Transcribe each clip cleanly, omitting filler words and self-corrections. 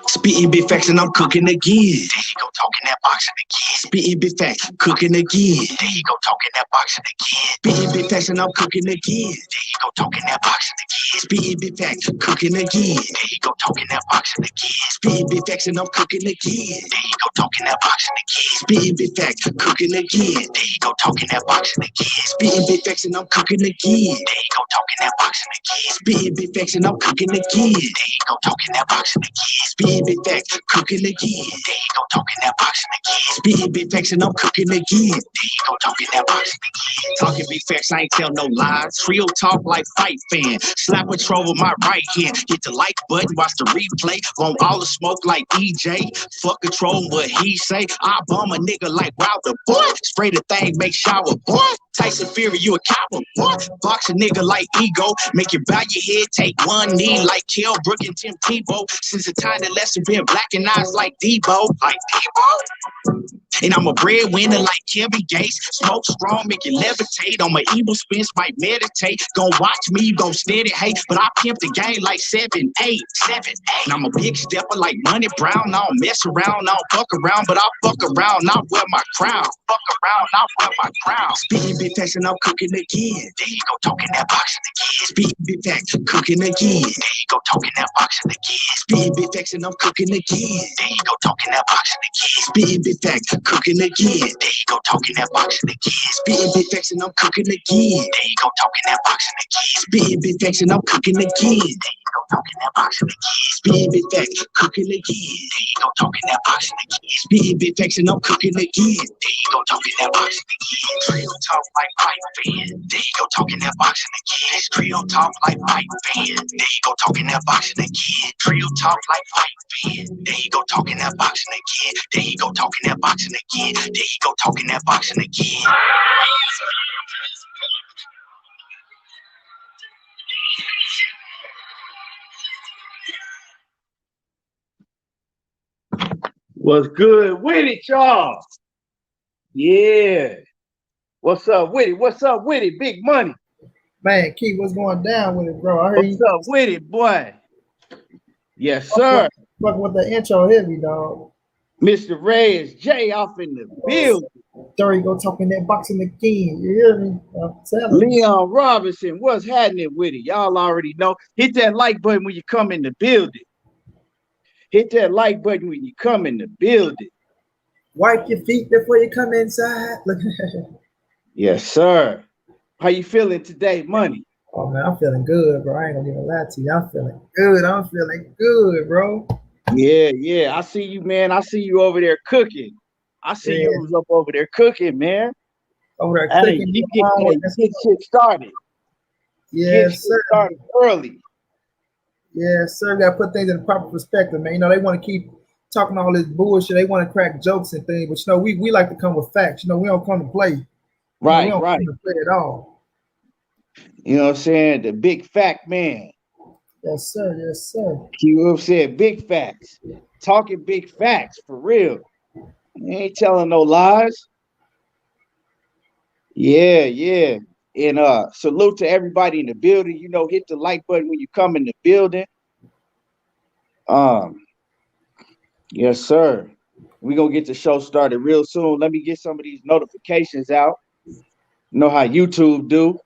Spitting big facts and I'm cooking again. There you go, talking that boxing again. Spitting big facts, cooking again. There you go, talking that boxing again. Spitting big facts and I'm cooking again. There you go, talking that boxing again. Spitting big facts, cooking again. There you go, talking that boxing again. Spitting big facts and I'm cooking again. There you go, talking that boxing again. Spitting big facts, cooking again. There you go, talking that boxing again. Spitting big facts and I'm cooking again. There you go, talking that boxing again. Spitting big facts and I'm cooking again. There you go, talking that boxing again. Spitting big facts, cooking again. There you go, talking that boxing again. Spitting big facts and I'm cooking again. There you go, talking that boxing again. Talking big facts, I ain't tell no lies. Real talk like fight fan. Slap a troll with my right hand. Hit the like button, watch the replay. Want all the smoke like EJ. Fuck a troll, what he say. I bomb a nigga like Wilder, boy. Spray the thing, make shower, boy. Tyson Fury, you a coward, boy. Box a nigga like Ego. Make you bow your head, take one knee like Kell Brook and Tim Tebow. Since the time that lesson been black and eyes like Debo. Like Debo? And I'm a breadwinner like Kevin Gates. Smoke strong, make you levitate. On my evil spins, might meditate. Gon' watch me, you gon' steady hate. But I pimp the game like 7-8. And I'm a big stepper like Money Brown. I don't mess around, I don't fuck around. But I fuck around, I wear my crown. Fuck around, I wear my crown. Spitting big facts and I'm cooking again. There you go, talking that boxing again. Spitting big facts, cooking again. There you go, talking that boxing again. Spitting big facts and I'm cooking again. There you go, talking that boxing again. Spitting big facts, cooking again. There you go, talking that boxing again. Spitting big facts and I'm cooking again. There you go, talking that boxing again. Spitting big facts and I'm cooking again. There you go, talking that boxing again. Spitting big facts, cooking again. There you go, talking that boxing again. Spitting big facts and I'm cooking again. There you go, talking that boxing again. Real talk like fight fan. There you go, talking that boxing again. Real talk like fight fan. There you go, talking that boxing again. Real talk like fight fan. There you go, talking that boxing again. There you go, talking that boxing again. There you go, talking that boxing again. What's good with it, y'all? Yeah. What's up with it? What's up with it? Big money. Man, Keith, what's going down with it, bro? I heard What's up with it, boy? Yes, sir. Fucking with the intro heavy, dog. Mr. Reyes J off in the building. There you go, talking that boxing again. You hear me? Leon Robinson, what's happening with it? Y'all already know. Hit that like button when you come in the building. Hit that like button when you come in the building. Wipe your feet before you come inside. Yes, sir. How you feeling today, money? Oh, man, I'm feeling good, bro. I ain't gonna even lie to you. I'm feeling good. I'm feeling good, bro. Yeah. I see you, man. I see you over there cooking. I see you was up over there cooking, man. Over there cooking. You get shit started. Yes, sir. Started early. Yes, sir. Got to put things in the proper perspective, man. You know, they want to keep talking all this bullshit. They want to crack jokes and things, but you know, we like to come with facts. You know, we don't come to play. Right, we don't right. come to play at all. You know what I'm saying? The big fact man. Yes, sir. Yes, sir. You know what I'm saying? Big facts. Talking big facts for real. You ain't telling no lies. Yeah. And salute to everybody in the building. You know, hit the like button when you come in the building. Yes, sir. We're gonna get the show started real soon. Let me get some of these notifications out. You know how YouTube do.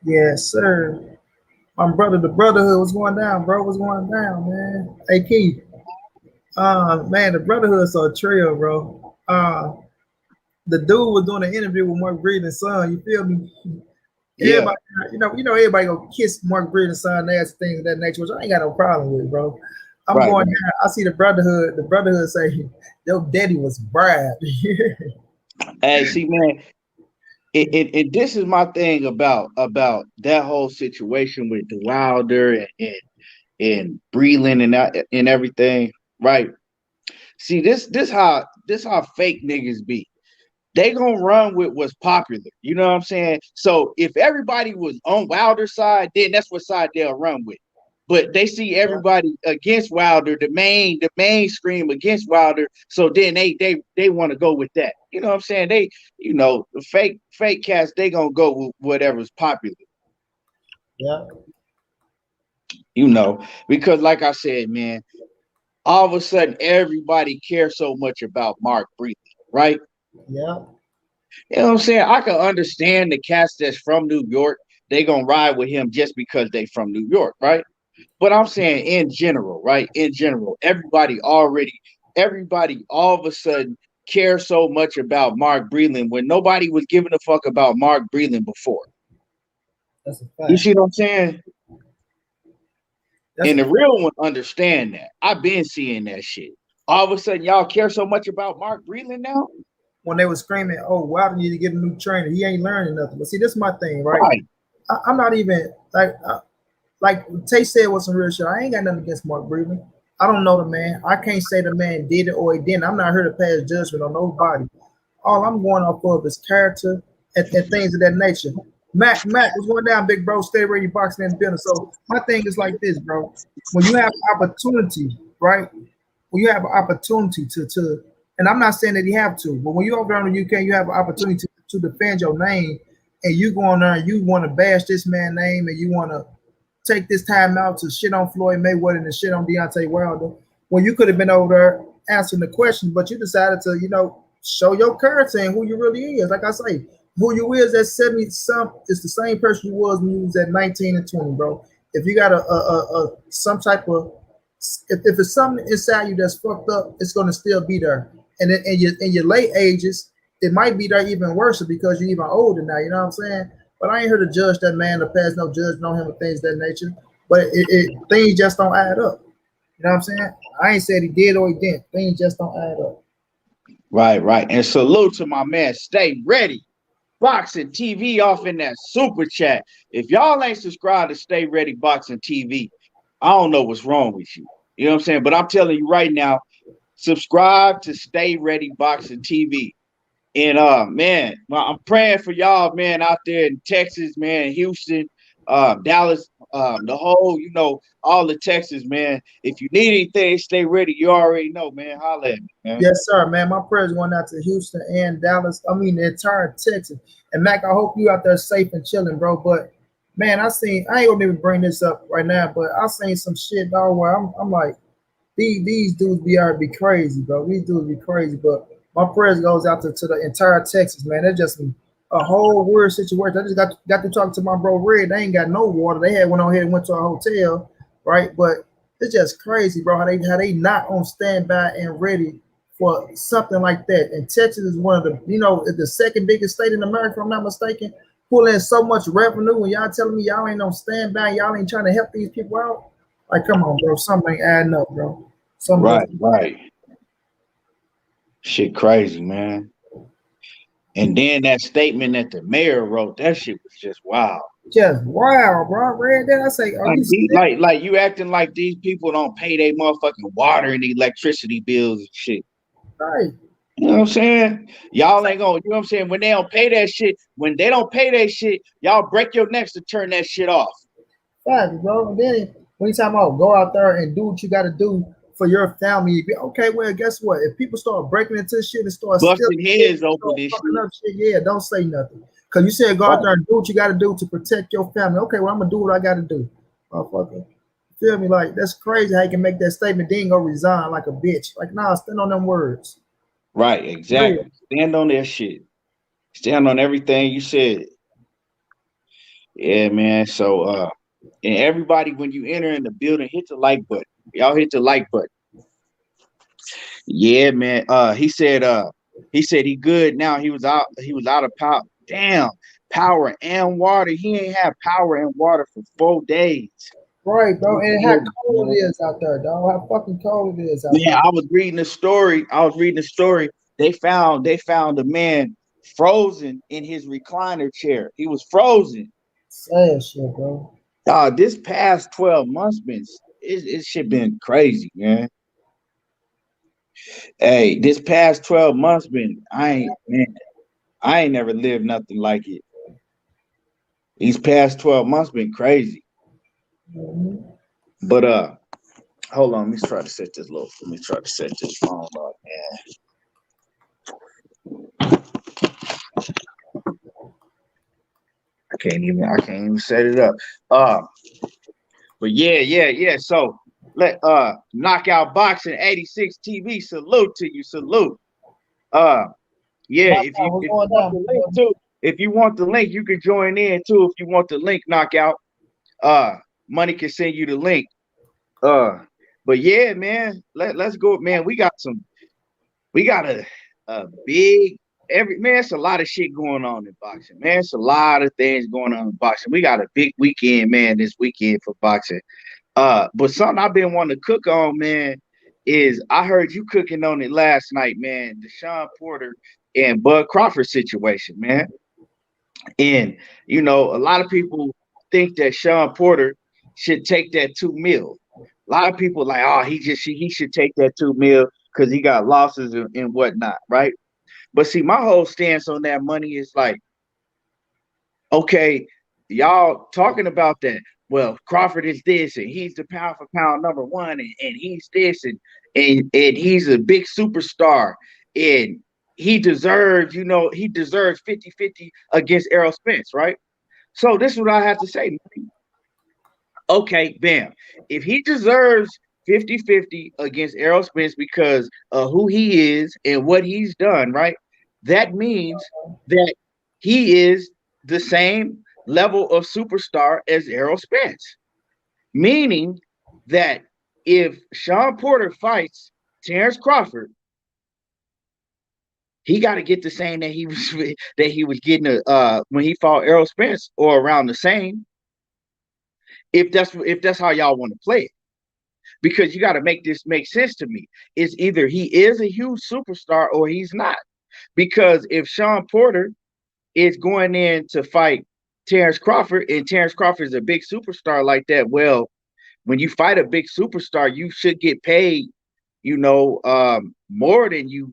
Yes, sir. My brother, the brotherhood, what's going down, bro? What's going down, man? Hey, Keith. Man, the brotherhood's so trill, bro. The dude was doing an interview with Mark Breland's son. You feel me? Everybody, you know, everybody go kiss Mark Breland's son, ass things of that nature, which I ain't got no problem with, bro. I'm going down. I see the brotherhood. The brotherhood say, "Your daddy was bribed." Hey, see, man. And this is my thing about that whole situation with the Wilder and Breland and everything, right? See, this how fake niggas be. They gonna run with what's popular. You know what I'm saying? So if everybody was on Wilder's side, then that's what side they'll run with. but they see everybody against Wilder, the mainstream against Wilder. So then they want to go with that. You know what I'm saying? They, the fake cats, they gonna go with whatever's popular. Yeah. Because like I said, man, all of a sudden everybody cares so much about Mark Breland, right? Yeah. You know what I'm saying? I can understand the cats that's from New York, they gonna ride with him just because they from New York, right? But I'm saying in general, right? In general, everybody all of a sudden cares so much about Mark Breland when nobody was giving a fuck about Mark Breland before. That's a fact. You see what I'm saying? And the real one understand that. I've been seeing that shit. All of a sudden, y'all care so much about Mark Breland now? When they were screaming, "Oh, Wilder need to get a new trainer. He ain't learning nothing." But see, this is my thing, right? I'm not even like Tay said with some real shit. I ain't got nothing against Mark Breland. I don't know the man. I can't say the man did it or he didn't. I'm not here to pass judgment on nobody. All I'm going off of is character and things of that nature. Mac, what's going down, big bro? Stay ready, boxing and business. So my thing is like this, bro. When you have opportunity, right? When you have an opportunity to, and I'm not saying that you have to, but when you're over there in the UK, you have an opportunity to defend your name, and you go on there and you want to bash this man's name, and you want to take this time out to shit on Floyd Mayweather and shit on Deontay Wilder, when you could have been over there answering the question, but you decided to, show your character and who you really is. Like I say, who you is at 70 some is the same person you was when you was at 19 and 20, bro. If you got some type of if it's something inside you that's fucked up, it's gonna still be there. And in your late ages, it might be there even worse because you're even older now. You know what I'm saying? But I ain't here to judge that man or pass no judgment on him or things of that nature. But things just don't add up. You know what I'm saying? I ain't said he did or he didn't. Things just don't add up. Right. And salute to my man. Stay ready. Boxing TV off in that super chat. If y'all ain't subscribed to Stay Ready Boxing TV, I don't know what's wrong with you. You know what I'm saying? But I'm telling you right now, subscribe to Stay Ready Boxing TV. And man, I'm praying for y'all, man, out there in Texas, man, Houston, Dallas, the whole, all the Texas, man. If you need anything, stay ready. You already know, man. Holla at me, man. Yes, sir, man. My prayers going out to Houston and Dallas. I mean, the entire Texas. And Mac, I hope you out there safe and chilling, bro. But man, I ain't gonna even bring this up right now, but I seen some shit, dog, where I'm like, these dudes be crazy, bro. These dudes be crazy. But my prayers goes out to the entire Texas, man. That's just a whole weird situation. I just got to talk to my bro Red. They ain't got no water. They had went on here and went to a hotel, right? But it's just crazy, bro. How they not on standby and ready for something like that. And Texas is one of the second biggest state in America, if I'm not mistaken, pulling so much revenue. And y'all telling me y'all ain't on standby, y'all ain't trying to help these people out. Like, come on, bro. Something ain't adding up, bro. Right. Shit crazy, man. And then that statement that the mayor wrote, that shit was just wild. Just wow, bro. I read that. I say, like you acting like these people don't pay their motherfucking water and electricity bills and shit. Right. You know what I'm saying? Y'all ain't gonna, you know what I'm saying? When they don't pay that shit, y'all break your necks to turn that shit off. Right, bro. And then when you talking about go out there and do what you gotta do for your family, okay, well, guess what? If people start breaking into shit and start busting heads open this shit, yeah, don't say nothing. Cause you said go out there and do what you gotta do to protect your family. Okay, well, I'm gonna do what I gotta do. Motherfucker. Feel me? Like, that's crazy how you can make that statement, then go resign like a bitch. Like, nah, stand on them words. Right, exactly. Yeah. Stand on that shit. Stand on everything you said. Yeah, man. So and everybody, when you enter in the building, hit the like button. Y'all hit the like button. Yeah, man. He said he good now. He was out of power. Damn, power and water. He ain't have power and water for 4 days. Right, bro. And how cold it is out there, dog. How fucking cold it is out there. Yeah, I was reading the story. They found the man frozen in his recliner chair. He was frozen. Sad shit, bro. This past 12 months it's shit been crazy, man. Hey, this past 12 months I ain't never lived nothing like it. These past 12 months been crazy. Mm-hmm. But hold on, let me try to set this phone up, man. I can't even set it up. But yeah. So let Knockout Boxing 86 TV, salute to you, salute. Yeah, if you want the link too, if you want the link, you can join in too. If you want the link, Knockout, Money can send you the link. But yeah, man, let's go, man. We got a big it's a lot of shit going on in boxing, man. It's a lot of things going on in boxing. We got a big weekend, man, this weekend for boxing. But something I've been wanting to cook on, man, is I heard you cooking on it last night, man. The Sean Porter and Bud Crawford situation, man. And you know, a lot of people think that Sean Porter should take that $2 million. A lot of people like, oh, he should take that $2 million because he got losses and whatnot, right? But see, my whole stance on that money is like, okay, y'all talking about that. Well, Crawford is this, and he's the pound for pound number one, and he's this, and he's a big superstar, and he deserves 50-50 against Errol Spence, right? So this is what I have to say. Okay, bam. If he deserves 50-50 against Errol Spence because of who he is and what he's done, right? That means that he is the same level of superstar as Errol Spence. Meaning that if Sean Porter fights Terrence Crawford, he got to get the same that he was getting when he fought Errol Spence, or around the same. If that's how y'all want to play it. Because you got to make this make sense to me. It's either he is a huge superstar or he's not. Because if Sean Porter is going in to fight Terrence Crawford, and Terrence Crawford is a big superstar like that, well, when you fight a big superstar, you should get paid, more than you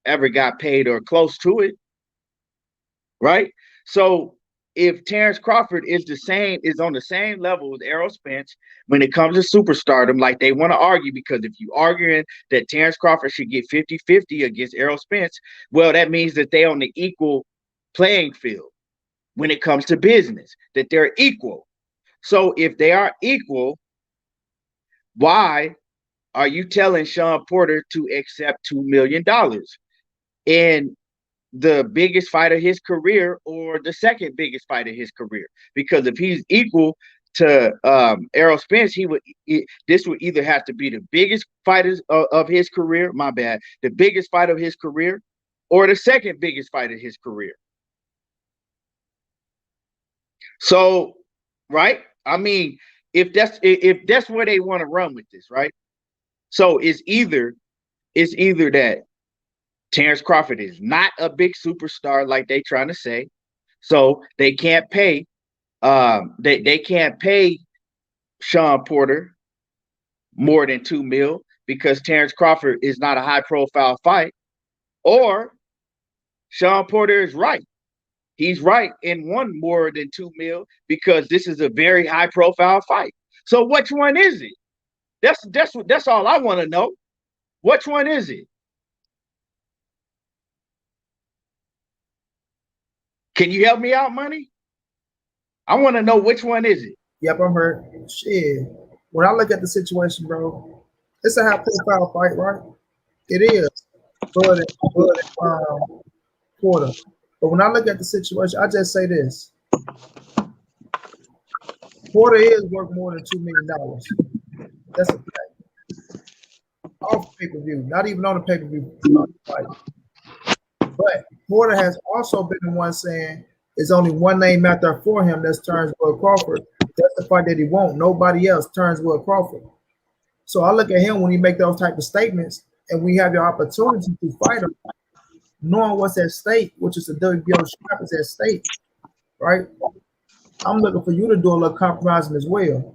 ever got paid or close to it, right? So if Terrence Crawford is on the same level as Errol Spence when it comes to superstardom, like they want to argue, because if you arguing that Terrence Crawford should get 50-50 against Errol Spence, well, that means that they on the equal playing field when it comes to business, that they're equal. So if they are equal, why are you telling Sean Porter to accept $2 million in the biggest fight of his career or the second biggest fight of his career? Because if he's equal to Errol Spence, this would either have to be the biggest fight of his career, the biggest fight of his career, or the second biggest fight of his career. So, right? I mean, if that's where they want to run with this, right? So it's either that Terrence Crawford is not a big superstar like they trying to say, so they can't pay they can't pay Sean Porter more than $2 million because Terrence Crawford is not a high profile fight, or Sean Porter is right. He's right and won more than $2 million because this is a very high profile fight. So which one is it? That's all I want to know. Which one is it? Can you help me out, Money? I want to know which one is it. Yep, I'm hurt. Shit. When I look at the situation, bro, it's a high profile fight, right? It is. Bud and Porter. But when I look at the situation, I just say this. Porter is worth more than $2 million. That's a fact. Off pay-per-view, not even on the pay-per-view fight. But Porter has also been the one saying there's only one name out there for him, that's Terrence Crawford. That's the fight that he won't. Nobody else, Terrence Crawford. So I look at him when he make those type of statements, and we have the opportunity to fight him, knowing what's at stake, which is the WBO strap is at stake, right? I'm looking for you to do a little compromising as well.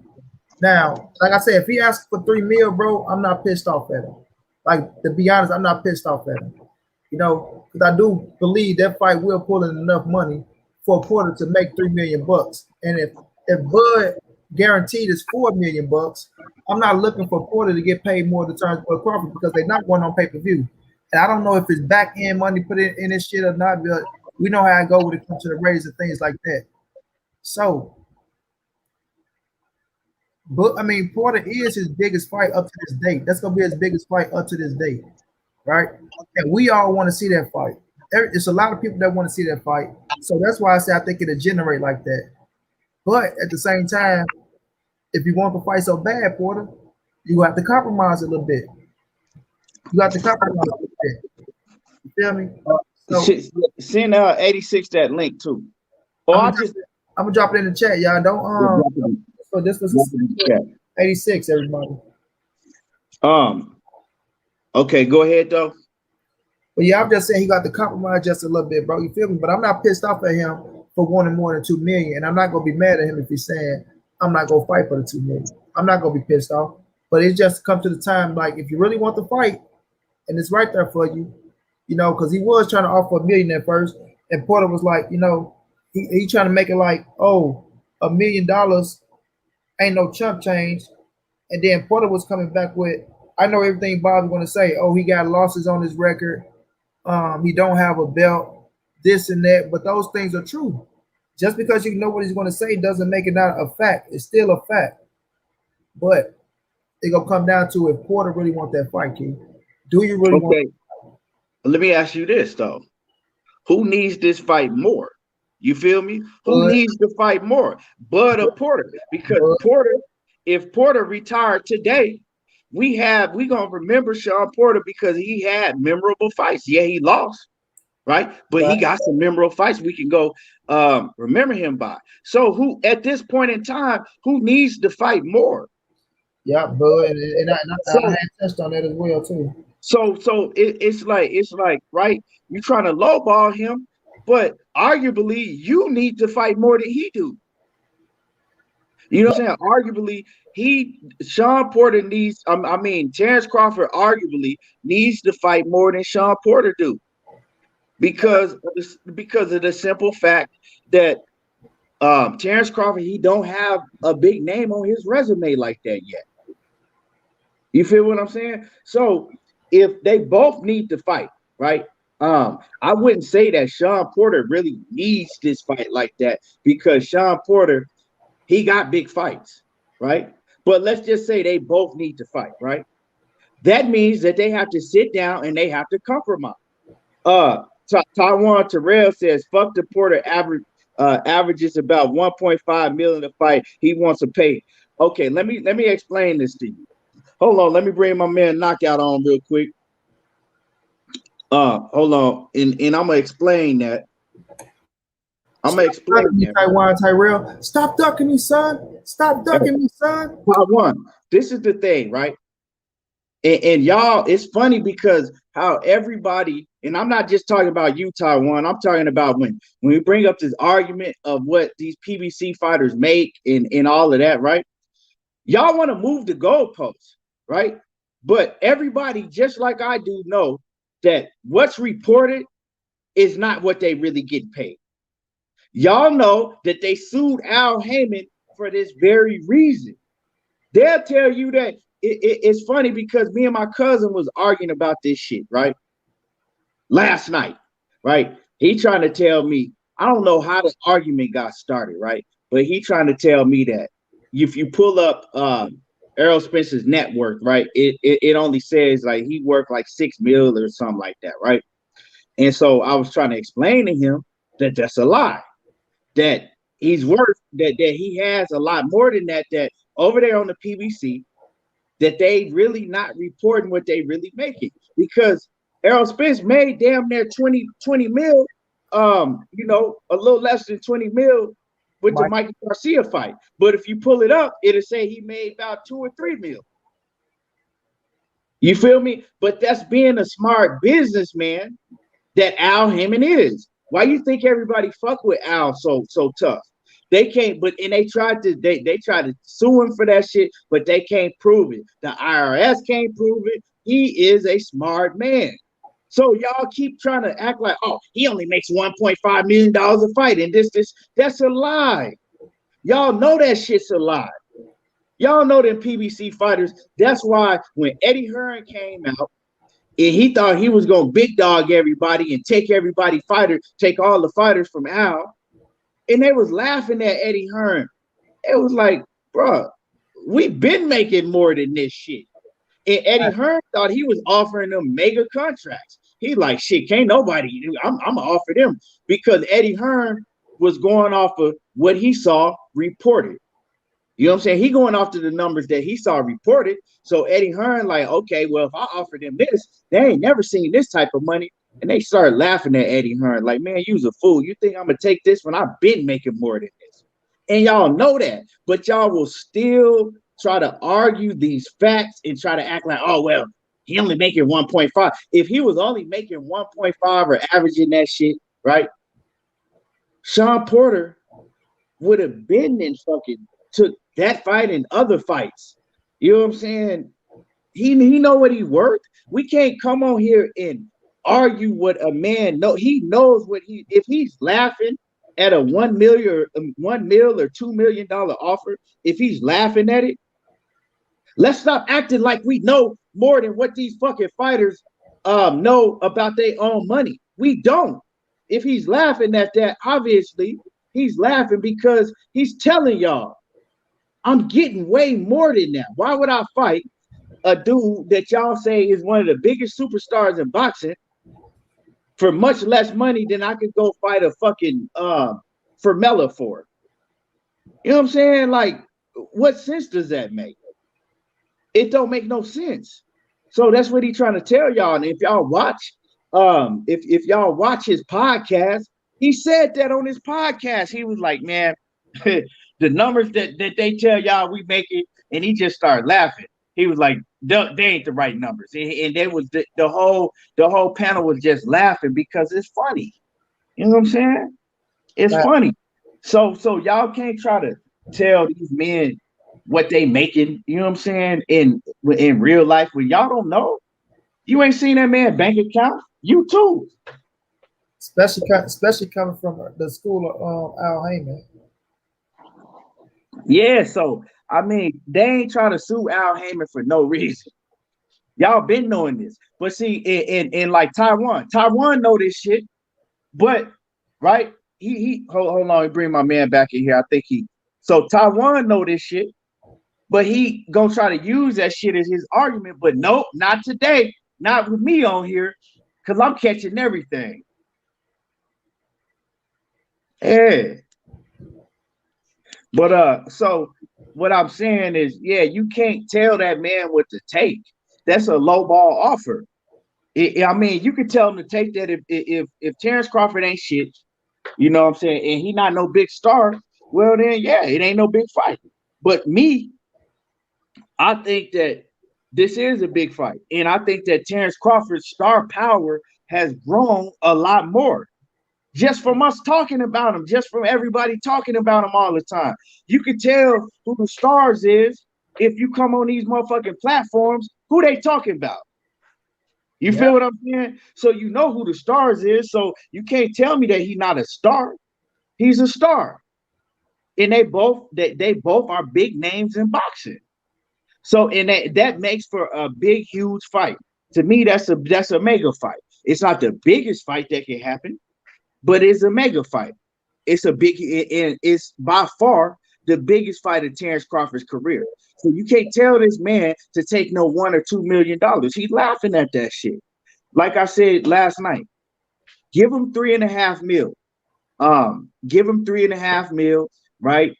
Now, like I said, if he asks for $3 million, bro, I'm not pissed off at him. Like, to be honest, I'm not pissed off at him. Because I do believe that fight will pull in enough money for Porter to make $3 million. And if Bud guaranteed is $4 million. I'm not looking for Porter to get paid more than Terence Bud Crawford because they're not going on pay-per-view. And I don't know if it's back end money put in this shit or not, but we know how I go when it comes to the ratings and things like that. So, but I mean, Porter is his biggest fight up to this date. That's gonna be his biggest fight up to this date, right? And we all want to see that fight. It's a lot of people that want to see that fight. So that's why I say I think it'll generate like that. But at the same time, if you want to fight so bad, Porter, you have to compromise a little bit. You have to compromise a little bit. You feel me? So, send 86 that link too. Or I'm gonna drop it in the chat, y'all. Don't so this was 86, everybody. Okay, go ahead though. But yeah, I'm just saying he got to compromise just a little bit, bro. You feel me? But I'm not pissed off at him for wanting more than 2 million, and I'm not gonna be mad at him if he's saying I'm not gonna fight for the 2 million. I'm not gonna be pissed off. But it just come to the time, like if you really want to fight, and it's right there for you, you know, because he was trying to offer $1 million at first, and Porter was like, you know, he trying to make it like, oh, $1 million ain't no chump change. And then Porter was coming back with, I know everything Bob's going to say. Oh, he got losses on his record. He don't have a belt, this and that. But those things are true. Just because you know what he's going to say doesn't make it not a fact. It's still a fact. But it's going to come down to if Porter really want that fight, Keith. Do you really want that fight? Let me ask you this, though. Who needs this fight more? You feel me? Who needs to fight more? Bud or Porter? Because Porter, if Porter retired today, we gonna remember Sean Porter because he had memorable fights. Yeah, he lost, right? But he got some memorable fights we can go remember him by. So who at this point in time, who needs to fight more? Yeah, Bud, and I had touched on that as well too. So it's like right, you're trying to lowball him, but arguably you need to fight more than he do. You know what I'm saying? Arguably, Sean Porter needs. Terence Crawford arguably needs to fight more than Sean Porter do, because of the simple fact that Terence Crawford, he don't have a big name on his resume like that yet. You feel what I'm saying? So if they both need to fight, right? I wouldn't say that Sean Porter really needs this fight like that, because Sean Porter, he got big fights, right? But let's just say they both need to fight, right? That means that they have to sit down and they have to compromise. Taiwan Terrell says, fuck the Porter averages about 1.5 million a fight. He wants to pay. Okay, let me explain this to you. Hold on, let me bring my man Knockout on real quick. Hold on, and I'm gonna explain that. Taiwan Tyrell, stop ducking me, son. Stop ducking me, son. Taiwan, this is the thing, right? And y'all, it's funny because how everybody, and I'm not just talking about you, Taiwan. I'm talking about when we bring up this argument of what these PBC fighters make and all of that, right? Y'all want to move the goalposts, right? But everybody, just like I do, know that what's reported is not what they really get paid. Y'all know that they sued Al Heyman for this very reason. They'll tell you that it's funny because me and my cousin was arguing about this shit, right? Last night, right? He trying to tell me, I don't know how the argument got started, right? But he trying to tell me that if you pull up Errol Spence's net worth, right, it only says like he worked like 6 mil or something like that, right? And so I was trying to explain to him that that's a lie, that he's worth that he has a lot more than that over there on the PBC, that they really not reporting what they really making, because Errol Spence made damn near 20 mil, you know, a little less than 20 mil with the Michael Garcia fight. But if you pull it up, it'll say he made about 2 or 3 mil. You feel me? But that's being a smart businessman that Al Heyman is. Why you think everybody fuck with Al so tough? They can't, and they tried to sue him for that shit, but they can't prove it. The IRS can't prove it. He is a smart man. So y'all keep trying to act like, oh, he only makes $1.5 million a fight, and this, that's a lie. Y'all know that shit's a lie. Y'all know them PBC fighters. That's why when Eddie Hearn came out and he thought he was gonna big dog everybody and take all the fighters from Al, and they was laughing at Eddie Hearn. It was like, bro, we've been making more than this shit. And Eddie Hearn thought he was offering them mega contracts. He like, shit, can't nobody. I'm gonna offer them, because Eddie Hearn was going off of what he saw reported. You know what I'm saying? He going off to the numbers that he saw reported. So Eddie Hearn like, okay, well, if I offer them this, they ain't never seen this type of money. And they started laughing at Eddie Hearn like, man, you's a fool. You think I'm gonna take this when I've been making more than this? And y'all know that, but y'all will still try to argue these facts and try to act like, oh, well, he only making 1.5. If he was only making 1.5 or averaging that shit, right? Sean Porter would have been in fucking took that fight and other fights. You know what I'm saying? He know what he worth. We can't come on here and argue what a man know. He knows what if he's laughing at a $1 million or $2 million offer, if he's laughing at it, let's stop acting like we know more than what these fucking fighters know about their own money. We don't. If he's laughing at that, obviously he's laughing because he's telling y'all, I'm getting way more than that. Why would I fight a dude that y'all say is one of the biggest superstars in boxing for much less money than I could go fight a fucking Formella for? You know what I'm saying? Like, what sense does that make? It don't make no sense. So that's what he's trying to tell y'all. And if y'all watch, if y'all watch his podcast, he said that on his podcast. He was like, man, the numbers that they tell y'all we make it, and he just started laughing. He was like, they ain't the right numbers. And there was the whole panel was just laughing because it's funny. You know what I'm saying? It's funny. So y'all can't try to tell these men what they making, you know what I'm saying, in real life when y'all don't know. You ain't seen that man bank account. You too. Especially coming from the school of Al Heyman. Yeah, so I mean, they ain't trying to sue Al Heyman for no reason. Y'all been knowing this. But see, in like Taiwan know this shit. But right, he hold on, bring my man back in here. I think so Taiwan know this shit. But he gonna try to use that shit as his argument. But nope, not today. Not with me on here, because I'm catching everything. Yeah. But so what I'm saying is, yeah, you can't tell that man what to take. That's a low ball offer. I mean, you can tell him to take that if Terrence Crawford ain't shit, you know what I'm saying, and he not no big star, well then, yeah, it ain't no big fight. But me, I think that this is a big fight. And I think that Terrence Crawford's star power has grown a lot more. Just from us talking about him, just from everybody talking about him all the time. You can tell who the stars is if you come on these motherfucking platforms, who they talking about. You feel what I'm saying? So you know who the stars is. So you can't tell me that he's not a star. He's a star. And they both are big names in boxing. So and that makes for a big, huge fight. To me, that's a mega fight. It's not the biggest fight that can happen, but it's a mega fight. It's a big, and it's by far the biggest fight of Terrence Crawford's career. So you can't tell this man to take no $1 or $2 million. He's laughing at that shit. Like I said last night, give him $3.5 million. Give him $3.5 million, right?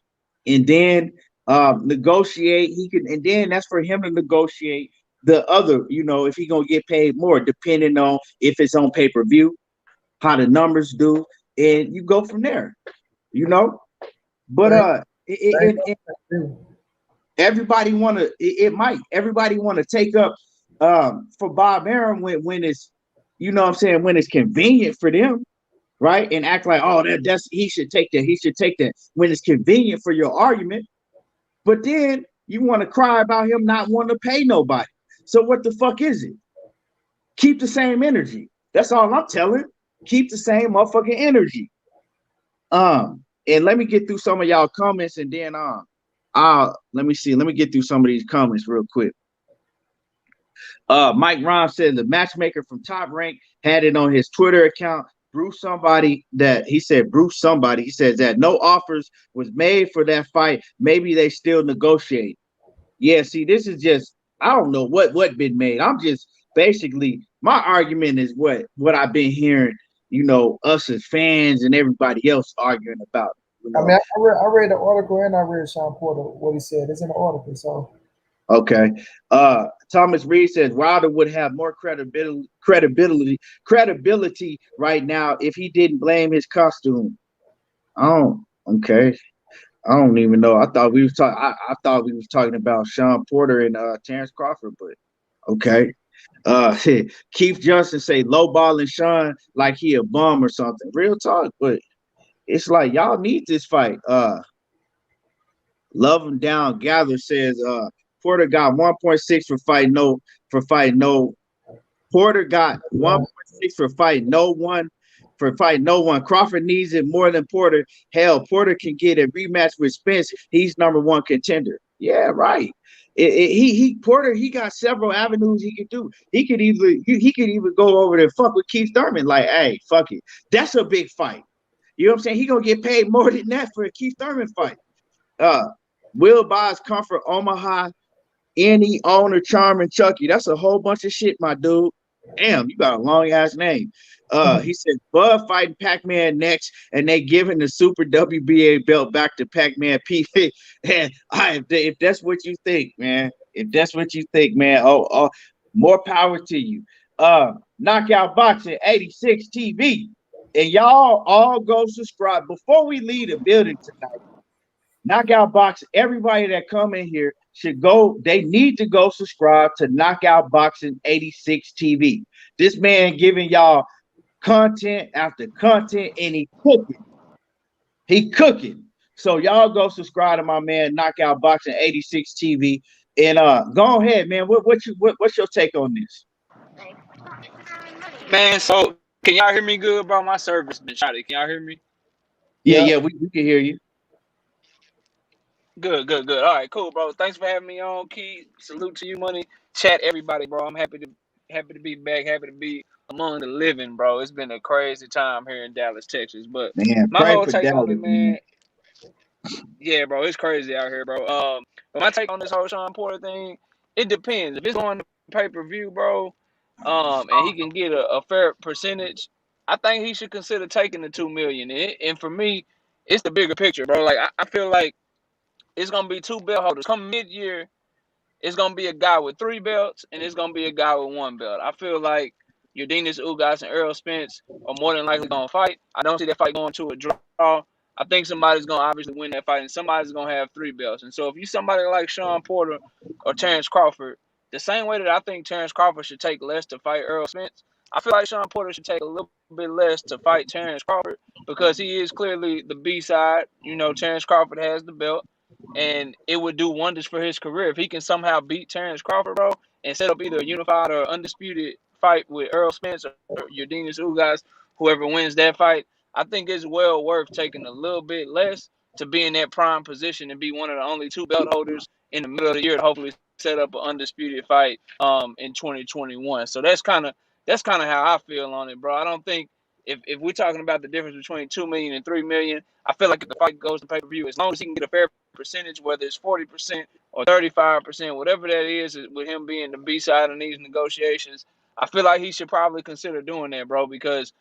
And then negotiate. He can, and then that's for him to negotiate the other, you know, if he gonna get paid more, depending on if it's on pay-per-view, how the numbers do, and you go from there, you know. But everybody wanna everybody wanna take up for Bob Arum when it's, you know what I'm saying, when it's convenient for them, right? And act like, oh, that's he should take that when it's convenient for your argument. But then you want to cry about him not wanting to pay nobody. So what the fuck is it? Keep the same energy. That's all I'm telling. Keep the same motherfucking energy. And let me get through some of y'all comments and then Let me see. Let me get through some of these comments real quick. Mike Rom said the matchmaker from Top Rank had it on his Twitter account. Bruce somebody that he said Bruce somebody he says that no offers was made for that fight. Maybe they still negotiate. Yeah, see, this is just I don't know what been made. I'm just basically my argument is what I've been hearing. You know, us as fans and everybody else arguing about. You I know, mean, I read the article and I read Sean Porter what he said. It's in the article, so. okay. Thomas Reed says Wilder would have more credibility right now if he didn't blame his costume. Oh, okay. I don't even know. I thought we was talking. I thought we was talking about Sean Porter and Terrence Crawford, but okay. Keith Johnson say lowballing Sean like he a bum or something. Real talk, but it's like y'all need this fight. Love him down. Gather says Porter got 1.6 for fighting no. Porter got 1.6 for fighting no one. For fighting no one. Crawford needs it more than Porter. Hell, Porter can get a rematch with Spence. He's #1 contender. Yeah, right. Porter he got several avenues he could do. He could even go over there and fuck with Keith Thurman. Like, hey, fuck it. That's a big fight. You know what I'm saying? He gonna get paid more than that for a Keith Thurman fight. Will buys comfort Omaha, any owner, Charming Chucky. That's a whole bunch of shit, my dude. Damn, you got a long ass name. He said Bud fighting Pac-Man next, and they giving the Super WBA belt back to Pac-Man P. And if that's what you think, man, more power to you. Knockout Boxing 86 TV, and y'all all go subscribe before we leave the building tonight. Knockout Boxing, everybody that come in here should go. They need to go subscribe to Knockout Boxing 86 TV. This man giving y'all content after content, and he cooking. He cooking. So y'all go subscribe to my man Knockout Boxing 86 TV. And go ahead, man. What's your take on this? Man, so can y'all hear me good, bro? My service been shot. Can y'all hear me? Yeah, we can hear you. Good. All right, cool, bro. Thanks for having me on, Key. Salute to you, money. Chat, everybody, bro. I'm happy to be back. Happy to be among the living, bro. It's been a crazy time here in Dallas, Texas. But Man, my pray whole for take on Dallas, it, man. Yeah, bro, it's crazy out here, bro. But my take on this whole Sean Porter thing, it depends. If it's going to pay-per-view, bro, and he can get a fair percentage, I think he should consider taking the $2 million. And for me, it's the bigger picture, bro. Like I feel like it's gonna be two belt holders. Come mid-year, it's gonna be a guy with 3 belts, and it's gonna be a guy with 1 belt. I feel like Yordenis Ugas and Errol Spence are more than likely gonna fight. I don't see that fight going to a draw. I think somebody's gonna obviously win that fight, and somebody's gonna have 3 belts. And so, if you somebody like Sean Porter or Terrence Crawford, the same way that I think Terrence Crawford should take less to fight Errol Spence, I feel like Sean Porter should take a little bit less to fight Terrence Crawford because he is clearly the B side. You know, Terrence Crawford has the belt, and it would do wonders for his career if he can somehow beat Terrence Crawford, bro, and set up either a unified or undisputed fight with Errol Spence or Yordenis Ugas, whoever wins that fight. I think it's well worth taking a little bit less to be in that prime position and be one of the only 2 belt holders in the middle of the year to hopefully set up an undisputed fight in 2021. So that's kind of how I feel on it, bro. I don't think if we're talking about the difference between 2 million and 3 million, I feel like if the fight goes to pay-per-view, as long as he can get a fair percentage, whether it's 40% or 35%, whatever that is, with him being the B side in these negotiations, I feel like he should probably consider doing that, bro, because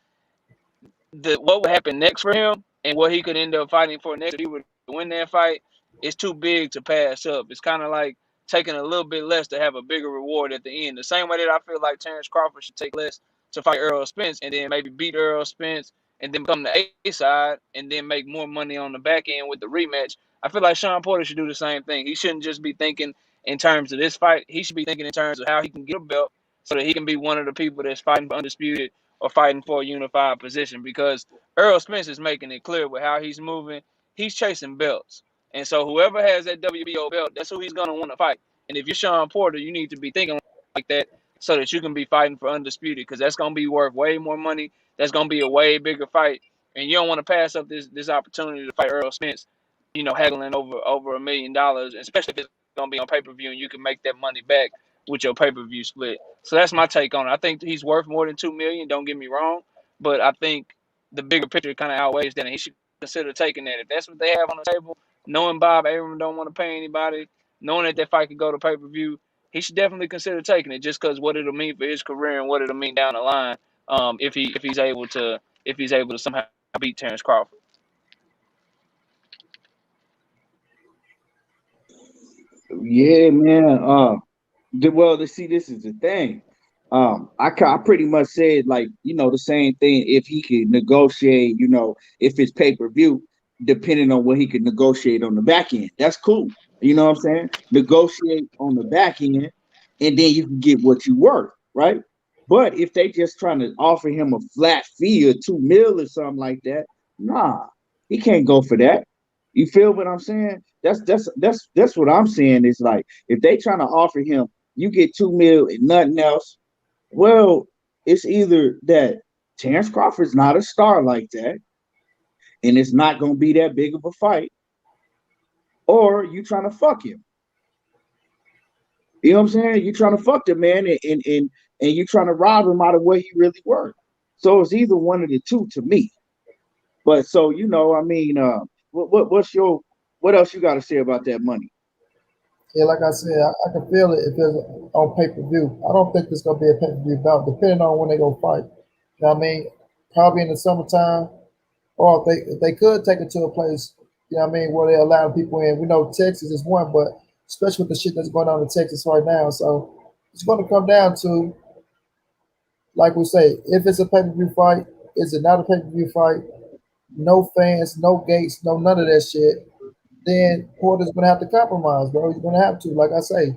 what would happen next for him and what he could end up fighting for next if he would win that fight is too big to pass up. It's kind of like taking a little bit less to have a bigger reward at the end. The same way that I feel like Terrence Crawford should take less to fight Errol Spence and then maybe beat Errol Spence and then become the A side and then make more money on the back end with the rematch. I feel like Sean Porter should do the same thing. He shouldn't just be thinking in terms of this fight. He should be thinking in terms of how he can get a belt so that he can be one of the people that's fighting for undisputed or fighting for a unified position, because Errol Spence is making it clear with how he's moving. He's chasing belts. And so whoever has that WBO belt, that's who he's going to want to fight. And if you're Sean Porter, you need to be thinking like that so that you can be fighting for undisputed, because that's going to be worth way more money. That's going to be a way bigger fight. And you don't want to pass up this opportunity to fight Errol Spence haggling over $1 million, especially if it's gonna be on pay-per-view and you can make that money back with your pay-per-view split. So that's my take on it. I think he's worth more than $2 million. Don't get me wrong, but I think the bigger picture kind of outweighs that, and he should consider taking that. If that's what they have on the table, knowing Bob Arum don't want to pay anybody, knowing that fight could go to pay-per-view, he should definitely consider taking it, just because what it'll mean for his career and what it'll mean down the line, if he's able to somehow beat Terrence Crawford. Yeah, man. Well, see, this is the thing. I pretty much said like the same thing. If he could negotiate, if it's pay-per-view, depending on what he could negotiate on the back end, that's cool. You know what I'm saying? Negotiate on the back end, and then you can get what you worth, right? But if they just trying to offer him a flat fee or $2 million or something like that, nah, he can't go for that. You feel what I'm saying? That's what I'm saying. Is like if they trying to offer him, you get $2 million and nothing else. Well, it's either that Terrence Crawford's not a star like that, and it's not gonna be that big of a fight, or you trying to fuck him. You know what I'm saying? You trying to fuck the man, and you trying to rob him out of what he really worth. So it's either one of the two to me. But so I mean, what else you got to say about that money? Yeah, like I said, I can feel it if it's on pay-per-view. I don't think it's gonna be a pay-per-view bout, depending on when they go fight. You know what I mean? Probably in the summertime, or if they could take it to a place, you know what I mean, where they allow people in. We know Texas is one, but especially with the shit that's going on in Texas right now. So it's gonna come down to, like we say, if it's a pay-per-view fight, is it not a pay-per-view fight? No fans, no gates, no none of that shit. Then Porter's gonna have to compromise, bro. He's gonna have to. Like I say,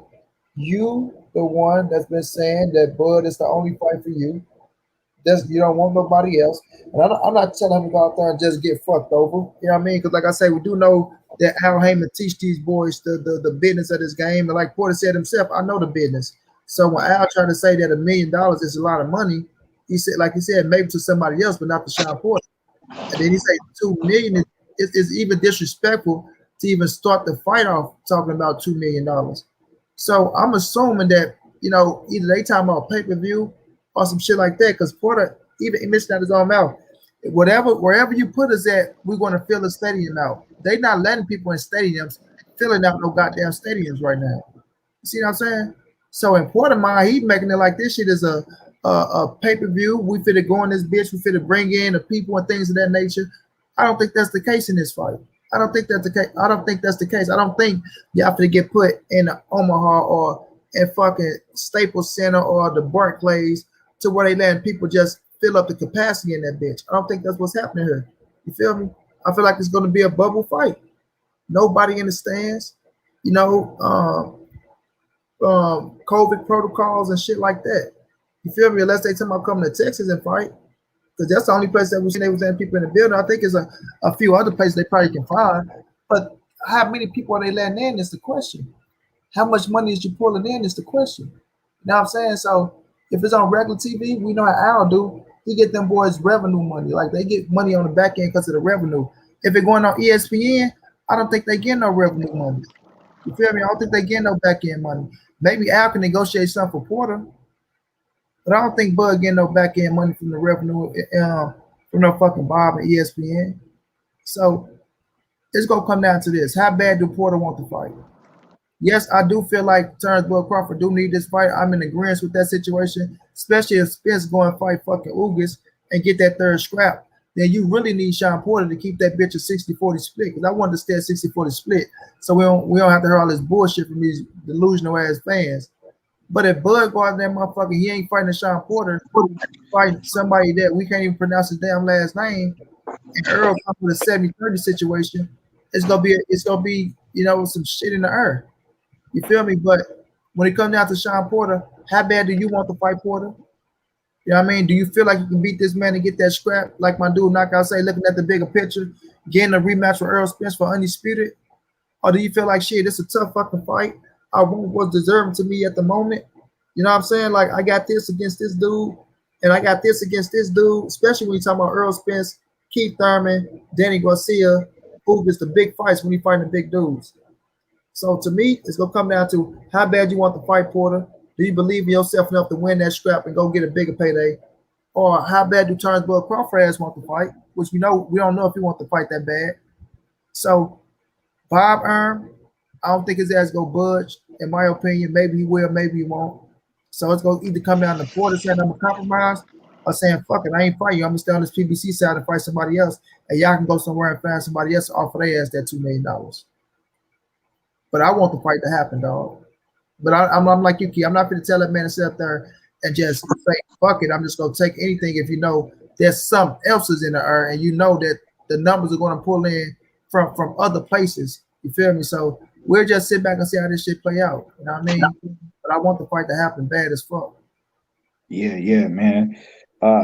you the one that's been saying that Bud is the only fight for you. You don't want nobody else. And I'm not telling him to go out there and just get fucked over. You know what I mean? Because like I say, we do know that Al Heyman teach these boys the business of this game. And like Porter said himself, I know the business. So when Al tried to say that $1 million is a lot of money, he said, like he said, maybe to somebody else, but not to Sean Porter. And then he said 2 million is even disrespectful to even start the fight off talking about $2 million. So I'm assuming that either they talking about pay-per-view or some shit like that, because Porter even mentioned out his own mouth, wherever you put us at, we're going to fill the stadium out. They not letting people in stadiums filling out no goddamn stadiums right now. You see what I'm saying? So in Porter mind, he making it like this shit is a pay-per-view. We finna go in this bitch. We finna bring in the people and things of that nature. I don't think that's the case in this fight. I don't think that's the case. I don't think that's the case. I don't think you have to get put in Omaha or in fucking Staples Center or the Barclays to where they letting people just fill up the capacity in that bitch. I don't think that's what's happening here. You feel me? I feel like it's going to be a bubble fight. Nobody in the stands. COVID protocols and shit like that. You feel me? Unless they talking about coming to Texas and fight. Because that's the only place that we've seen they was letting people in the building. I think there's a few other places they probably can find. But how many people are they letting in is the question. How much money is you pulling in is the question. You know what I'm saying? So if it's on regular TV, we know how Al do. He get them boys revenue money. Like they get money on the back end because of the revenue. If it's going on ESPN, I don't think they get no revenue money. You feel me? I don't think they get no back end money. Maybe Al can negotiate something for Porter. But I don't think Bud getting no back end money from the revenue from no fucking Bob and ESPN. So it's gonna come down to this: how bad do Porter want to fight? Yes, I do feel like Terrence Bud Crawford do need this fight. I'm in agreement with that situation, especially if Spence go and fight fucking Ugas and get that third scrap. Then you really need Sean Porter to keep that bitch a 60-40 split. Because I wanted to stay at 60-40 split, so we don't have to hear all this bullshit from these delusional ass fans. But if Bud go out there, motherfucker, he ain't fighting Sean Porter, fighting somebody that we can't even pronounce his damn last name, and Earl comes with a 70-30 situation, it's gonna be some shit in the air. You feel me? But when it comes down to Sean Porter, how bad do you want to fight Porter? You know what I mean? Do you feel like you can beat this man and get that scrap? Like my dude Knockout say, looking at the bigger picture, getting a rematch with Earl Spence for undisputed? Or do you feel like, shit, it's a tough fucking fight? I want what's deserving to me at the moment. You know what I'm saying? Like, I got this against this dude, and I got this against this dude, especially when you talking about Earl Spence, Keith Thurman, Danny Garcia, who gets the big fights when he fighting the big dudes. So to me, it's gonna come down to how bad you want the fight, Porter. Do you believe in yourself enough to win that scrap and go get a bigger payday? Or how bad do Turnbull Crawford want to fight? Which we don't know if he wants to fight that bad. So Bob Arm, I don't think his ass go budge. In my opinion, maybe he will, maybe he won't. So it's gonna either come down to Porter saying I'm a compromise or saying fuck it, I ain't fighting you. I'm gonna stay on this PBC side and fight somebody else, and y'all can go somewhere and find somebody else to offer their ass that $2 million. But I want the fight to happen, dog. But I'm like you, Key. I'm not going to tell that man to sit up there and just say, fuck it. I'm just going to take anything if you know there's something else is in the air and you know that the numbers are going to pull in from other places. You feel me? So we'll just sit back and see how this shit play out. You know what I mean? But I want the fight to happen bad as fuck. Yeah, man.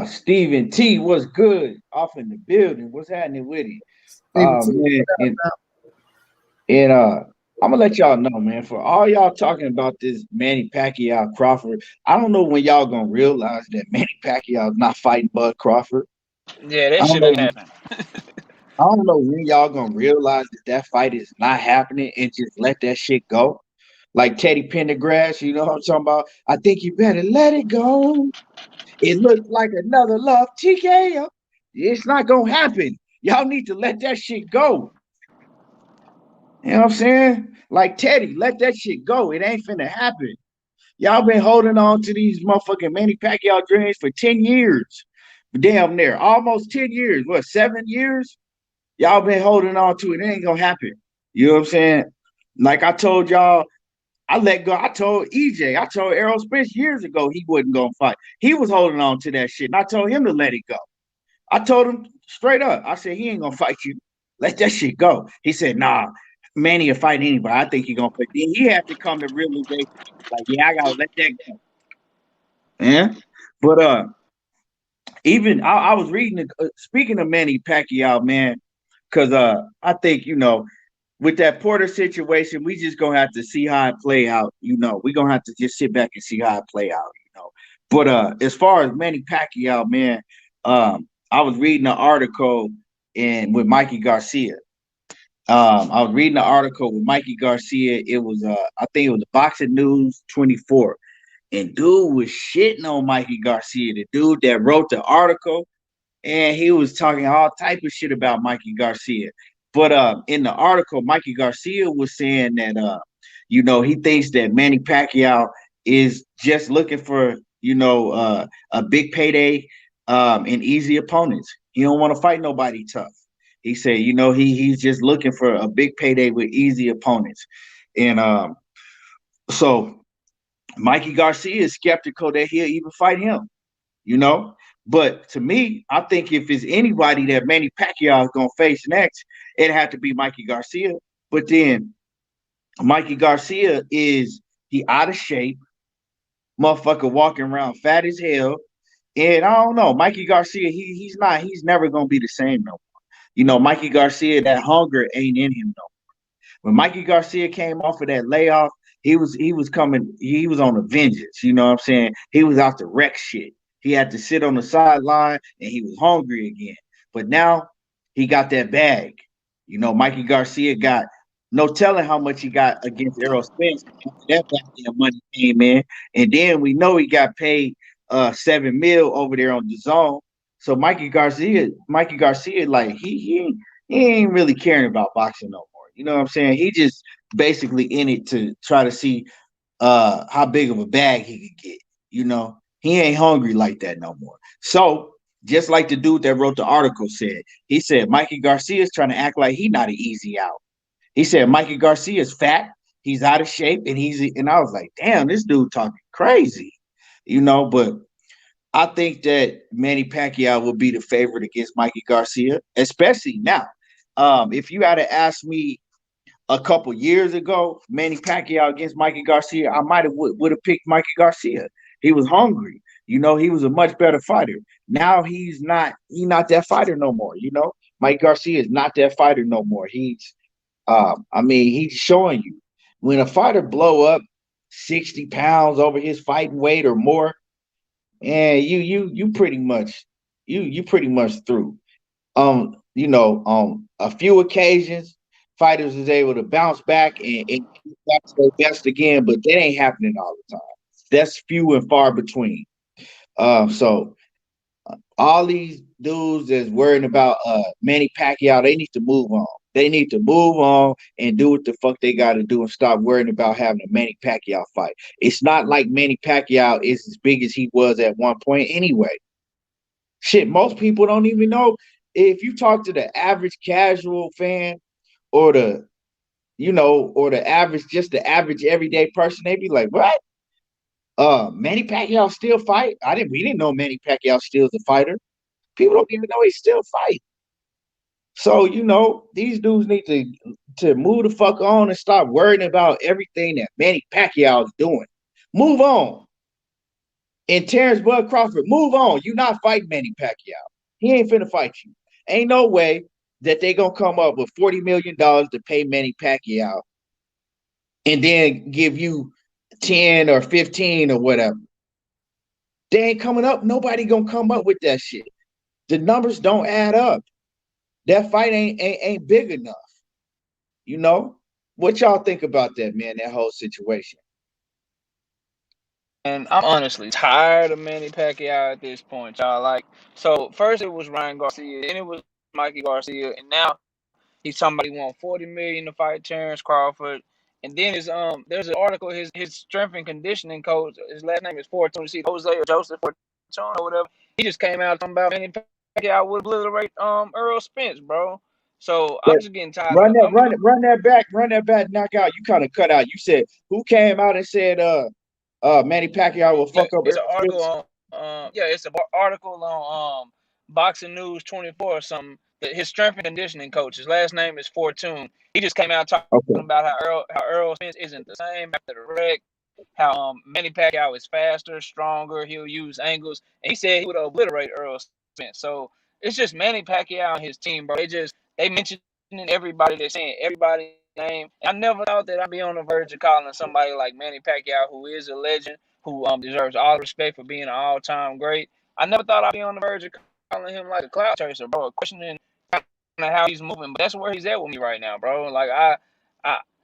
Stephen T, what's good? Off in the building. What's happening with it? Man, and I'm gonna let y'all know, man. For all y'all talking about this Manny Pacquiao Crawford, I don't know when y'all gonna realize that Manny Pacquiao is not fighting Bud Crawford. Yeah, that shit ain't happening. I don't know when y'all gonna realize that fight is not happening and just let that shit go. Like Teddy Pendergrass, you know what I'm talking about? I think you better let it go. It looks like another love TKO. It's not gonna happen. Y'all need to let that shit go. You know what I'm saying? Like Teddy, let that shit go. It ain't finna happen. Y'all been holding on to these motherfucking Manny Pacquiao dreams for 10 years. Damn near. Almost 10 years. What, 7 years? Y'all been holding on to it. It ain't gonna happen. You know what I'm saying? Like I told y'all, I let go. I told EJ, I told Errol Spence years ago he wasn't gonna fight. He was holding on to that shit. And I told him to let it go. I told him straight up. I said, he ain't gonna fight you. Let that shit go. He said, nah, Manny will fight anybody. I think he's gonna fight. Then he had to come to realization, like, yeah, I gotta let that go. Yeah. But even I was reading speaking of Manny Pacquiao, man, because I think, you know, with that Porter situation, we just gonna have to see how it play out. You know, we're gonna have to just sit back and see how it play out, you know. But as far as Manny Pacquiao, man, I was reading an article with Mikey Garcia. I was reading an article with Mikey Garcia. It was I think it was the Boxing News 24. And dude was shitting on Mikey Garcia, the dude that wrote the article, and he was talking all type of shit about Mikey Garcia. But in the article, Mikey Garcia was saying that you know, he thinks that Manny Pacquiao is just looking for, you know, a big payday and easy opponents. He don't want to fight nobody tough. He said, you know, he's just looking for a big payday with easy opponents. And so Mikey Garcia is skeptical that he'll even fight him, you know. But to me, I think if it's anybody that Manny Pacquiao is going to face next, it'd have to be Mikey Garcia. But then Mikey Garcia he out of shape, motherfucker walking around fat as hell. And I don't know, Mikey Garcia, he's never going to be the same no more. You know, Mikey Garcia, that hunger ain't in him no more. When Mikey Garcia came off of that layoff, he was on a vengeance. You know what I'm saying? He was out to wreck shit. He had to sit on the sideline and he was hungry again. But now he got that bag. You know, Mikey Garcia got no telling how much he got against Errol Spence after that goddamn money came in. And then we know he got paid $7 million over there on the zone. So Mikey Garcia, like he ain't really caring about boxing no more. You know what I'm saying? He just basically in it to try to see how big of a bag he could get. You know, he ain't hungry like that no more. So just like the dude that wrote the article said, he said Mikey Garcia is trying to act like he not an easy out. He said Mikey Garcia is fat, he's out of shape, and I was like, damn, this dude talking crazy, you know. But I think that Manny Pacquiao will be the favorite against Mikey Garcia, especially now. If you had to ask me a couple years ago, Manny Pacquiao against Mikey Garcia, I might have would have picked Mikey Garcia. He was hungry, you know. He was a much better fighter. Now he's not that fighter no more. You know, Mike Garcia is not that fighter no more. He's he's showing you when a fighter blow up 60 pounds over his fighting weight or more, and you pretty much through. You on a few occasions, fighters is able to bounce back and get back to their best again, but that ain't happening all the time. That's few and far between. So all these dudes that's worrying about Manny Pacquiao, they need to move on. They need to move on and do what the fuck they got to do and stop worrying about having a Manny Pacquiao fight. It's not like Manny Pacquiao is as big as he was at one point anyway. Shit, most people don't even know. If you talk to the average casual fan or just the average everyday person, they be like, what? Manny Pacquiao still fight? We didn't know Manny Pacquiao still is a fighter. People don't even know he still fight. So, these dudes need to move the fuck on and stop worrying about everything that Manny Pacquiao is doing. Move on. And Terrence Bud Crawford, move on. You not fighting Manny Pacquiao. He ain't finna fight you. Ain't no way that they gonna come up with $40 million to pay Manny Pacquiao and then give you 10 or 15 or whatever. They ain't coming up. Nobody gonna come up with that shit. The numbers don't add up. That fight ain't big enough. What y'all think about that, man? That whole situation. And I'm honestly tired of Manny Pacquiao at this point, y'all. Like, so first it was Ryan Garcia, then it was Mikey Garcia, and now he's talking about he want $40 million to fight Terrence Crawford. And then there's an article, his strength and conditioning coach, his last name is Fortune, Jose or Joseph Fortune or whatever. He just came out talking about Manny Pacquiao would obliterate Earl Spence, bro. So I'm just getting tired run of that back, knock out. You kind of cut out. You said who came out and said Manny Pacquiao will fuck up it's an Earl article Spence? on it's an article on Boxing News 24 or something. His strength and conditioning coach, his last name is Fortune. He just came out talking Okay. about how Earl Spence isn't the same after the wreck. How Manny Pacquiao is faster, stronger. He'll use angles, and he said he would obliterate Earl Spence. So it's just Manny Pacquiao and his team, bro. They mentioning everybody. They're saying everybody's name. And I never thought that I'd be on the verge of calling somebody like Manny Pacquiao, who is a legend, who deserves all the respect for being an all-time great. I never thought I'd be on the verge of calling him like a clout chaser, bro, questioning how he's moving. But that's where he's at with me right now, bro. Like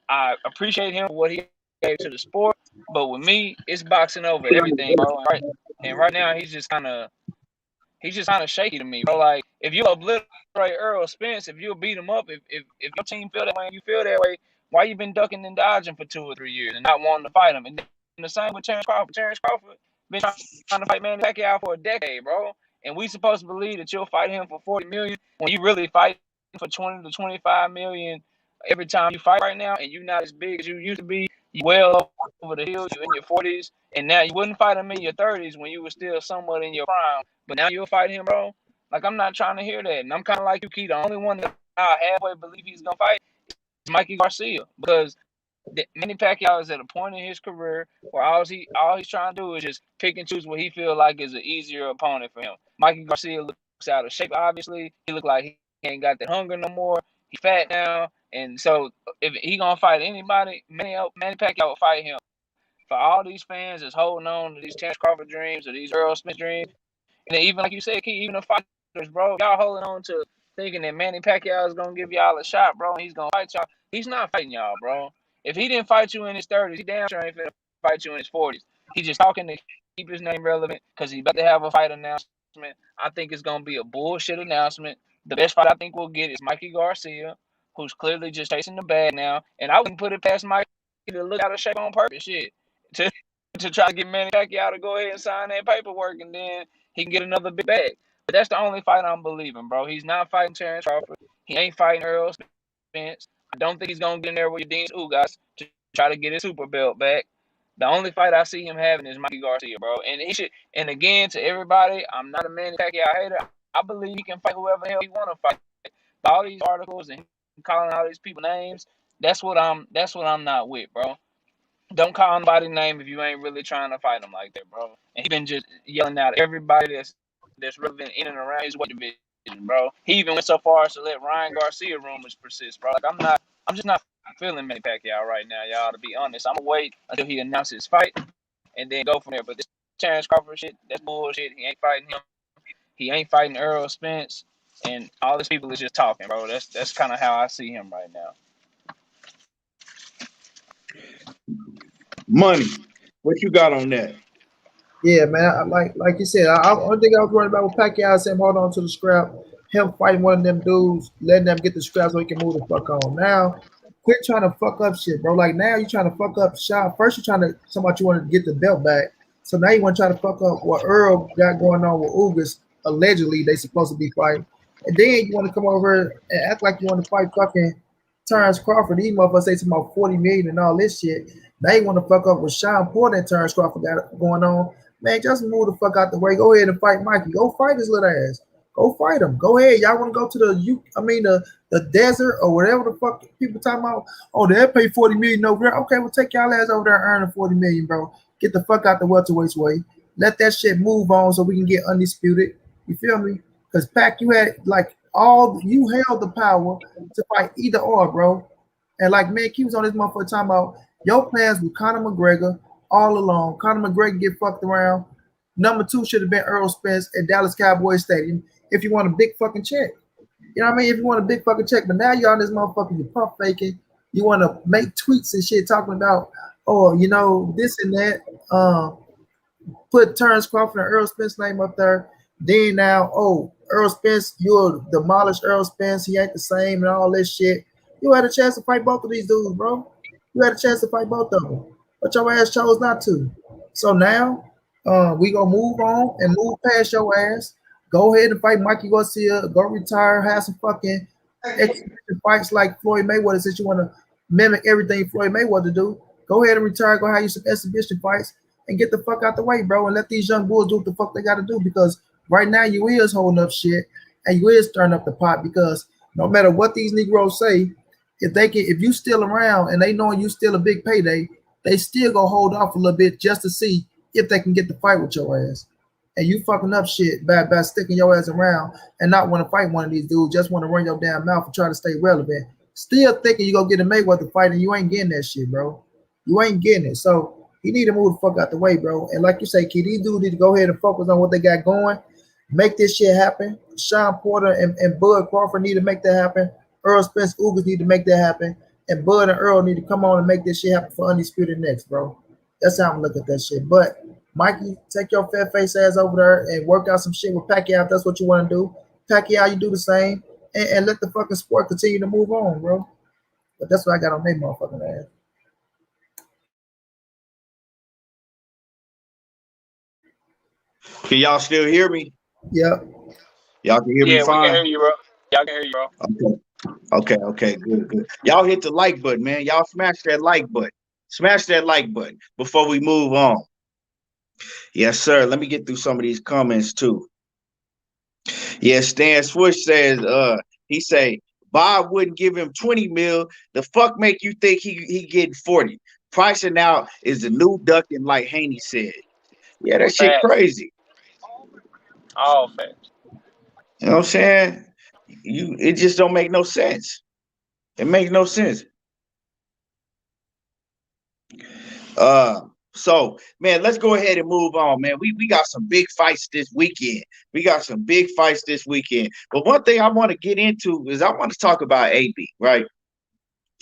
I appreciate him for what he gave to the sport, but with me, it's boxing over everything, bro. And right now he's just kind of shaky to me, bro. Like if you obliterate Earl Spence, if you beat him up, if your team feel that way and you feel that way, why you been ducking and dodging for 2 or 3 years and not wanting to fight him? And the same with Terrence Crawford. Terrence Crawford been trying to fight Manny Pacquiao for a decade, bro. And we supposed to believe that you'll fight him for 40 million when you really fight for 20 to 25 million every time you fight right now, and you're not as big as you used to be. You well over the hill. You're in your 40s, and now you wouldn't fight him in your 30s when you were still somewhat in your prime. But now you'll fight him, bro. Like I'm not trying to hear that, and I'm kind of like you, Key. The only one that I halfway believe he's gonna fight is Mikey Garcia because Manny Pacquiao is at a point in his career where all he's trying to do is just pick and choose what he feel like is an easier opponent for him. Mikey Garcia looks out of shape. Obviously, he look like he ain't got that hunger no more. He's fat now, and so if he gonna fight anybody, Manny Pacquiao will fight him. For all these fans that's holding on to these Terrence Crawford dreams or these Earl Smith dreams, and even like you said, Key, even the fighters, bro, y'all holding on to thinking that Manny Pacquiao is gonna give y'all a shot, bro, and he's gonna fight y'all. He's not fighting y'all, bro. If he didn't fight you in his 30s, he damn sure ain't finna fight you in his 40s. He's just talking to keep his name relevant because he's about to have a fight announcement. I think it's gonna be a bullshit announcement. The best fight I think we'll get is Mikey Garcia, who's clearly just chasing the bag now. And I wouldn't put it past Mikey to look out of shape on purpose, shit, to try to get Manny Pacquiao to go ahead and sign that paperwork, and then he can get another big bag. But that's the only fight I'm believing, bro. He's not fighting Terrence Crawford. He ain't fighting Earl Spence. I don't think he's gonna get in there with your Dean Ugas to try to get his super belt back. The only fight I see him having is Mikey Garcia, bro. And he should. And again, to everybody, I'm not a Manny Pacquiao hater. I believe he can fight whoever the hell he want to fight. All these articles and calling all these people names. That's what I'm not with, bro. Don't call nobody name if you ain't really trying to fight him like that, bro. And he been just yelling out everybody that's relevant in and around his weight division, bro. He even went so far as to let Ryan Garcia rumors persist, bro. Like I'm just not feeling Manny Pacquiao right now, y'all. To be honest, I'm gonna wait until he announces his fight and then go from there. But this Terrence Crawford shit, that's bullshit. He ain't fighting him. He ain't fighting Earl Spence. and all these people is just talking, bro. That's kind of how I see him right now. Money. What you got on that? Yeah, man. Like you said, only thing I was worried about with Pacquiao is him holding on to the scrap, him fighting one of them dudes, letting them get the scrap so he can move the fuck on. Now, quit trying to fuck up shit, bro. Like now you trying to fuck up shot. First you trying to somebody you want to get the belt back. So now you want to try to fuck up what Earl got going on with Ugas. Allegedly they supposed to be fighting. And then you want to come over and act like you want to fight fucking Terrence Crawford. These motherfuckers say something about 40 million and all this shit. Now you want to fuck up with Sean Porter and Terrence Crawford got going on. Man, just move the fuck out the way. Go ahead and fight Mikey. Go fight his little ass. Go fight him. Go ahead. Y'all want to go to the desert or whatever the fuck people talking about? Oh, they'll pay 40 million over there. Okay, we'll take y'all ass over there and earn the 40 million, bro. Get the fuck out the welterweight's way. Let that shit move on so we can get undisputed. You feel me? Because Pac, you had you held the power to fight either or, bro. And like man, he was on this motherfucker talking about your plans with Conor McGregor all along. Conor McGregor get fucked around. Number 2 should have been Earl Spence at Dallas Cowboys Stadium if you want a big fucking check. You know what I mean? If you want a big fucking check, but now you're on this motherfucker, you're pump faking. You want to make tweets and shit talking about, oh, you know, this and that. Put Terrence Crawford and Earl Spence name up there. Then now, oh, Earl Spence, you'll demolish Earl Spence. He ain't the same and all this shit. You had a chance to fight both of these dudes, bro. You had a chance to fight both of them, but your ass chose not to. So now we gonna move on and move past your ass. Go ahead and fight Mikey Garcia. Go retire. Have some fucking exhibition fights like Floyd Mayweather. Since you want to mimic everything Floyd Mayweather do, go ahead and retire. Go have you some exhibition fights and get the fuck out the way, bro. And let these young bulls do what the fuck they got to do. Because right now you is holding up shit and you is stirring up the pot. Because no matter what these Negroes say, if you still around and they know you still a big payday, they still gonna hold off a little bit just to see if they can get the fight with your ass. And you fucking up shit by sticking your ass around and not want to fight one of these dudes, just want to run your damn mouth and try to stay relevant. Still thinking you gonna get a Mayweather fight and you ain't getting that shit, bro. You ain't getting it. So you need to move the fuck out the way, bro. And like you say, kid, these dudes need to go ahead and focus on what they got going. Make this shit happen. Sean Porter and Bud Crawford need to make that happen. Earl Spence Ugas need to make that happen. And Bud and Earl need to come on and make this shit happen for Undisputed next, bro. That's how I'm looking at that shit. But Mikey, take your fat face ass over there and work out some shit with Pacquiao if that's what you want to do. Pacquiao, you do the same. And let the fucking sport continue to move on, bro. But that's what I got on their motherfucking ass. Can y'all still hear me? Yep. Y'all can hear me fine? We can hear you, bro. Y'all can hear you, bro. Okay, good. Y'all hit the like button, man. Y'all smash that like button. Smash that like button before we move on. Yes, sir. Let me get through some of these comments too. Yeah, Stan Swish says, he say, Bob wouldn't give him 20 mil. The fuck make you think he getting 40? Pricing out is the new ducking, like Haney said. Yeah, that shit crazy. All facts. You know what I'm saying? It just don't make no sense. It makes no sense. So man, let's go ahead and move on, man. We got some big fights this weekend. But one thing I want to get into is I want to talk about AB, right?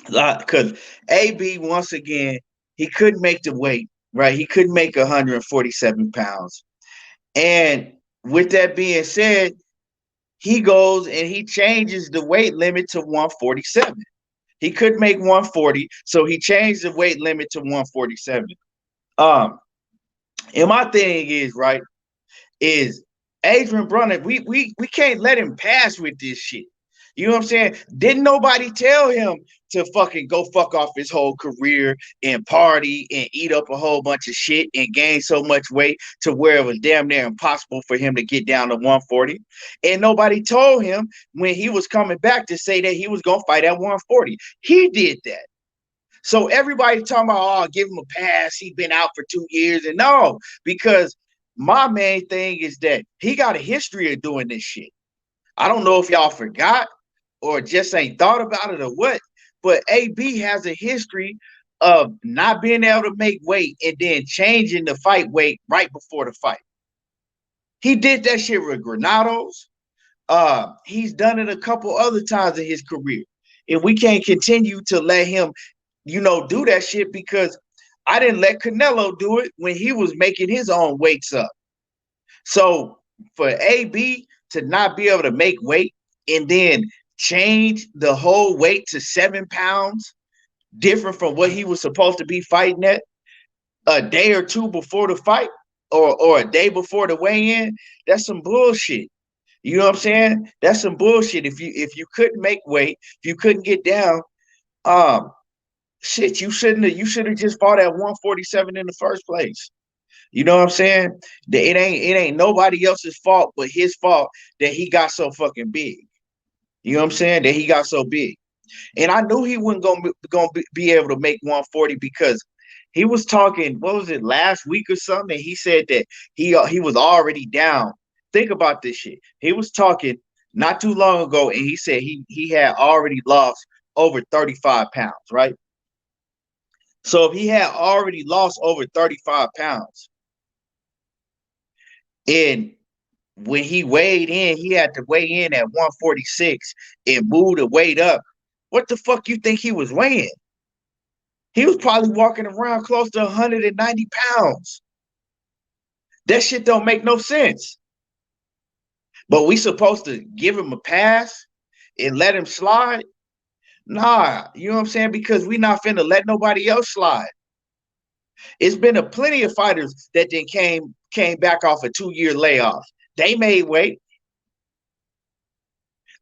Because AB, once again, he couldn't make the weight, right? He couldn't make 147 pounds. And with that being said, he goes and he changes the weight limit to 147. He couldn't make 140, so he changed the weight limit to 147. And my thing is, right, is Adrien Broner, we can't let him pass with this shit. You know what I'm saying? Didn't nobody tell him to fucking go fuck off his whole career and party and eat up a whole bunch of shit and gain so much weight to where it was damn near impossible for him to get down to 140. And nobody told him when he was coming back to say that he was going to fight at 140. He did that. So everybody talking about, oh, give him a pass. He's been out for 2 years. And no, because my main thing is that he got a history of doing this shit. I don't know if y'all forgot or just ain't thought about it or what, but AB has a history of not being able to make weight and then changing the fight weight right before the fight. He did that shit with Granados, He's done it a couple other times in his career. And we can't continue to let him, do that shit because I didn't let Canelo do it when he was making his own weights up. So for AB to not be able to make weight and then change the whole weight to 7 pounds, different from what he was supposed to be fighting at a day or two before the fight or a day before the weigh-in, that's some bullshit. You know what I'm saying? That's some bullshit. If you couldn't make weight, if you couldn't get down, shit, you should have just fought at 147 in the first place. You know what I'm saying? It ain't nobody else's fault but his fault that he got so fucking big. You know what I'm saying? That he got so big. And I knew he wasn't gonna be able to make 140 because he was talking, what was it, last week or something? And he said that he was already down. Think about this shit. He was talking not too long ago, and he said he had already lost over 35 pounds, right? So if he had already lost over 35 pounds, and when he weighed in, he had to weigh in at 146 and move the weight up. What the fuck you think he was weighing? He was probably walking around close to 190 pounds. That shit don't make no sense. But we supposed to give him a pass and let him slide? Nah, you know what I'm saying? Because we not finna let nobody else slide. It's been a plenty of fighters that then came back off a 2-year layoff. They made weight.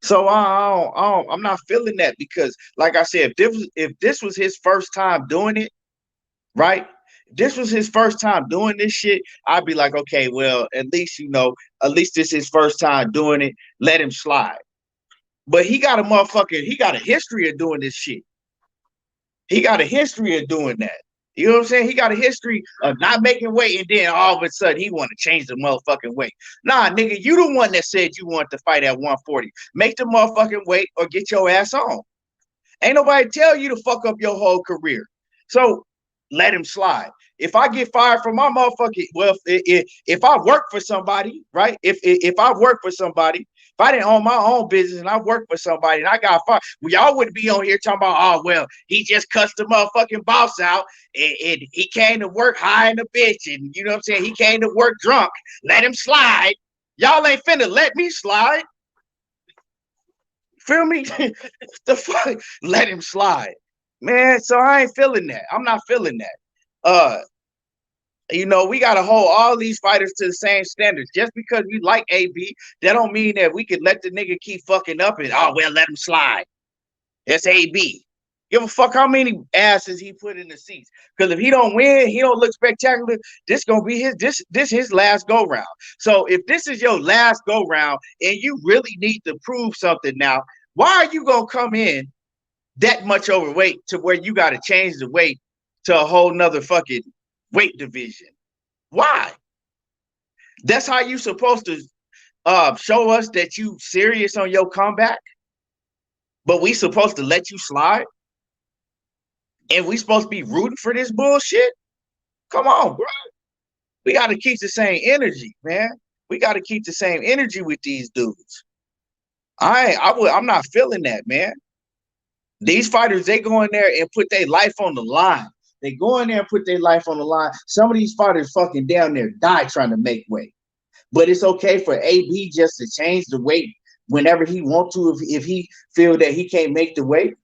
So I'm not feeling that because, like I said, if this was his first time doing it, right? If this was his first time doing this shit, I'd be like, okay, well, at least this is his first time doing it. Let him slide. But he got a history of doing this shit. He got a history of doing that. You know what I'm saying? He got a history of not making weight, and then all of a sudden he want to change the motherfucking weight. Nah, nigga, you the one that said you want to fight at 140. Make the motherfucking weight or get your ass on. Ain't nobody tell you to fuck up your whole career. So let him slide. If I get fired from my motherfucking, well, if I work for somebody, right? If I work for somebody, if I didn't own my own business and I work for somebody and I got fired, well, y'all wouldn't be on here talking about, oh, well, he just cussed the motherfucking boss out and he came to work high in the bitch and, you know what I'm saying? He came to work drunk. Let him slide. Y'all ain't finna let me slide. Feel me? The fuck? Let him slide. Man, so I ain't feeling that. I'm not feeling that. We gotta hold all these fighters to the same standards. Just because we like AB, that don't mean that we can let the nigga keep fucking up and let him slide. That's AB. Give a fuck how many asses he put in the seats. Because if he don't win, he don't look spectacular. This gonna be his last go round. So if this is your last go round and you really need to prove something now, why are you gonna come in that much overweight to where you gotta change the weight to a whole nother fucking weight division? Why? That's how you supposed to show us that you serious on your comeback, but we supposed to let you slide, and we supposed to be rooting for this bullshit? Come on, bro. We got to keep the same energy, man. We got to keep the same energy with these dudes. I'm not feeling that, man. These fighters, they go in there and put their life on the line. They go in there and put their life on the line. Some of these fighters fucking down there die trying to make weight. But it's okay for AB just to change the weight whenever he wants to if he feel that he can't make the weight.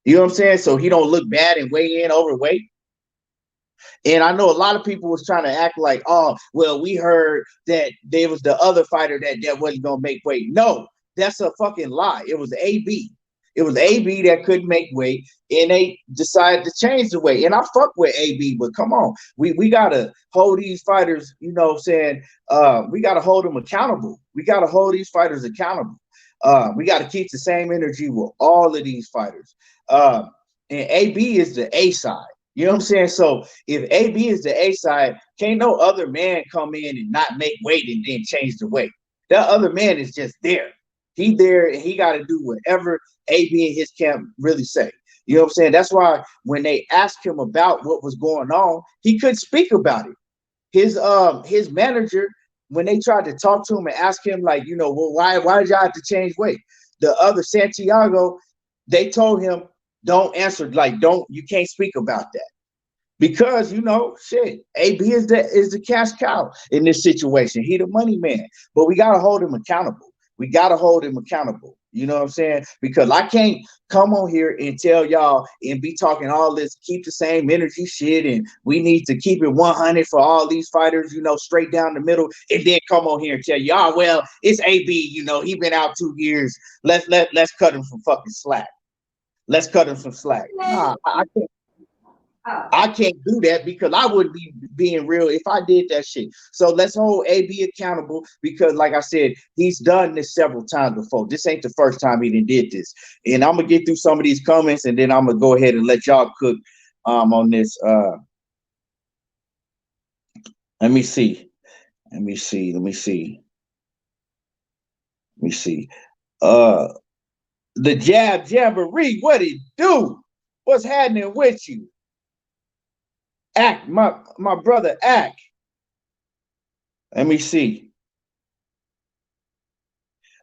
You know what I'm saying? So he don't look bad and weigh in overweight. And I know a lot of people was trying to act like, oh, well, we heard that there was the other fighter that wasn't going to make weight. No, that's a fucking lie. It was AB. It was AB that couldn't make weight, and they decided to change the weight. And I fuck with AB, but come on. We got to hold these fighters, you know what I'm saying? We got to hold them accountable. We got to hold these fighters accountable. We got to keep the same energy with all of these fighters. And AB is the A side. You know what I'm saying? So if AB is the A side, can't no other man come in and not make weight and then change the weight. That other man is just there. He there and he got to do whatever AB and his camp really say. You know what I'm saying? That's why when they asked him about what was going on, he couldn't speak about it. His manager when they tried to talk to him and ask him, like, you know, well, why did y'all have to change weight? The other Santiago, they told him, don't answer, like, you can't speak about that. Because, you know, shit, AB is the cash cow in this situation. He the money man. But we gotta hold him accountable. We gotta hold him accountable. You know what I'm saying? Because I can't come on here and tell y'all and be talking all this, keep the same energy shit, and we need to keep it 100 for all these fighters, you know, straight down the middle, and then come on here and tell y'all, well, it's AB, you know, he been out 2 years. Let's cut him some fucking slack. Let's cut him some slack. Nah, I can't do that because I wouldn't be being real if I did that shit. So let's hold AB accountable because, like I said, he's done this several times before. This ain't the first time he did this. And I'm gonna get through some of these comments and then I'm gonna go ahead and let y'all cook on this. Let me see. The Jab Jamboree, what it do? What's happening with you? Act, my brother, Act. Let me see.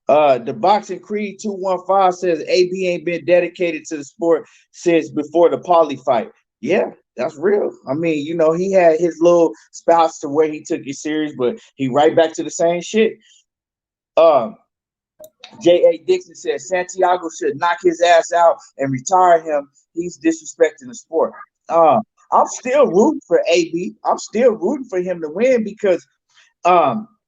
The Boxing Creed 215 says AB ain't been dedicated to the sport since before the Pauly fight. Yeah, that's real. I mean, you know, he had his little spouts to where he took it serious, but he right back to the same shit. J.A. Dixon says Santiago should knock his ass out and retire him. He's disrespecting the sport. I'm still rooting for AB. I'm still rooting for him to win because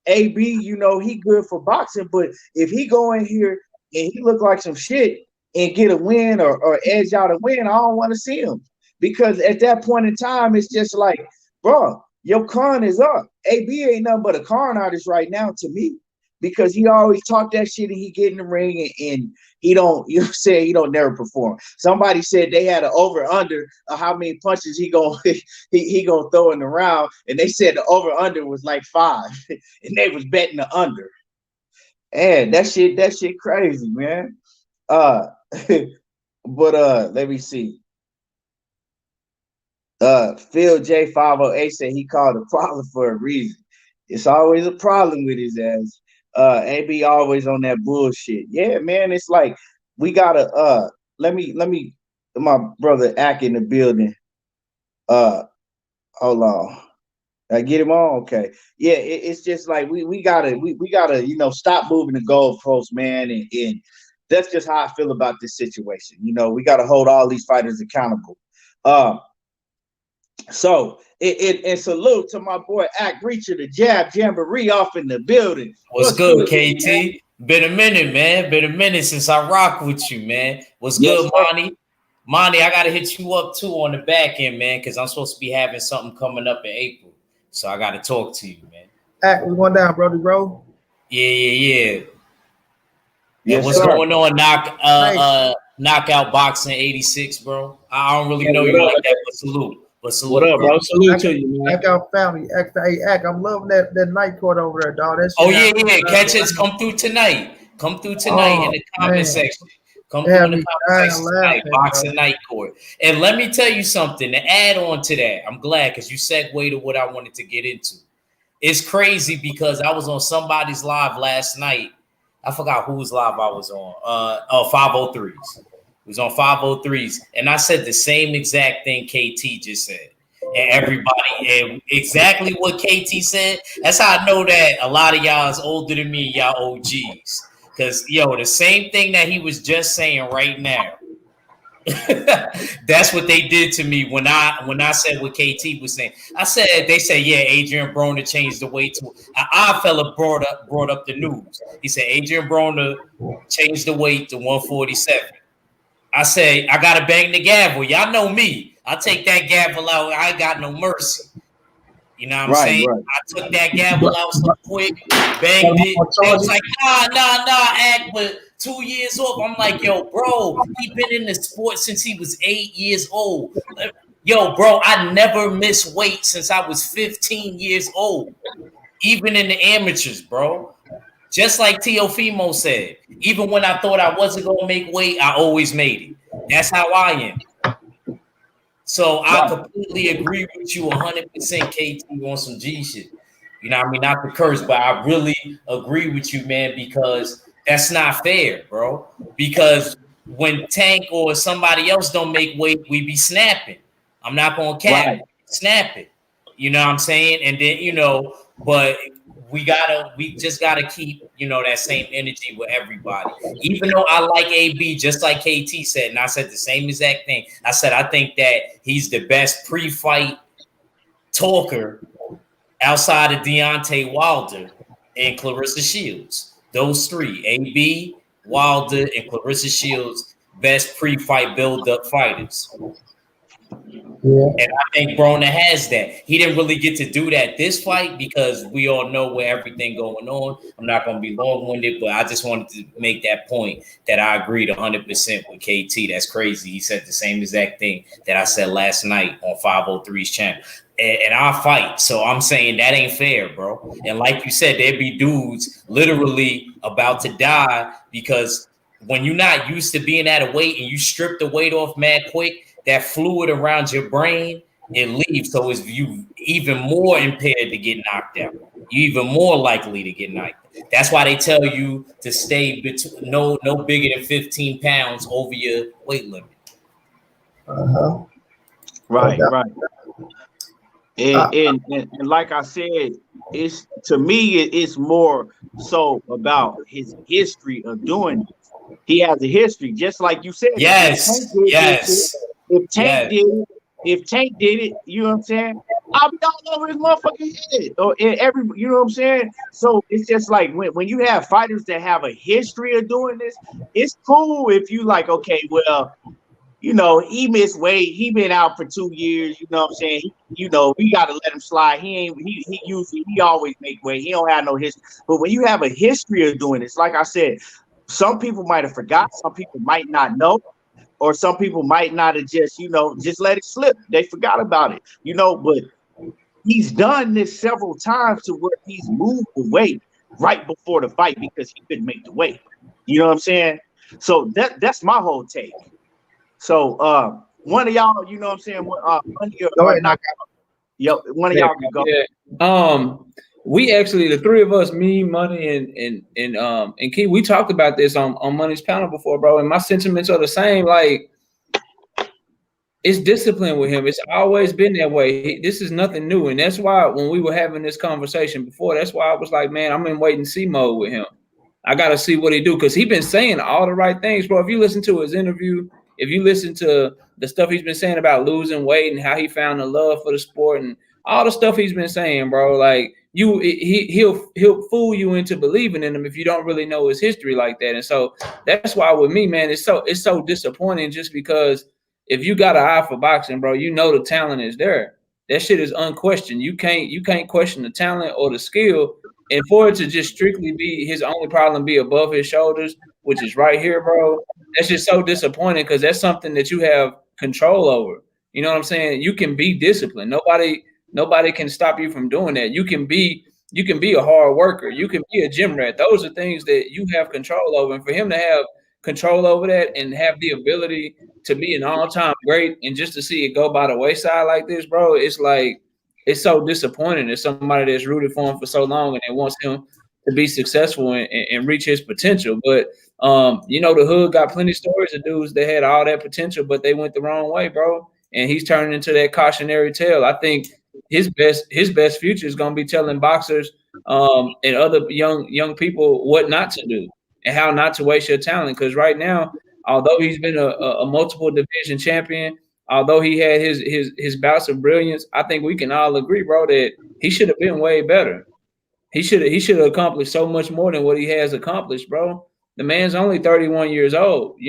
AB, you know, he good for boxing, but if he go in here and he look like some shit and get a win or edge out a win, I don't want to see him. Because at that point in time, it's just like, bro, your con is up. AB ain't nothing but a con artist right now to me. Because he always talk that shit and he get in the ring and he don't, you know, say he don't never perform. Somebody said they had an over under of how many punches he gonna throw in the round, and they said the over under was like 5, and they was betting the under. And that shit crazy, man. But let me see. Phil J508 said he called a problem for a reason. It's always a problem with his ass. AB always on that bullshit. Yeah, man. It's like we gotta let me my brother Ack in the building. Hold on. I get him on. Okay. Yeah, it's just like we gotta, you know, stop moving the goalposts, man. And that's just how I feel about this situation. You know, we gotta hold all these fighters accountable. So and salute to my boy Act Reacher, the Jab Jamboree off in the building. What's good, KT? Man? Been a minute, man. Been a minute since I rock with you, man. What's good, Monty? Monty, I gotta hit you up too on the back end, man, because I'm supposed to be having something coming up in April. So I gotta talk to you, man. Act, we going down, Brody, bro. Yeah. Yeah, what's going on? Knockout Boxing 86, bro. I don't really know you like that, but salute. What up, bro? Salute to you, man. Act out family. Act, I'm loving that night court over there, dog. Yeah. Catch us. Come through tonight in the comment section. Come through in the comment section tonight. Boxing night court. And let me tell you something to add on to that. I'm glad because you segued to what I wanted to get into. It's crazy because I was on somebody's live last night. I forgot whose live I was on. 503s. It was on 503s. And I said the same exact thing KT just said. And everybody, and exactly what KT said. That's how I know that a lot of y'all is older than me, y'all OGs. Because, the same thing that he was just saying right now. That's what they did to me when I said what KT was saying. They said, yeah, Adrien Broner changed the weight to our fella brought up the news. He said Adrien Broner changed the weight to 147. I say I gotta bang the gavel. Y'all know me. I take that gavel out. I ain't got no mercy. You know what I'm saying? Right. I took that gavel out so quick, banged it. They was like, nah, Act, but 2 years off. I'm like, yo, bro, he been in the sport since he was 8 years old. Yo, bro, I never missed weight since I was 15 years old, even in the amateurs, bro. Just like Teofimo said, even when I thought I wasn't going to make weight, I always made it. That's how I am. So I completely agree with you 100% KT on some G shit. You know what I mean? Not the curse, but I really agree with you, man, because that's not fair, bro. Because when Tank or somebody else don't make weight, we be snapping. I'm not gonna cap Right. snap it. You know what I'm saying? And then, but we just gotta keep, that same energy with everybody. Even though I like AB, just like KT said, and I said the same exact thing. I said I think that he's the best pre-fight talker outside of Deontay Wilder and Clarissa Shields. Those three, AB, Wilder, and Clarissa Shields, best pre-fight build-up fighters. Yeah. And I think Broner has that. He didn't really get to do that this fight because we all know where everything going on. I'm not going to be long-winded, but I just wanted to make that point that I agreed 100% with KT. That's crazy. He said the same exact thing that I said last night on 503's channel. And I fight. So I'm saying that ain't fair, bro. And like you said, there'd be dudes literally about to die because when you're not used to being at a weight and you strip the weight off mad quick, that fluid around your brain, it leaves. So it's you even more impaired to get knocked out. You're even more likely to get knocked out. That's why they tell you to stay no bigger than 15 pounds over your weight limit. Right. And like I said, it's to me it's more so about his history of doing it. He has a history, just like you said. Yes. If Tank did it, you know what I'm saying? I'll be all over his motherfucking head. Or you know what I'm saying? So it's just like when you have fighters that have a history of doing this, it's cool if you like, okay, well, he missed weight. He been out for 2 years. You know what I'm saying? We got to let him slide. He always make weight. He don't have no history. But when you have a history of doing this, like I said, some people might have forgot. Some people might not know. Or some people might not have just let it slip. They forgot about it, but he's done this several times to where he's moved the weight right before the fight because he couldn't make the weight. You know what I'm saying? So that's my whole take. So one of y'all, you know what I'm saying? One of y'all can go. Yeah. We actually, the three of us, me, Money, and Key, we talked about this on Money's panel before, bro. And my sentiments are the same. Like, it's discipline with him. It's always been that way. This is nothing new. And that's why when we were having this conversation before, that's why I was like, man, I'm in wait and see mode with him. I got to see what he do. Because he's been saying all the right things, bro. If you listen to his interview, if you listen to the stuff he's been saying about losing weight and how he found the love for the sport and all the stuff he's been saying, bro, like, he'll fool you into believing in him if you don't really know his history like that. And so that's why with me, man, it's so disappointing just because if you got an eye for boxing, bro, the talent is there. That shit is unquestioned. You can't question the talent or the skill. And for it to just strictly be his only problem be above his shoulders, which is right here, bro, that's just so disappointing because that's something that you have control over. You know what I'm saying? You can be disciplined. Nobody can stop you from doing that. You can be a hard worker. You can be a gym rat. Those are things that you have control over. And for him to have control over that and have the ability to be an all-time great and just to see it go by the wayside like this, bro, it's like, it's so disappointing as somebody that's rooted for him for so long and they wants him to be successful and reach his potential. But, the hood got plenty of stories of dudes that had all that potential, but they went the wrong way, bro. And he's turning into that cautionary tale. I think his best future is going to be telling boxers and other young people what not to do and how not to waste your talent. Because right now, although he's been a multiple division champion, although he had his bouts of brilliance, I think we can all agree, bro, that he should have been way better. He should have accomplished so much more than what he has accomplished, bro. The man's only 31 years old.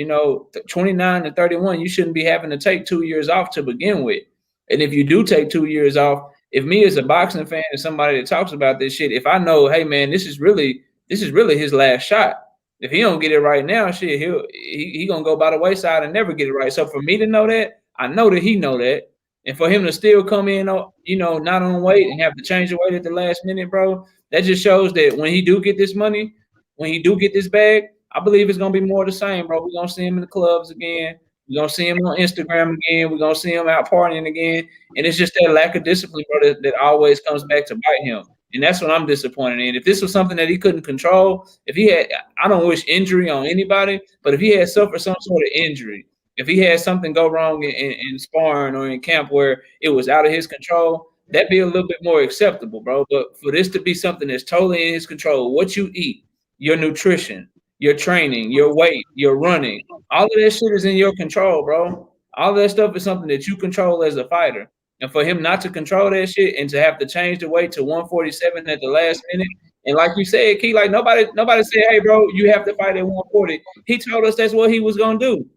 29 to 31, you shouldn't be having to take 2 years off to begin with. And if you do take 2 years off, if me as a boxing fan and somebody that talks about this shit, if I know, hey man, this is really his last shot. If he don't get it right now, shit, he gonna go by the wayside and never get it right. So for me to know that, I know that he know that. And for him to still come in, not on weight and have to change the weight at the last minute, bro, that just shows that when he do get this money, when he do get this bag, I believe it's gonna be more the same, bro. We're gonna see him in the clubs again. We're gonna see him on Instagram again. We're gonna see him out partying again. And it's just that lack of discipline, bro, that always comes back to bite him. And that's what I'm disappointed in. If this was something that he couldn't control, if he had, I don't wish injury on anybody, but if he had suffered some sort of injury, if he had something go wrong in sparring or in camp where it was out of his control, that'd be a little bit more acceptable, bro. But for this to be something that's totally in his control, what you eat, your nutrition, your training, your weight, your running, all of that shit is in your control, bro. All of that stuff is something that you control as a fighter. And for him not to control that shit and to have to change the weight to 147 at the last minute, and like you said, Key, like nobody said, hey, bro, you have to fight at 140. He told us that's what he was gonna do.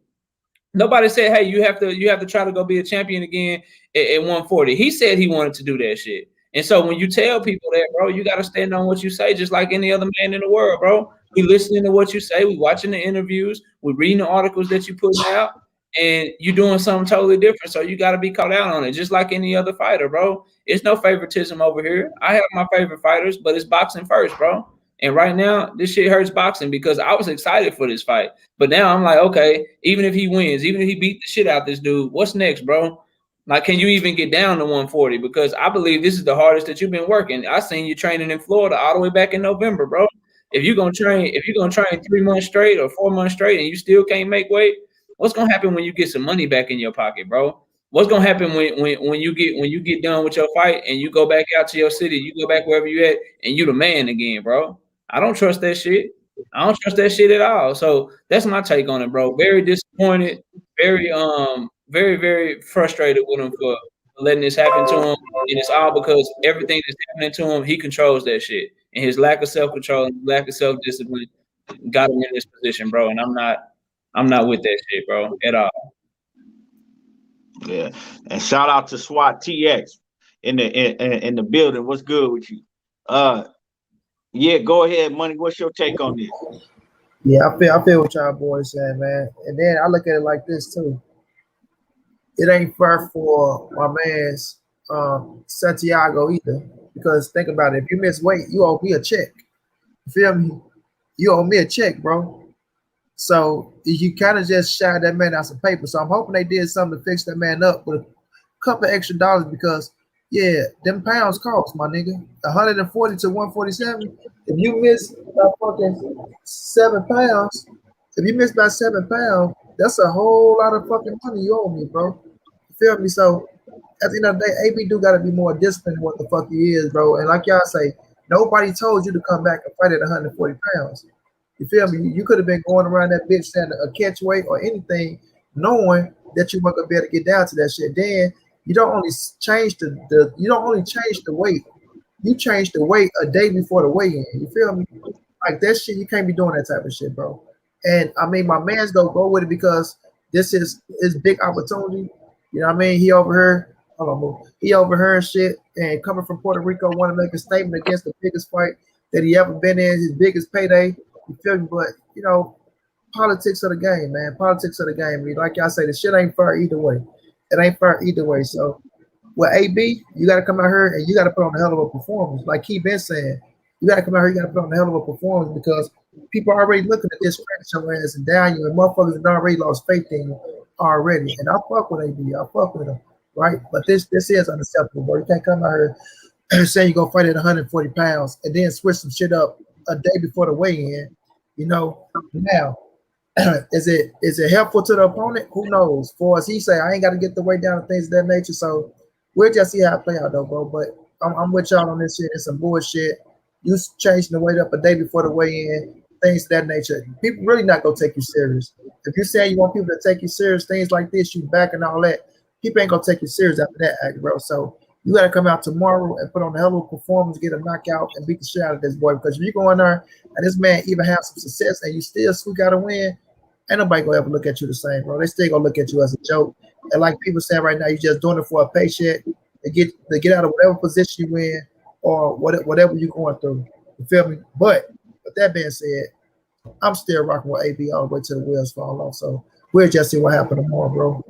Nobody said, hey, you have to try to go be a champion again at 140. He said he wanted to do that shit. And so when you tell people that, bro, you got to stand on what you say, just like any other man in the world, bro. We listening to what you say, we watching the interviews, we reading the articles that you put out, and you're doing something totally different. So you got to be called out on it, just like any other fighter, bro. It's no favoritism over here. I have my favorite fighters, but it's boxing first, bro. And right now, this shit hurts boxing because I was excited for this fight. But now I'm like, okay, even if he wins, even if he beat the shit out this dude, what's next, bro? Like, can you even get down to 140? Because I believe this is the hardest that you've been working. I seen you training in Florida all the way back in November, bro. If you're gonna train 3 months straight or 4 months straight and you still can't make weight, what's gonna happen when you get some money back in your pocket, bro? What's gonna happen when you get done with your fight and you go back out to your city, you go back wherever you at, and you the man again, bro? I don't trust that shit. I don't trust that shit at all. So that's my take on it, bro. Very disappointed, very very frustrated with him for letting this happen to him. And it's all because everything that's happening to him, he controls that shit. And his lack of self-control and lack of self-discipline got him in this position, bro. And I'm not with that shit, bro, at all. Yeah. And shout out to SWAT TX in the building. What's good with you? Yeah, go ahead, Money. What's your take on this? Yeah, I feel what y'all boys saying, man. And then I look at it like this too. It ain't fair for my man's Santiago either. Because think about it, if you miss weight, you owe me a check. You feel me? You owe me a check, bro. So you kind of just shied that man out some paper. So I'm hoping they did something to fix that man up with a couple of extra dollars because yeah, them pounds cost, my nigga. 140 to 147. If you miss about fucking 7 pounds, that's a whole lot of fucking money you owe me, bro. You feel me? So at the end of the day, AB do gotta be more disciplined than what the fuck he is, bro. And like y'all say, nobody told you to come back and fight at 140 pounds. You feel me? You could have been going around that bitch saying a catch weight or anything, knowing that you weren't gonna be able to get down to that shit. Then you don't only change the weight, you change the weight a day before the weigh-in. You feel me? Like that shit, you can't be doing that type of shit, bro. And I mean, my man's gonna go with it because this is his big opportunity. You know what I mean? He overheard shit, and coming from Puerto Rico, want to make a statement against the biggest fight that he ever been in, his biggest payday. You feel me? But you know, politics of the game, man. Politics of the game. I mean, like y'all say, the shit ain't fair either way. It ain't fair either way. So with AB, you got to come out here and you got to put on a hell of a performance. Like he been saying, you got to come out here, you got to put on a hell of a performance because people are already looking at this franchise and down you, and motherfuckers have already lost faith in you already. And I fuck with AB, I fuck with him, right? But this is unacceptable, bro. You can't come out here saying you go fight at 140 pounds and then switch some shit up a day before the weigh-in. You know, now. Is it helpful to the opponent? Who knows? For us, he say I ain't got to get the weight down and things of that nature. So we'll just see how it play out, though, bro. But I'm with y'all on this shit. It's some bullshit. You changing the weight up a day before the weigh-in, things of that nature. People really not gonna take you serious. If you say you want people to take you serious, things like this, you back and all that, people ain't gonna take you serious after that act, bro. So you got to come out tomorrow and put on a hell of a performance, get a knockout, and beat the shit out of this boy. Because if you go in there and this man even have some success and you still squeak out a win, ain't nobody gonna ever look at you the same, bro. They still gonna look at you as a joke. And like people say right now, you just doing it for a paycheck to get out of whatever position you in or whatever you're going through. You feel me? But with that being said, I'm still rocking with AB all the way to the wheels fall off. So we'll just see what happens tomorrow, bro.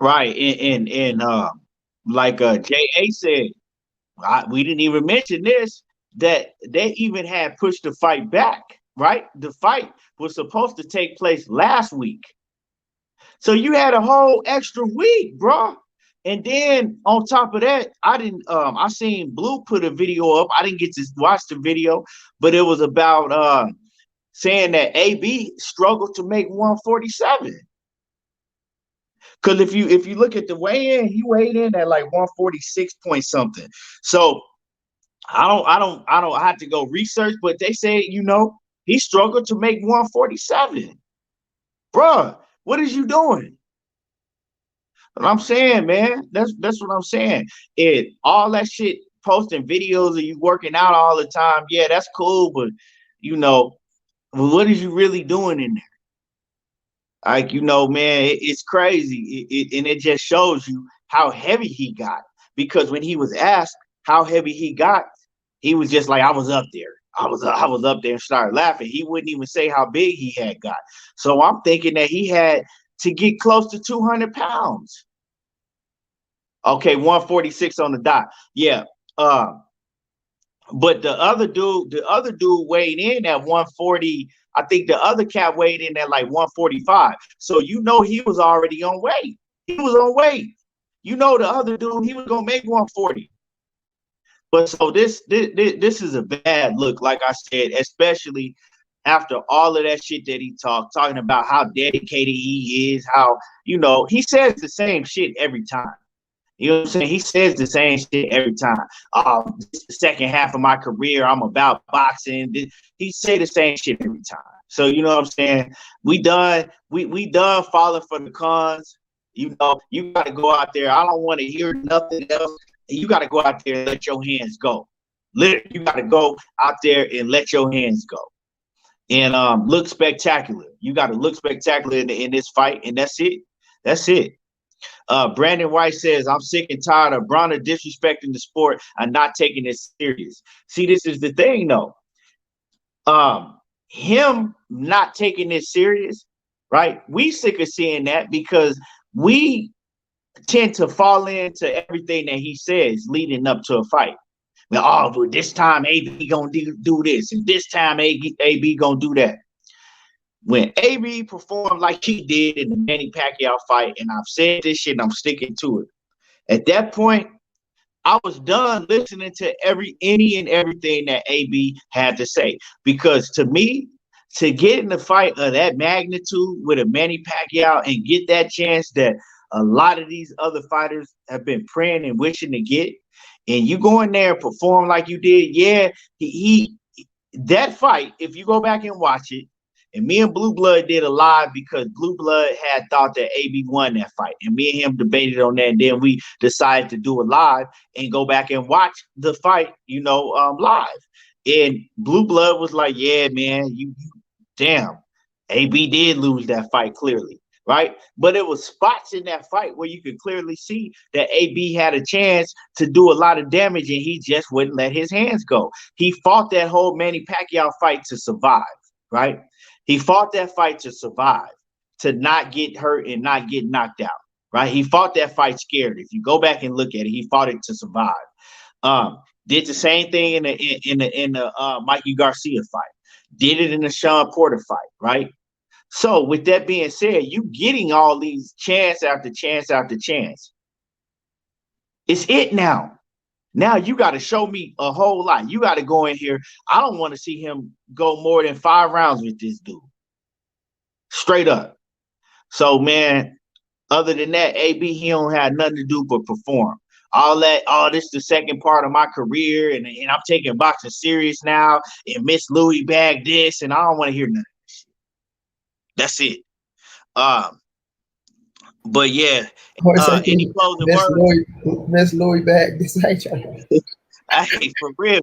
Right, and like J.A. said, we didn't even mention this, that they even had pushed the fight back, right? The fight was supposed to take place last week. So you had a whole extra week, bro. And then on top of that, I seen Blue put a video up. I didn't get to watch the video, but it was about saying that AB struggled to make 147. Because if you look at the weigh-in, he weighed in at like 146 point something. So I have to go research, but they say, he struggled to make 147. Bruh, what is you doing? What I'm saying, man, that's what I'm saying. All that shit, posting videos of you working out all the time, yeah, that's cool, but what is you really doing in there? Like, man, it's crazy. And it just shows you how heavy he got. Because when he was asked how heavy he got, he was just like, I was up there. I was up there and started laughing. He wouldn't even say how big he had got. So I'm thinking that he had to get close to 200 pounds. Okay, 146 on the dot. Yeah. But the other dude weighed in at 140. I think the other cat weighed in at like 145. So he was already on weight. He was on weight. The other dude, he was gonna make 140. But so this is a bad look, like I said, especially after all of that shit that he talking about how dedicated he is, how he says the same shit every time. You know what I'm saying? He says the same shit every time. This is the second half of my career, I'm about boxing. He say the same shit every time. So you know what I'm saying? We done falling for the cons. You got to go out there. I don't want to hear nothing else. You got to go out there and let your hands go. Literally, you got to go out there and let your hands go. And look spectacular. You got to look spectacular in this fight, and that's it. That's it. Brandon White says, I'm sick and tired of Broner disrespecting the sport and not taking it serious. See, this is the thing, though. Him not taking it serious, right? We sick of seeing that because we tend to fall into everything that he says leading up to a fight. Well, but this time AB gonna do this, and this time AB gonna do that. When AB performed like he did in the Manny Pacquiao fight, and I've said this shit and I'm sticking to it. At that point, I was done listening to any and everything that AB had to say. Because to me, to get in a fight of that magnitude with a Manny Pacquiao and get that chance that a lot of these other fighters have been praying and wishing to get, and you go in there and perform like you did, yeah, that fight, if you go back and watch it, and me and Blue Blood did a live because Blue Blood had thought that AB won that fight. And me and him debated on that. And then we decided to do a live and go back and watch the fight, live. And Blue Blood was like, yeah, man, damn, AB did lose that fight clearly, right? But it was spots in that fight where you could clearly see that AB had a chance to do a lot of damage and he just wouldn't let his hands go. He fought that whole Manny Pacquiao fight to survive, right? He fought that fight to survive, to not get hurt and not get knocked out, right? He fought that fight scared. If you go back and look at it, he fought it to survive. Did the same thing in the Mikey Garcia fight. Did it in the Sean Porter fight, right? So with that being said, you getting all these chance after chance after chance. It's it now. Now you got to show me a whole lot. You got to go in here. I don't want to see him go more than 5 rounds with this dude. Straight up. So, man, other than that, AB, he don't have nothing to do but perform. This is the second part of my career, and I'm taking boxing serious now, and Miss Louis bagged this, and I don't want to hear none of this shit. That's it. But yeah, any closing words? Miss Louis back. This ain't trying. Hey, for real,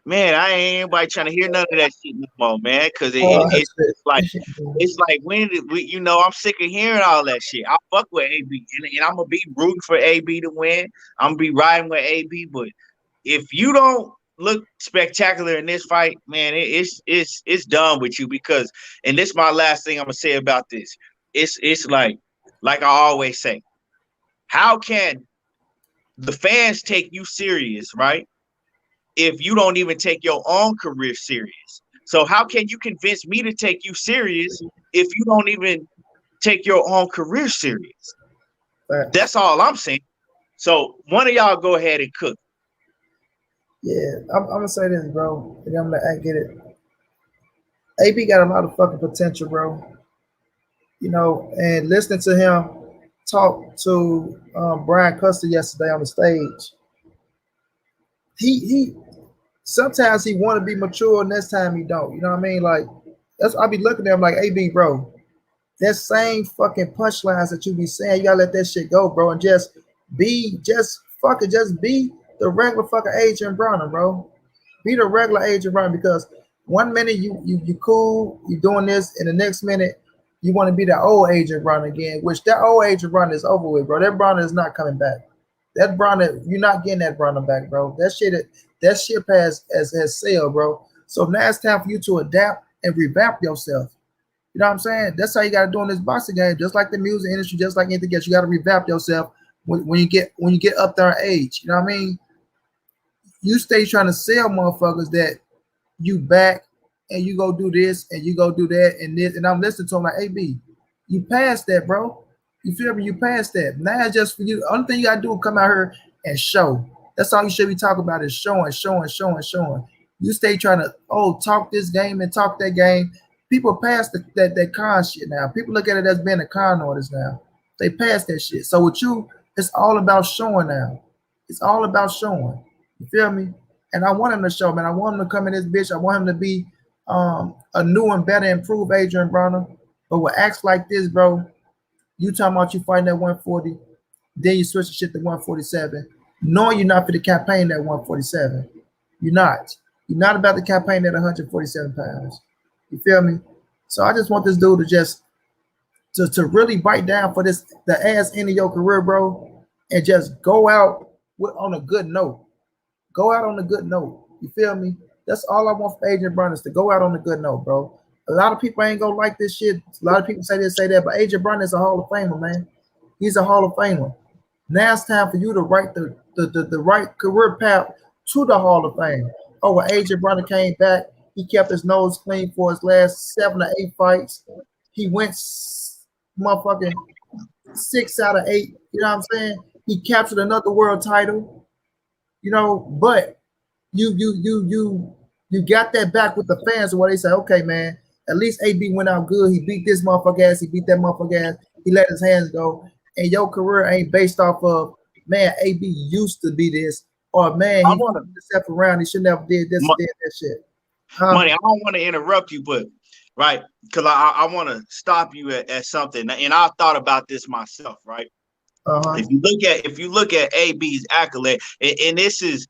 man. I ain't anybody trying to hear none of that shit no more, man. Because it's like when did we? I'm sick of hearing all that shit. I fuck with AB, and I'm gonna be rooting for AB to win. I'm gonna be riding with AB. But if you don't look spectacular in this fight, man, it's done with you. Because, and this is my last thing I'm gonna say about this. It's like I always say, how can the fans take you serious, right? If you don't even take your own career serious. So how can you convince me to take you serious if you don't even take your own career serious? That's all I'm saying. So one of y'all go ahead and cook. Yeah, I'm gonna say this, bro. And I'm gonna get it. AB got a lot of fucking potential, bro. You know, and listening to him talk to Brian Custer yesterday on the stage, he sometimes he want to be mature, next time he don't. You know what I mean? Like that's I be looking at him like, AB, bro, that same fucking punchlines that you be saying, you gotta let that shit go, bro, and just be the regular fucking Adrien Broner, bro. Be the regular Adrien Broner, because one minute you cool, you doing this, and the next minute you want to be the old Adrien Broner again, which that old Adrien Broner is over with, bro. That Broner is not coming back. That Broner, you're not getting that Broner back, bro. That ship has sailed, bro. So now it's time for you to adapt and revamp yourself. You know what I'm saying? That's how you got to do in this boxing game. Just like the music industry, just like anything else, you got to revamp yourself when you get up there in age. You know what I mean? You stay trying to sell motherfuckers that you back and you go do this and you go do that and this. And I'm listening to them like, AB, you passed that, bro. You feel me? You passed that. Now it's just for you. The only thing you got to do is come out here and show. That's all you should be talking about is showing. You stay trying to, talk this game and talk that game. People pass that con shit now. People look at it as being a con artist now. They pass that shit. So with you, it's all about showing now. It's all about showing. You feel me? And I want him to show, man. I want him to come in this bitch. I want him to be a new and better, improved Adrien Broner. But with acts like this, bro, you talking about you fighting at 140, then you switch the shit to 147, knowing you're not for the campaign at 147. You're not. You're not about the campaign at 147 pounds. You feel me? So I just want this dude to just to really bite down for this, the ass end of your career, bro, and just go out on a good note. Go out on a good note. You feel me? That's all I want for Adrien Broner, is to go out on a good note, bro. A lot of people ain't gonna like this shit. A lot of people say this, say that, but Adrien Broner is a Hall of Famer, man. He's a Hall of Famer. Now it's time for you to write the right career path to the Hall of Fame. Oh, when Adrien Broner came back, he kept his nose clean for his last 7 to 8 fights. He went motherfucking 6 out of 8. You know what I'm saying? He captured another world title. You know, but you got that back with the fans where they say, okay, man, at least AB went out good. He beat this motherfucker ass. He beat that motherfucker ass. He let his hands go. And your career ain't based off of, man, AB used to be this, or man, he put himself around. He should never did this, did that shit. Money, I don't want to interrupt you, but right, because I want to stop you at something, and I thought about this myself, right? If you look at AB's accolade, and this is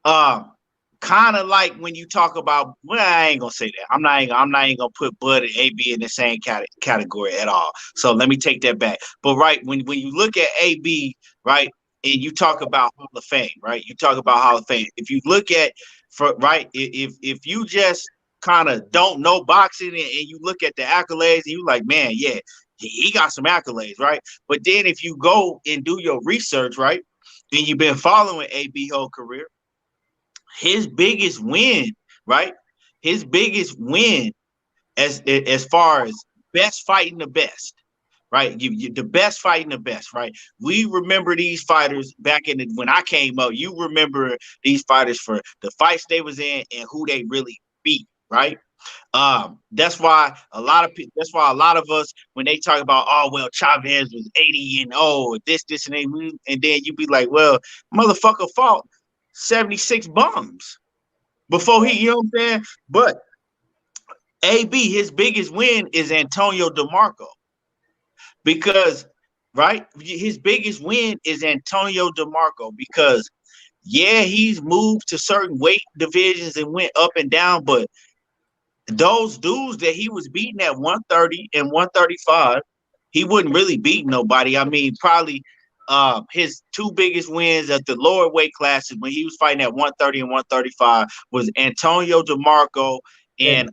kind of like when you talk about, well, I ain't gonna say that. I'm not even gonna put Bud and AB in the same category at all. So let me take that back. But right, when you look at AB, right, and you talk about Hall of Fame, right? You talk about Hall of Fame. If you look at if you just kind of don't know boxing and you look at the accolades and you like, man, yeah, he got some accolades, right? But then if you go and do your research, right, and you've been following AB whole career, his biggest win, right? His biggest win as far as best fighting the best, right? You the best fighting the best, right? We remember these fighters back when I came up. You remember these fighters for the fights they was in and who they really beat, right? That's why a lot of us, when they talk about, oh well, Chavez was 80 and this and then you be like, well, motherfucker fought 76 bums before he, you know what I'm saying? But AB, his biggest win is Antonio DeMarco, because his biggest win is Antonio DeMarco because yeah, he's moved to certain weight divisions and went up and down, but those dudes that he was beating at 130 and 135, he wouldn't really beat nobody. I mean, probably his two biggest wins at the lower weight classes when he was fighting at 130 and 135 was Antonio DeMarco and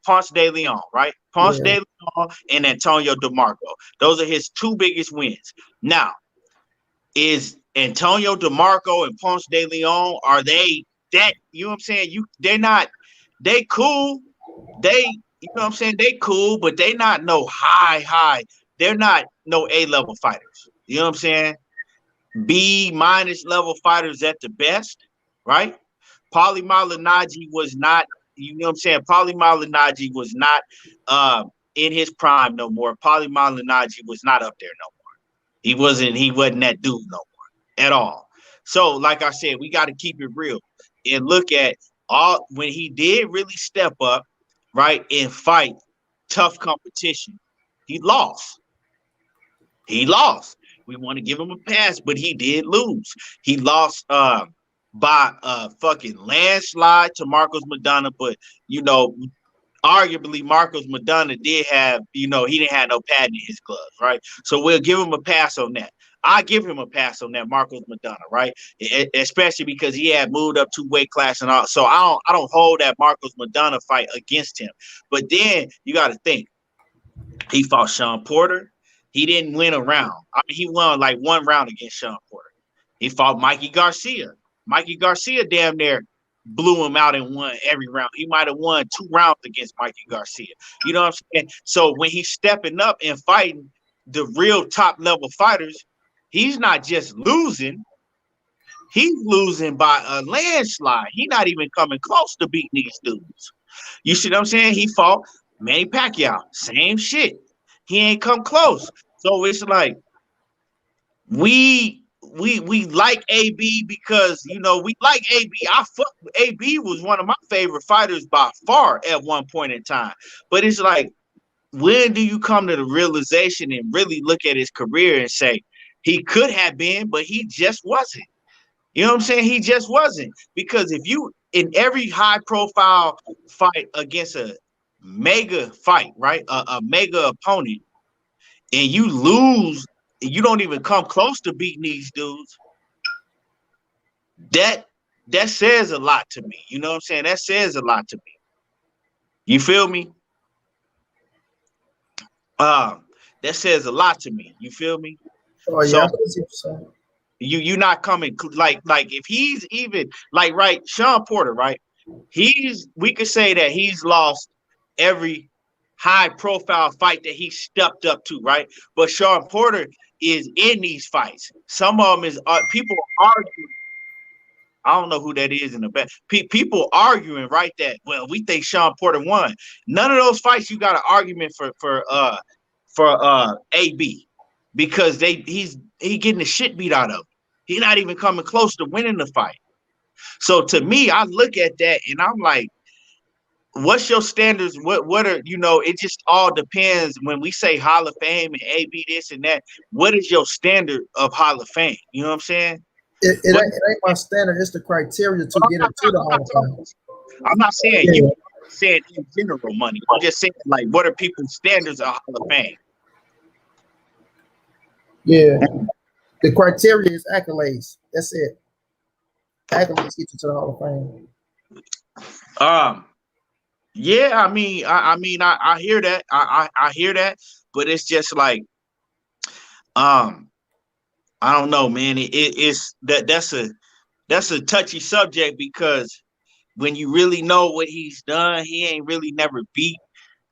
Ponce de Leon, right? Ponce de Leon and Antonio DeMarco. Those are his two biggest wins. Now, is Antonio DeMarco and Ponce de Leon, are they that, you know what I'm saying? They cool. You know what I'm saying? They cool, but they not no high. they're not no A-level fighters. You know what I'm saying? B- level fighters at the best, right? Paulie Malignaggi was not, you know what I'm saying? Paulie Malignaggi was not in his prime no more. Paulie Malignaggi was not up there no more. He wasn't that dude no more at all. So, like I said, we got to keep it real and look at all when he did really step up, right, and fight tough competition. He lost. He lost. We want to give him a pass, but he did lose. He lost by a fucking landslide to Marcos Maidana, but you know, arguably Marcos Maidana did have, you know, he didn't have no pad in his gloves, right? So we'll give him a pass on that. I give him a pass on that, Marcos Maidana, right? Especially because he had moved up 2 weight class and all. So I don't hold that Marcos Maidana fight against him. But then you got to think, he fought Sean Porter. He didn't win a round. I mean, he won like 1 round against Sean Porter. He fought Mikey Garcia. Mikey Garcia damn near blew him out and won every round. He might have won 2 rounds against Mikey Garcia. You know what I'm saying? So when he's stepping up and fighting the real top level fighters, he's not just losing. He's losing by a landslide. He's not even coming close to beating these dudes. You see what I'm saying? He fought Manny Pacquiao. Same shit. He ain't come close. So it's like we like AB because, you know, we like AB. AB was one of my favorite fighters by far at one point in time. But it's like, when do you come to the realization and really look at his career and say he could have been, but he just wasn't? You know what I'm saying? He just wasn't. Because if you, in every high profile fight against a mega fight, right? A mega opponent, and you lose, you don't even come close to beating these dudes. That says a lot to me. You know what I'm saying? That says a lot to me. You feel me? That says a lot to me. You feel me? Oh yeah. So you're not coming like if he's even like, right, Sean Porter, right? We could say that he's lost every high profile fight that he stepped up to, right? But Sean Porter is in these fights. Some of them is people arguing. I don't know who that is in the back. People arguing, right? That, well, we think Sean Porter won. None of those fights you got an argument for AB, because he's getting the shit beat out of him. He's not even coming close to winning the fight. So to me, I look at that and I'm like, what's your standards? What are, you know, it just all depends. When we say Hall of Fame and AB this and that, what is your standard of Hall of Fame? You know what I'm saying? It ain't my standard. It's the criteria to get into the Hall of Fame. I'm not saying you. I'm saying in general money. I'm just saying, like, what are people's standards of Hall of Fame? Yeah. The criteria is accolades. That's it. Accolades get you to the Hall of Fame. Yeah, I hear that. I hear that, but it's just like, I don't know, man. That's a touchy subject, because when you really know what he's done, he ain't really never beat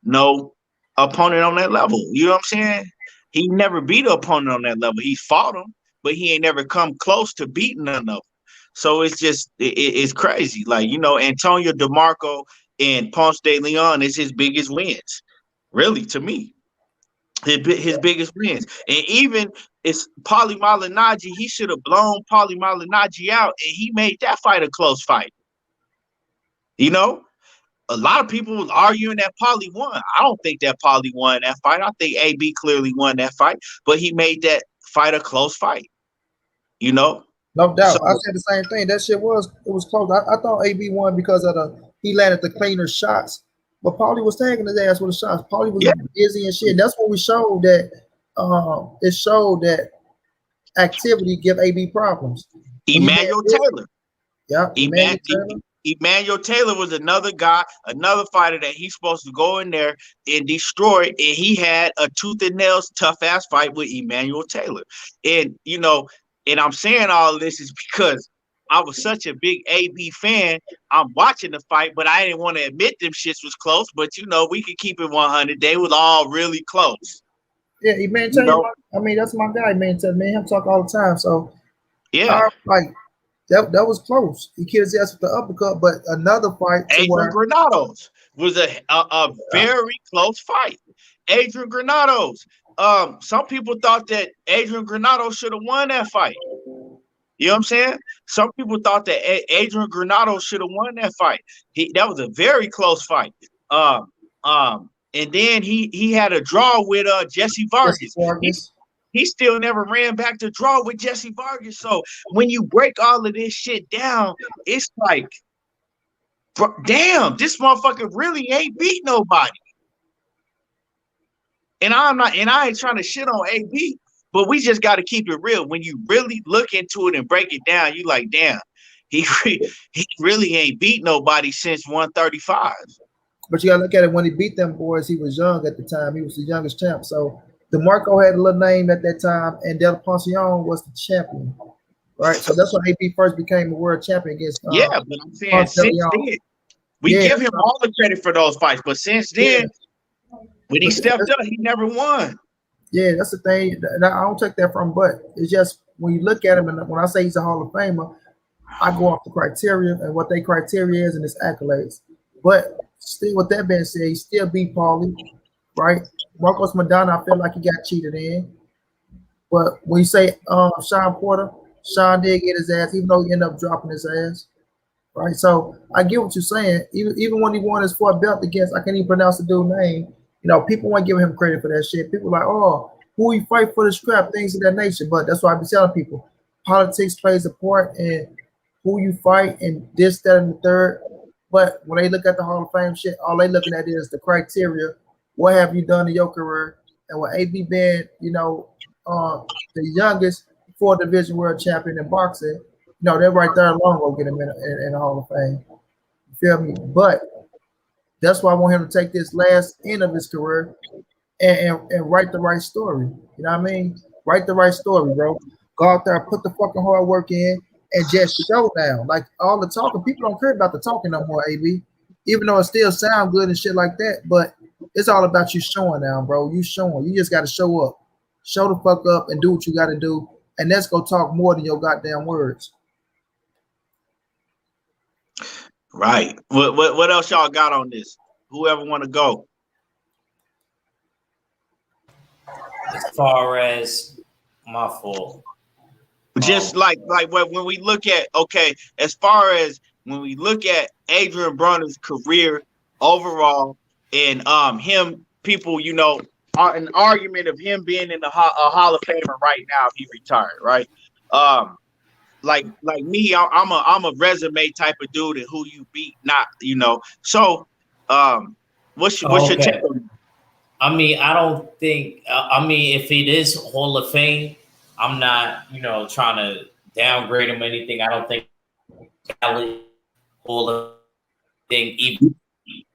no opponent on that level. You know what I'm saying? He never beat an opponent on that level. He fought him, but he ain't never come close to beating none of them. So it's just it's crazy. Like, you know, Antonio DeMarco and Ponce de Leon is his biggest wins, really, to me. His biggest wins. And even it's Paulie Malignaggi, he should have blown Paulie Malignaggi out, and he made that fight a close fight. You know, a lot of people was arguing that Paulie won. I don't think that Paulie won that fight. I think AB clearly won that fight, but he made that fight a close fight. You know? No doubt. So, I said the same thing. That shit was close. I thought AB won because of he landed the cleaner shots. But Paulie was tagging his ass with the shots. Paulie was busy and shit. That's what we showed that it showed that activity give AB problems. Emmanuel Taylor. Yeah. Emmanuel Taylor was another guy, another fighter that he's supposed to go in there and destroy. And he had a tooth and nails tough ass fight with Emmanuel Taylor. And, you know, and I'm saying all of this is because I was such a big AB fan. I'm watching the fight, but I didn't want to admit them shits was close. But, you know, we could keep it 100. They was all really close. Yeah, he You maintained. know, I mean, that's my guy, man. Me and him talk all the time. So, yeah. like that was close. He killed his ass with the uppercut, but another fight to Adrian where Granados was a very close fight. Adrian Granados. Some people thought that Adrian Granados should have won that fight. You know what I'm saying? Some people thought that Adrian Granados should have won that fight. That was a very close fight. And then he had a draw with Jesse Vargas. He still never ran back to draw with Jesse Vargas. So when you break all of this shit down, it's like, bro, damn, this motherfucker really ain't beat nobody. And I ain't trying to shit on AB, but we just got to keep it real. When you really look into it and break it down, you like, damn, he really ain't beat nobody since 135. But you gotta look at it when he beat them boys, he was young at the time. He was the youngest champ. So DeMarco had a little name at that time, and Del Poncion was the champion. Right? So that's when AB first became a world champion against yeah, but I'm saying since then, we give him all the credit for those fights. But since then, when he stepped up, he never won. Yeah, that's the thing. I don't take that from, but it's just when you look at him, and when I say he's a Hall of Famer, I go off the criteria and what their criteria is and his accolades. But still, with that being said, he still beat Paulie, right? Marcos Madonna, I feel like he got cheated in. But when you say Sean Porter, Sean did get his ass, even though he ended up dropping his ass. Right. So I get what you're saying. Even when he won his 4th belt against, I can't even pronounce the dude's name. You know, people weren't giving him credit for that shit. People like, oh, who he fight for the scrap, things of that nature. But that's why I be telling people, politics plays a part in who you fight and this, that, and the third. But when they look at the Hall of Fame shit, all they looking at is the criteria. What have you done in your career? And with AB being, you know, the youngest 4-division world champion in boxing, you know, they're right there alone will get him in the Hall of Fame. You feel me? But that's why I want him to take this last end of his career and write the right story. You know what I mean? Write the right story, bro. Go out there, put the fucking hard work in, and just show down. Like all the talking, people don't care about the talking no more, AB. Even though it still sound good and shit like that, but it's all about you showing down, bro. You showing. You just got to show up. Show the fuck up and do what you got to do. And let's go talk more than your goddamn words. Right. What else y'all got on this? Whoever want to go? As far as my fault, just like when we look at, okay, as far as when we look at Adrien Broner's career overall, and him, people, you know, an argument of him being in a Hall of Famer right now if he retired, right? Like me, I'm a resume type of dude, and who you beat, not, you know. So, what's your take on it? I mean, I don't think. I mean, if it is Hall of Fame, I'm not, you know, trying to downgrade him or anything. I don't think Hall of Fame. Even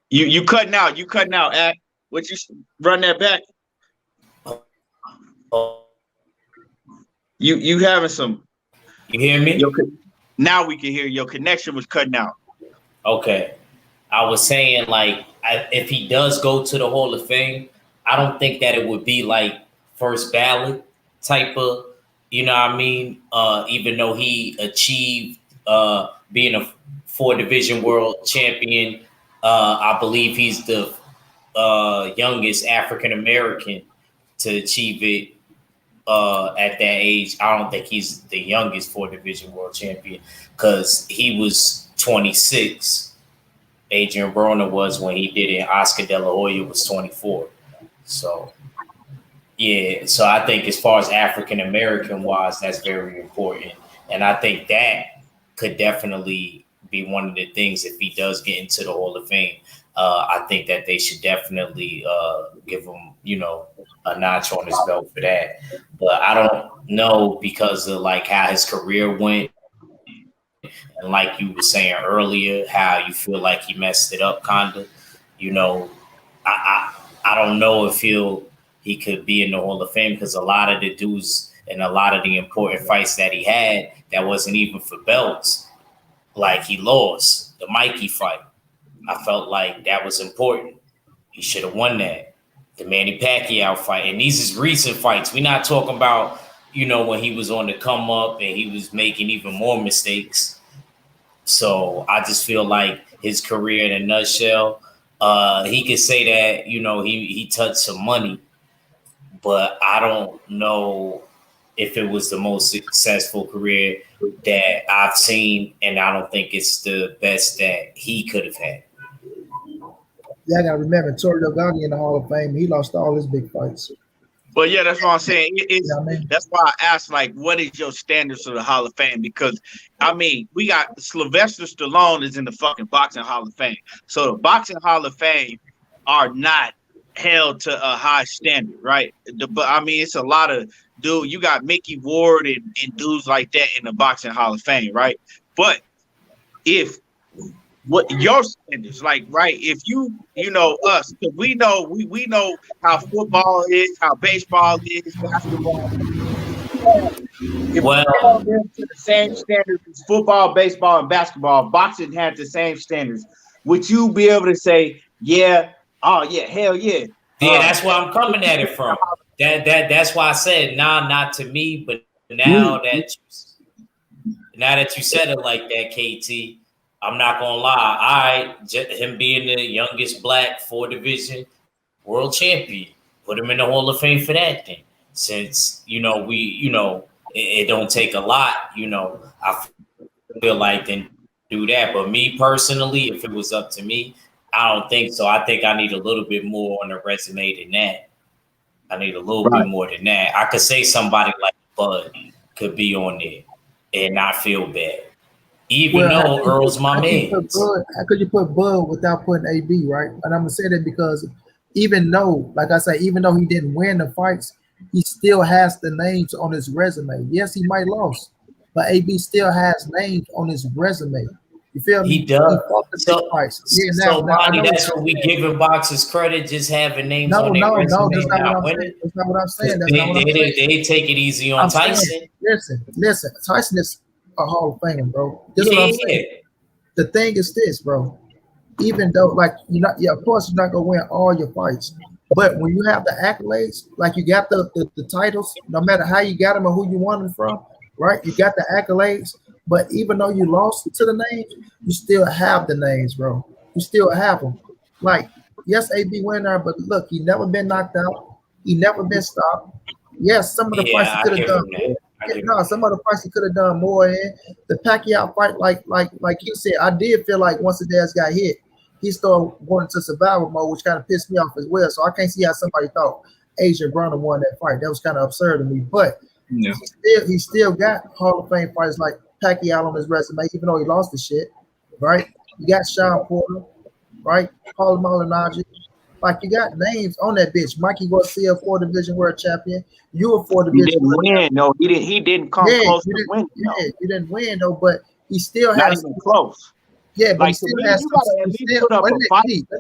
you cutting out. You cutting out. At what you run that back? You having some. You hear me? Now we can hear your connection was cutting out. Okay. I was saying, like, if he does go to the Hall of Fame, I don't think that it would be like first ballot type of, you know what I mean? Even though he achieved being a 4-division world champion, I believe he's the youngest African American to achieve it. At that age, I don't think he's the youngest 4-division world champion because he was 26. Adrien Broner was when he did it. Oscar De La Hoya was 24. So, yeah. So I think as far as African American wise, that's very important, and I think that could definitely be one of the things if he does get into the Hall of Fame. I think that they should definitely give him, you know, a notch on his belt for that. But I don't know because of like how his career went. And like you were saying earlier, how you feel like he messed it up, kinda. You know, I don't know if he could be in the Hall of Fame because a lot of the dudes and a lot of the important fights that he had that wasn't even for belts, like he lost the Mikey fight. I felt like that was important. He should have won that. the Manny Pacquiao fight, and these is recent fights. We're not talking about, when he was on the come up and he was making even more mistakes. So I just feel like his career in a nutshell, he could say that, he touched some money, but I don't know if it was the most successful career that I've seen, and I don't think it's the best that he could have had. Yeah, I gotta remember Torrio Gotti in the Hall of Fame. He lost all his big fights. But yeah, that's what I'm saying. I mean? That's why I asked, like, what is your standards of the Hall of Fame? Because we got Sylvester Stallone is in the fucking boxing Hall of Fame. So the boxing Hall of Fame are not held to a high standard, right? But it's a lot of you got Mickey Ward and dudes like that in the boxing Hall of Fame, right? But what your standards like, right? If you us, because we know how football is, how baseball is, basketball. If we held them to the same standards as football, baseball, and basketball, boxing had the same standards. Would you be able to say, yeah, oh yeah, hell yeah? Yeah, that's where I'm coming at it from. That's why I said, nah, not to me, but now that you said it like that, KT. I'm not gonna lie. Him being the youngest black 4 division world champion, put him in the Hall of Fame for that thing. Since it don't take a lot. I feel like then do that. But me personally, if it was up to me, I don't think so. I think I need a little bit more on the resume than that. I need a little bit more than that. I could say somebody like Bud could be on there and not feel bad. Even though Earl's my man. How could you put Bud without putting AB, right? And I'm gonna say that because even though he didn't win the fights, he still has the names on his resume. Yes, he might lost, but AB still has names on his resume. You feel me? He does. Monty, that's what we giving boxers credit, just having names on their resume. That's not what I'm saying. They take it easy on Tyson. Listen. Tyson is a Hall of Famer, bro. This is what I'm saying. The thing is this, bro. Even though, of course, you're not gonna win all your fights, but when you have the accolades, like you got the titles, no matter how you got them or who you won them from, right? You got the accolades, but even though you lost to the names, you still have the names, bro. You still have them. Like, yes, AB winner, but look, he never been knocked out. He never been stopped. Yes, some of the fights he could have done. Some of the fights he could have done more in. The Pacquiao fight, like he said, I did feel like once the dad's got hit, he started going into survival mode, which kind of pissed me off as well. So I can't see how somebody thought Adrien Broner won that fight. That was kind of absurd to me. But he still got Hall of Fame fighters like Pacquiao on his resume, even though he lost the shit, right? You got Sean Porter, right? Paul Malignaggi. Like, you got names on that bitch. Mikey Garcia, 4 division world champion. You a 4 division. He didn't win. No, he didn't come close to winning. Yeah, you didn't win though, but he still not has even close. Yeah, but he still has. Let me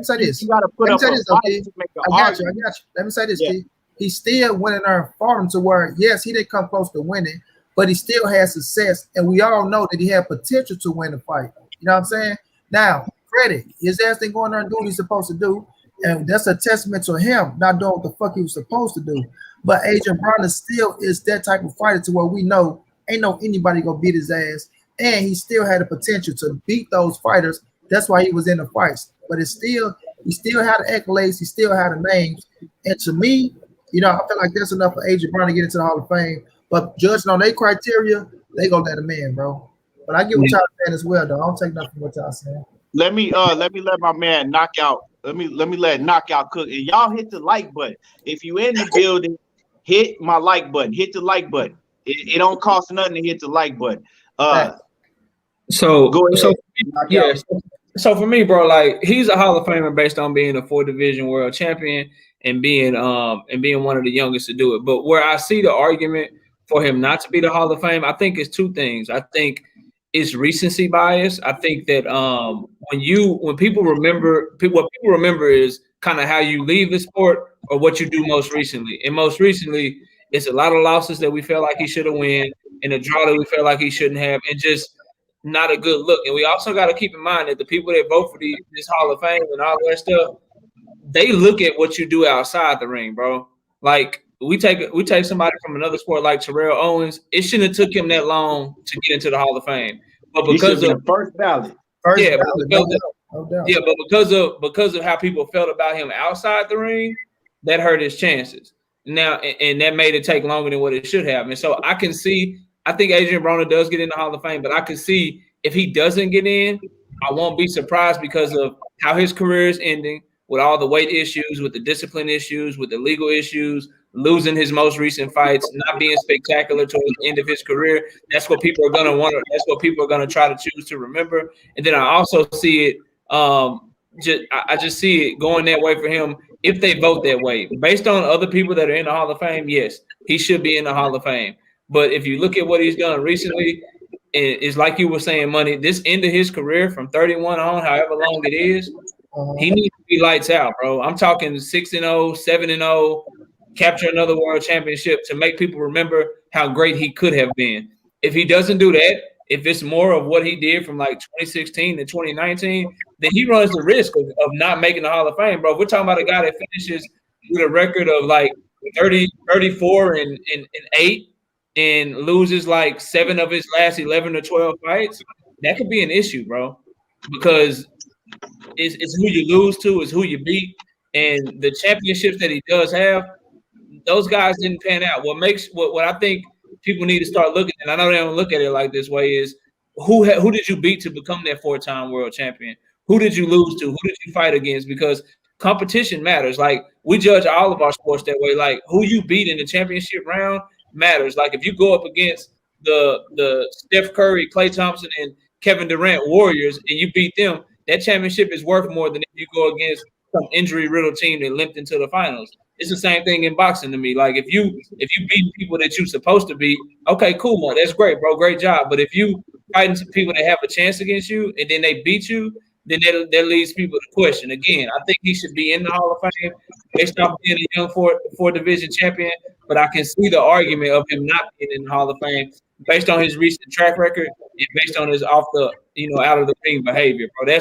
say this. You gotta put up a fight to make an argument. I got you. Let me say this, Steve. He still went in there and fought him to where, yes, he didn't come close to winning, but he still had success, and we all know that he had potential to win the fight. You know what I'm saying? Now, credit. His ass didn't go in there and do what he's supposed to do. And that's a testament to him not doing what the fuck he was supposed to do. But Adrien Broner still is that type of fighter to where we know ain't no anybody gonna beat his ass. And he still had the potential to beat those fighters. That's why he was in the fights. But he still had the accolades, he still had the names. And to me, I feel like that's enough for Adrien Broner to get into the Hall of Fame. But judging on their criteria, they gonna let him in, bro. But I get what y'all saying as well, though. I don't take nothing from what y'all saying. Let me let my man knock out. Let me let knockout cook. And y'all hit the like button. If you in the building, hit my like button. Hit the like button. It don't cost nothing to hit the like button. So go ahead. So for me, bro, like, he's a Hall of Famer based on being a 4 division world champion and being one of the youngest to do it. But where I see the argument for him not to be the Hall of Fame, I think it's 2 things. I think it's recency bias. I think that when people remember, what people remember is kind of how you leave the sport or what you do most recently. And most recently, it's a lot of losses that we felt like he should have won and a draw that we felt like he shouldn't have, and just not a good look. And we also got to keep in mind that the people that vote for this Hall of Fame and all that stuff, they look at what you do outside the ring, bro. Like we take somebody from another sport like Terrell Owens. It shouldn't have took him that long to get into the Hall of Fame, but He should because be of the first ballot. First yeah, ballot, because no doubt. yeah, but because of how people felt about him outside the ring, that hurt his chances. Now, and that made it take longer than what it should have. And so I can see, I think Adrien Broner does get in the Hall of Fame, but I can see if he doesn't get in, I won't be surprised because of how his career is ending with all the weight issues, with the discipline issues, with the legal issues, losing his most recent fights, not being spectacular towards the end of his career. That's what people are going to want. That's what people are going to try to choose to remember. And then I also see it. I just see it going that way for him if they vote that way. Based on other people that are in the Hall of Fame, yes, he should be in the Hall of Fame. But if you look at what he's done recently, it's like you were saying, Money, this end of his career from 31 on, however long it is, he needs to be lights out, bro. I'm talking 6-0, 7-0, capture another world championship to make people remember how great he could have been. If he doesn't do that, if it's more of what he did from like 2016 to 2019, then he runs the risk of not making the Hall of Fame, bro. We're talking about a guy that finishes with a record of like 34 and 8 and loses like 7 of his last 11 or 12 fights. That could be an issue, bro, because it's who you lose to, is who you beat, and the championships that he does have, those guys didn't pan out. What I think people need to start looking at, and I know they don't look at it like this way, is who did you beat to become that 4-time world champion? Who did you lose to? Who did you fight against? Because competition matters. Like, we judge all of our sports that way. Like, who you beat in the championship round matters. Like, if you go up against the Steph Curry, Klay Thompson, and Kevin Durant Warriors and you beat them, that championship is worth more than if you go against some injury-riddled team that limped into the finals. It's the same thing in boxing to me. Like, if you beat people that you're supposed to beat, okay, cool, man, that's great, bro, great job. But if you fighting some people that have a chance against you and then they beat you, then that leads people to question. Again, I think he should be in the Hall of Fame based off being a young four division champion, but I can see the argument of him not being in the Hall of Fame based on his recent track record and based on his out of the ring behavior, bro.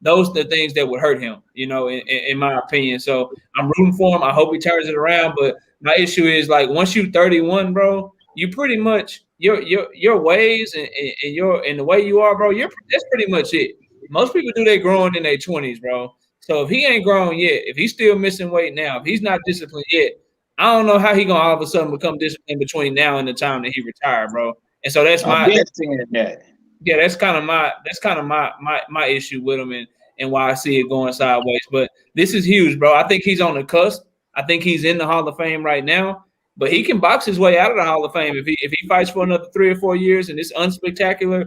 Those are the things that would hurt him, in my opinion. So I'm rooting for him. I hope he turns it around. But my issue is, like, once you 31, bro, you pretty much your ways and the way you are, bro. That's pretty much it. Most people do their growing in their 20s, bro. So if he ain't grown yet, if he's still missing weight now, if he's not disciplined yet, I don't know how he gonna all of a sudden become disciplined between now and the time that he retired, bro. And so that's my that's kind of my issue with him and why I see it going sideways. But this is huge, bro. I think he's on the cusp. I think he's in the Hall of Fame right now, but he can box his way out of the Hall of Fame if he fights for another 3 or 4 years and it's unspectacular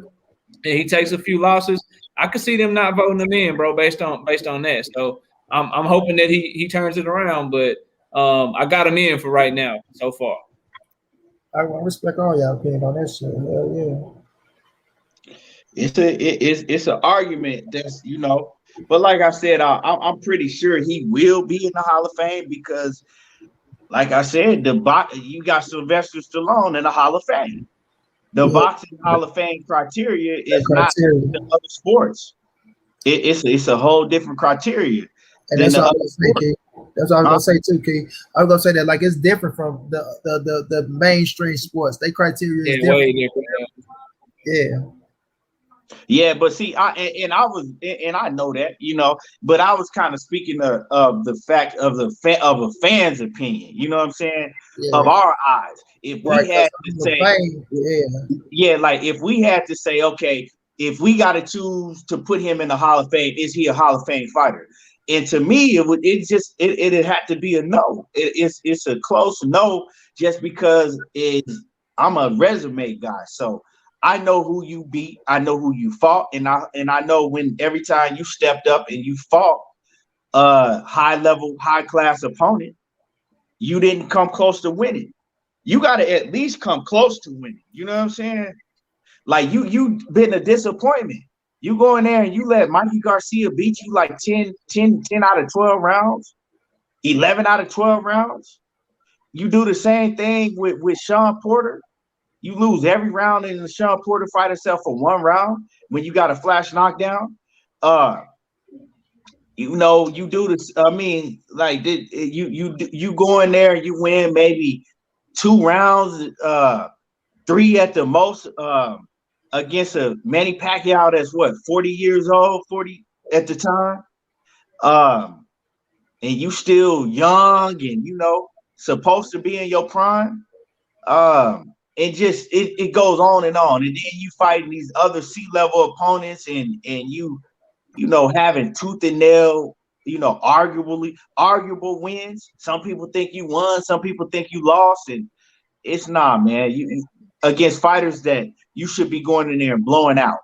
and he takes a few losses. I could see them not voting him in, bro, based on that. So I'm hoping that he turns it around, but I got him in for right now so far. I respect all y'all opinion on that shit. Hell yeah. It's an argument that's, but like I said, I'm pretty sure he will be in the Hall of Fame because, like I said, you got Sylvester Stallone in the Hall of Fame. The boxing Hall of Fame criteria is not the other sports. It's a whole different criteria. And that's all I was gonna say, Key. That's what I was gonna say too, Key. I was gonna say that, like, it's different from the mainstream sports. They criteria is different. Way different. Yeah, but see, I know that, but I was kind of speaking of the fact of a fan's opinion. You know what I'm saying? Yeah. Of our eyes, if we had to say, like if we had to say, okay, if we got to choose to put him in the Hall of Fame, is he a Hall of Fame fighter? And to me, it had to be a no. It's a close no, just because I'm a resume guy, so I know who you beat, I know who you fought, and I know when every time you stepped up and you fought a high class opponent, you didn't come close to winning. You got to at least come close to winning. You know what I'm saying? Like you been a disappointment. You go in there and you let Mikey Garcia beat you like 10 out of 12 rounds, 11 out of 12 rounds. You do the same thing with Sean Porter. You lose every round in the Sean Porter fight itself for 1 round when you got a flash knockdown. you know, you do this. I mean, like you go in there, you win maybe 2 rounds, 3 at the most, against a Manny Pacquiao that's what 40 years old, 40 at the time, and you still young and you know supposed to be in your prime. It goes on, and then you fighting these other C-level opponents, and you know, having tooth and nail, you know, arguable wins. Some people think you won, some people think you lost, and it's not, man. You against fighters that you should be going in there and blowing out,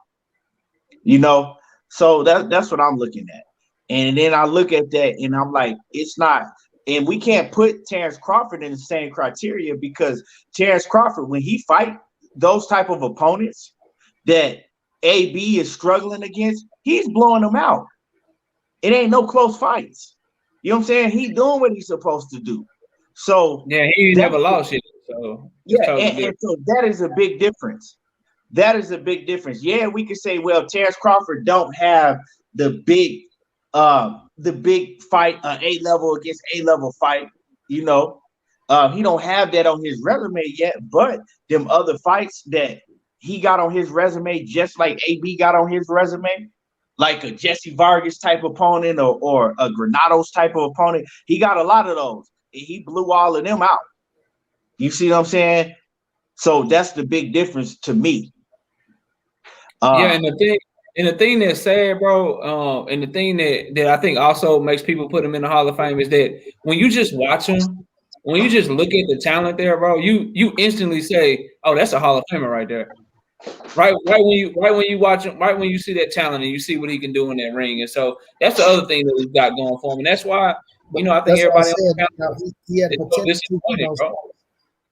you know. So that's what I'm looking at. And then I look at that and I'm like, it's not, and we can't put Terrence Crawford in the same criteria, because Terrence Crawford, when he fight those type of opponents that AB is struggling against, he's blowing them out. It ain't no close fights. You know what I'm saying? He doing what he's supposed to do. So yeah, he never lost it. So yeah, totally and so that is a big difference. That is a big difference. Yeah, we could say, well, Terrence Crawford don't have the big fight, A-level against A-level fight, you know. He don't have that on his resume yet, but them other fights that he got on his resume, just like AB got on his resume, like a Jesse Vargas type opponent or a Granados type of opponent, he got a lot of those, and he blew all of them out. You see what I'm saying? So that's the big difference to me. Yeah, and the thing that's sad, bro, and the thing that I think also makes people put him in the Hall of Fame is that when you just watch him, when you just look at the talent there, bro, you instantly say, "Oh, that's a Hall of Famer right there." Right when you watch him, right when you see that talent and you see what he can do in that ring, and so that's the other thing that we've got going for him, and that's why I think everybody else he had the potential to win those fights.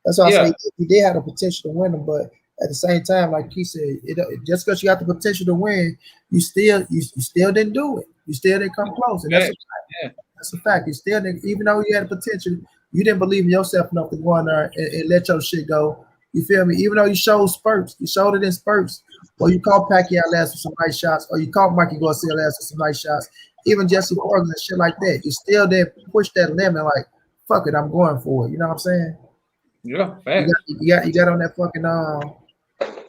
That's why I say he did have the potential to win them, but at the same time, like he said, just because you got the potential to win, you still didn't do it. You still didn't come close, and that's a fact. That's a fact. You still didn't, even though you had the potential, you didn't believe in yourself enough to go in there and let your shit go. You feel me? Even though you showed spurts, you showed it in spurts, or you caught Pacquiao last with some nice shots, or you caught Mikey Garcia last with some nice shots, even Jesse Vargas and shit like that. You still didn't push that limit. Like, fuck it, I'm going for it. You know what I'm saying? Yeah, you got on that fucking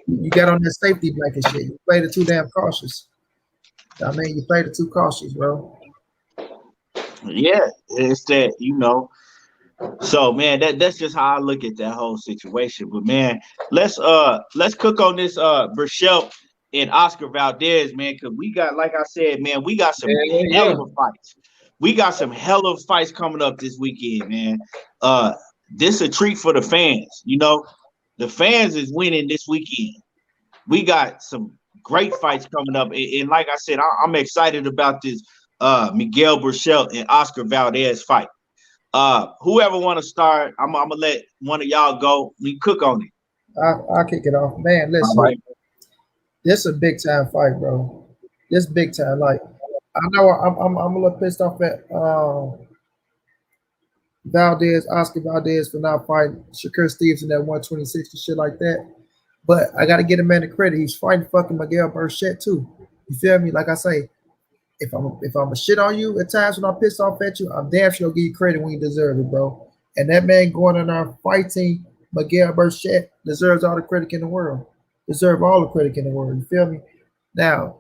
you got on that safety blanket shit. You played it too damn cautious. I mean, you played it too cautious, bro. Yeah, it's that, you know. So man, that's just how I look at that whole situation. But man, let's cook on this Berchelt and Oscar Valdez, man, because we got, like I said, man, we got some hell of fights. We got some hell of fights coming up this weekend, man. This a treat for the fans, you know. The fans is winning this weekend. We got some great fights coming up, and like I said, I'm excited about this Miguel Berchelt and Oscar Valdez fight. Whoever want to start, I'm gonna let one of y'all go. We cook on it. I'll kick it off, man. Listen, right. This is a big time fight, bro. This big time. Like, I know I'm a little pissed off at Oscar Valdez for not fighting Shakur Stevenson at 126 and shit like that. But I gotta get a man the credit. He's fighting fucking Miguel Berchelt too. You feel me? Like I say, if I'm a shit on you at times when I'm pissed off at you, I'm damn sure gonna give you credit when you deserve it, bro. And that man going in there fighting Miguel Berchelt deserves all the credit in the world. Deserve all the credit in the world. You feel me? Now,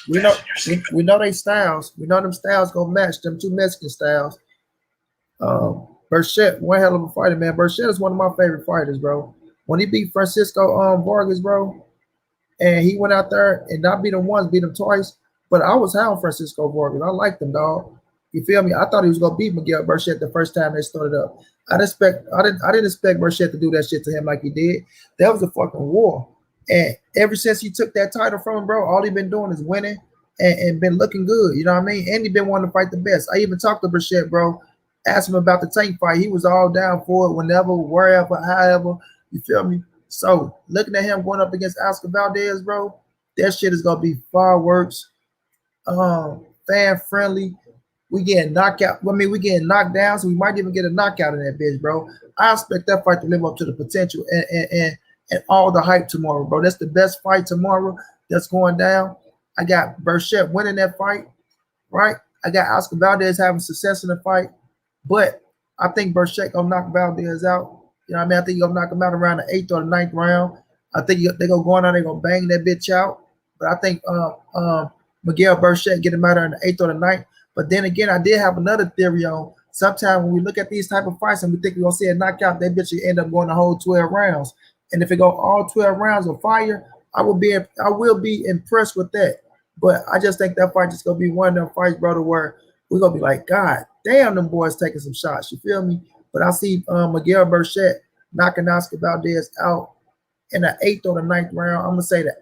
we know they styles. We know them styles gonna match them two Mexican styles. Berchelt, one hell of a fighter, man. Berchelt is one of my favorite fighters, bro. When he beat Francisco Vargas, bro, and he went out there and not beat him once, beat him twice. But I was high on Francisco Vargas. I liked him, dog. You feel me? I thought he was gonna beat Miguel Berchelt the first time they started up. I didn't expect Berchelt to do that shit to him like he did. That was a fucking war. And ever since he took that title from him, bro, all he been doing is winning and been looking good. You know what I mean? And he been wanting to fight the best. I even talked to Berchelt, bro. Asked him about the Tank fight. He was all down for it whenever, wherever, however. You feel me? So looking at him going up against Oscar Valdez, bro, that shit is gonna be fireworks. Fan friendly. We getting knockout. I mean, we getting knocked down, so we might even get a knockout in that bitch, bro. I expect that fight to live up to the potential and all the hype tomorrow, bro. That's the best fight tomorrow that's going down. I got Berchelt winning that fight, right? I got Oscar Valdez having success in the fight, but I think Burchett gonna knock Valdez out. You know what I mean? I think he's gonna knock him out around the 8th or the 9th round. I think they're gonna go on there, they're gonna bang that bitch out. But I think Miguel Burchett get him out there in the 8th or the 9th. But then again, I did have another theory on sometimes when we look at these type of fights and we think we're gonna see a knockout, that bitch will end up going the whole 12 rounds. And if it go all 12 rounds of fire, I will be impressed with that. But I just think that fight just gonna be one of them fights, brother, where we're gonna be like, God damn, them boys taking some shots. You feel me? But I see Miguel Burchett knocking Oscar Valdez out in the 8th or the 9th round. I'm gonna say the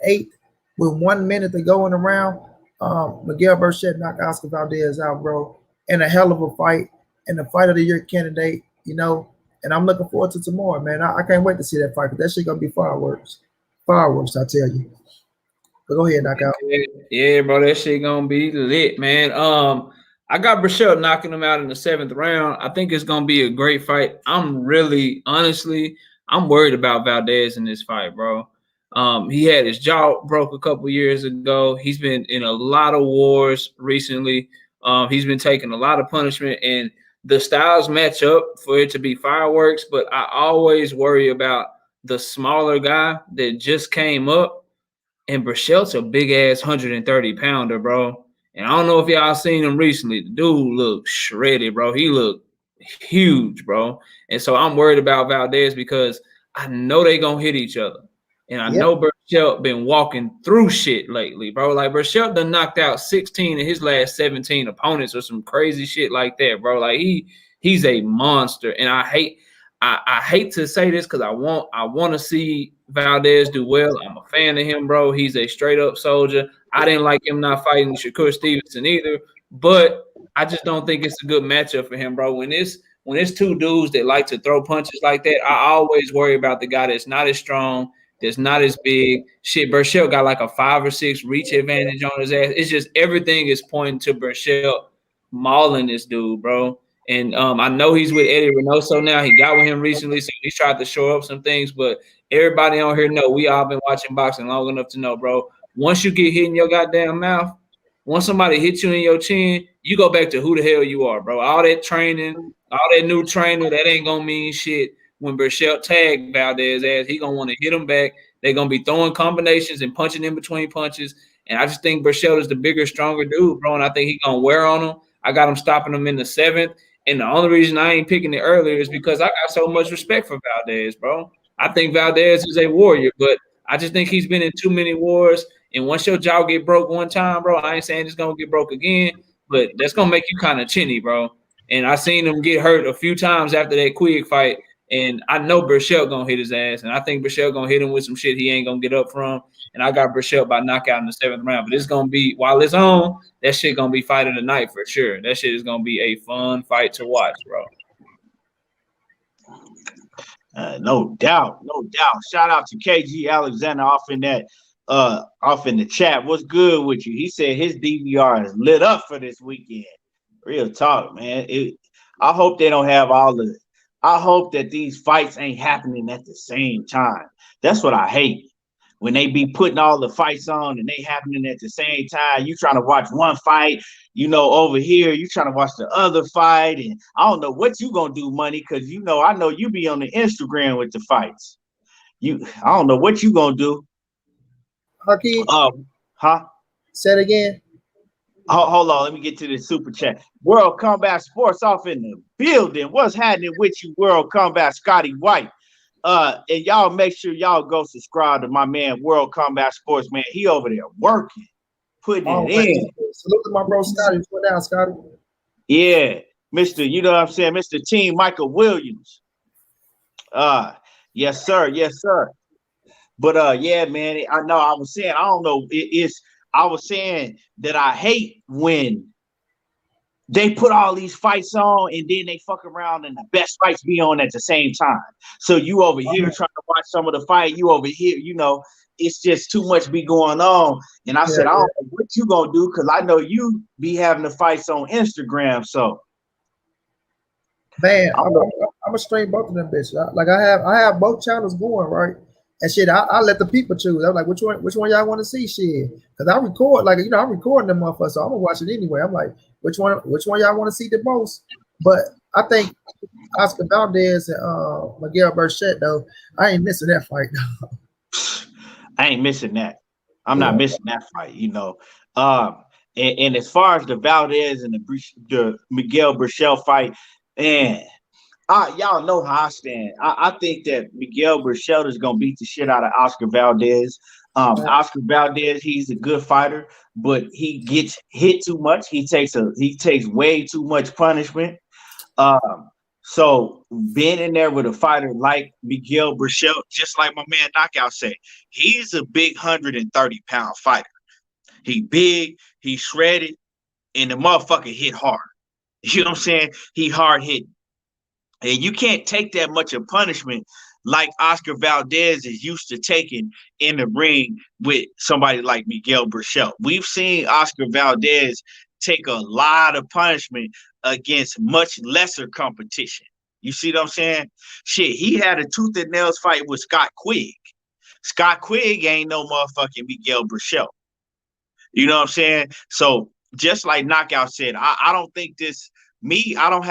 8th. With 1 minute to go in the round. Miguel Burchett knocked Oscar Valdez out, bro, in a hell of a fight, and the fight of the year candidate, you know. And I'm looking forward to tomorrow, man. I can't wait to see that fight, because that shit gonna be fireworks. Fireworks, I tell you. But go ahead, knockout. Yeah, bro, that shit gonna be lit, man. I got Burchett knocking him out in the 7th round. I think it's gonna be a great fight. I'm worried about Valdez in this fight, bro. He had his jaw broke a couple years ago. He's been in a lot of wars recently. He's been taking a lot of punishment, and the styles match up for it to be fireworks. But I always worry about the smaller guy that just came up. And Burchett's a big ass 130-pounder, bro. And I don't know if y'all seen him recently. The dude looked shredded, bro. He looked huge, bro. And so I'm worried about Valdez because I know they gonna hit each other. And I know Burchett been walking through shit lately, bro. Like Burchett done knocked out 16 of his last 17 opponents or some crazy shit like that, bro. Like he's a monster. And I hate to say this because I want to see Valdez do well. I'm a fan of him, bro. He's a straight up soldier. I didn't like him not fighting Shakur Stevenson either, but I just don't think it's a good matchup for him, bro. When it's two dudes that like to throw punches like that, I always worry about the guy that's not as strong, that's not as big. Shit, Burchett got like a 5 or 6 reach advantage on his ass. It's just everything is pointing to Burchett mauling this dude, bro. And I know he's with Eddie Reynoso now. He got with him recently, so he's tried to shore up some things. But everybody on here know we all been watching boxing long enough to know, bro. Once you get hit in your goddamn mouth, once somebody hits you in your chin, you go back to who the hell you are, bro. All that training, all that new trainer, that ain't gonna mean shit. When Burchett tag Valdez ass, he gonna want to hit him back. They're gonna be throwing combinations and punching in between punches. And I just think Burchett is the bigger, stronger dude, bro. And I think he gonna wear on him. I got him stopping him in the 7th. And the only reason I ain't picking it earlier is because I got so much respect for Valdez, bro. I think Valdez is a warrior, but I just think he's been in too many wars. And once your jaw get broke one time, bro, I ain't saying it's going to get broke again, but that's going to make you kind of chinny, bro. And I seen him get hurt a few times after that quick fight, and I know Burchett going to hit his ass, and I think Burchett going to hit him with some shit he ain't going to get up from. And I got Burchett by knockout in the 7th round. But it's going to be, while it's on, that shit going to be fight of the night for sure. That shit is going to be a fun fight to watch, bro. No doubt. Shout out to KG Alexander off in the chat. What's good with you? He said his DVR is lit up for this weekend. Real talk, man. I hope they don't have I hope that these fights ain't happening at the same time. That's what I hate. When they be putting all the fights on and they happening at the same time, you trying to watch one fight, over here, you trying to watch the other fight, and I don't know what you gonna do, Money, because I know you be on the Instagram with the fights. I don't know what you gonna do. Hakeem? Say it again. Hold on, let me get to the super chat. World Combat Sports off in the building. What's happening with you, World Combat Scotty White? And y'all make sure y'all go subscribe to my man World Combat Sports, man. He over there working, putting it in. Salute to my bro Scotty. Put down, Scotty. Yeah, Mr. You know what I'm saying, Mr. Team Michael Williams. Yes, sir. But yeah, man. I know. I was saying. I don't know. I was saying that I hate when they put all these fights on and then they fuck around and the best fights be on at the same time. So you over here trying to watch some of the fight, you over here, it's just too much be going on. And I said, I don't know what you gonna do, because I know you be having the fights on Instagram. So man, I'm gonna stream both of them bitches. Like I have both channels going, right? And shit, I let the people choose. I'm like, which one y'all want to see? Shit, because I record, like, you know, I'm recording them motherfuckers, so I'm gonna watch it anyway. I'm like, which one y'all want to see the most? But I think Oscar Valdez and Miguel Burchett, though, I ain't missing that fight. I ain't missing that. I'm not missing that fight, you know. And as far as the Valdez and the Miguel Burchell fight, man, y'all know how I stand. I think that Miguel Burchell is gonna beat the shit out of Oscar Valdez. Oscar Valdez, he's a good fighter, but he gets hit too much. He takes way too much punishment. So being in there with a fighter like Miguel Burchell, just like my man Knockout said, he's a big 130-pound fighter. He big, he shredded, and the motherfucker hit hard. You know what I'm saying? He hard hitting. And you can't take that much of punishment like Oscar Valdez is used to taking in the ring with somebody like Miguel Burchell. We've seen Oscar Valdez take a lot of punishment against much lesser competition. You see what I'm saying? Shit, he had a tooth and nails fight with Scott Quigg. Scott Quigg ain't no motherfucking Miguel Burchell. You know what I'm saying? So just like Knockout said, I don't think this. I don't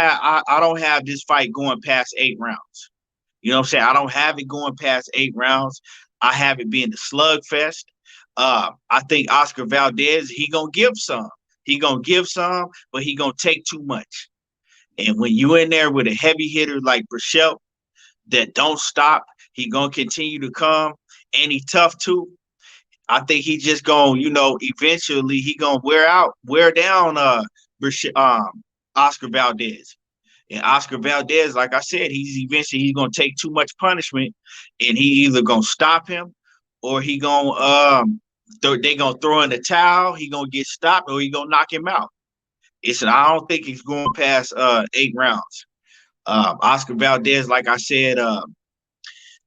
have this fight going past 8 rounds. You know what I'm saying? I don't have it going past 8 rounds. I have it being the slugfest. I think Oscar Valdez, he gonna give some. He gonna give some, but he gonna take too much. And when you in there with a heavy hitter like Burchell that don't stop, he gonna continue to come, and he tough too. I think he just gonna, you know, eventually he gonna wear down Oscar Valdez. And Oscar Valdez, like I said, he's gonna take too much punishment, and he either gonna stop him or he gonna they gonna throw in the towel. He gonna get stopped or he gonna knock him out. I don't think he's going past 8 rounds. Oscar Valdez, like I said,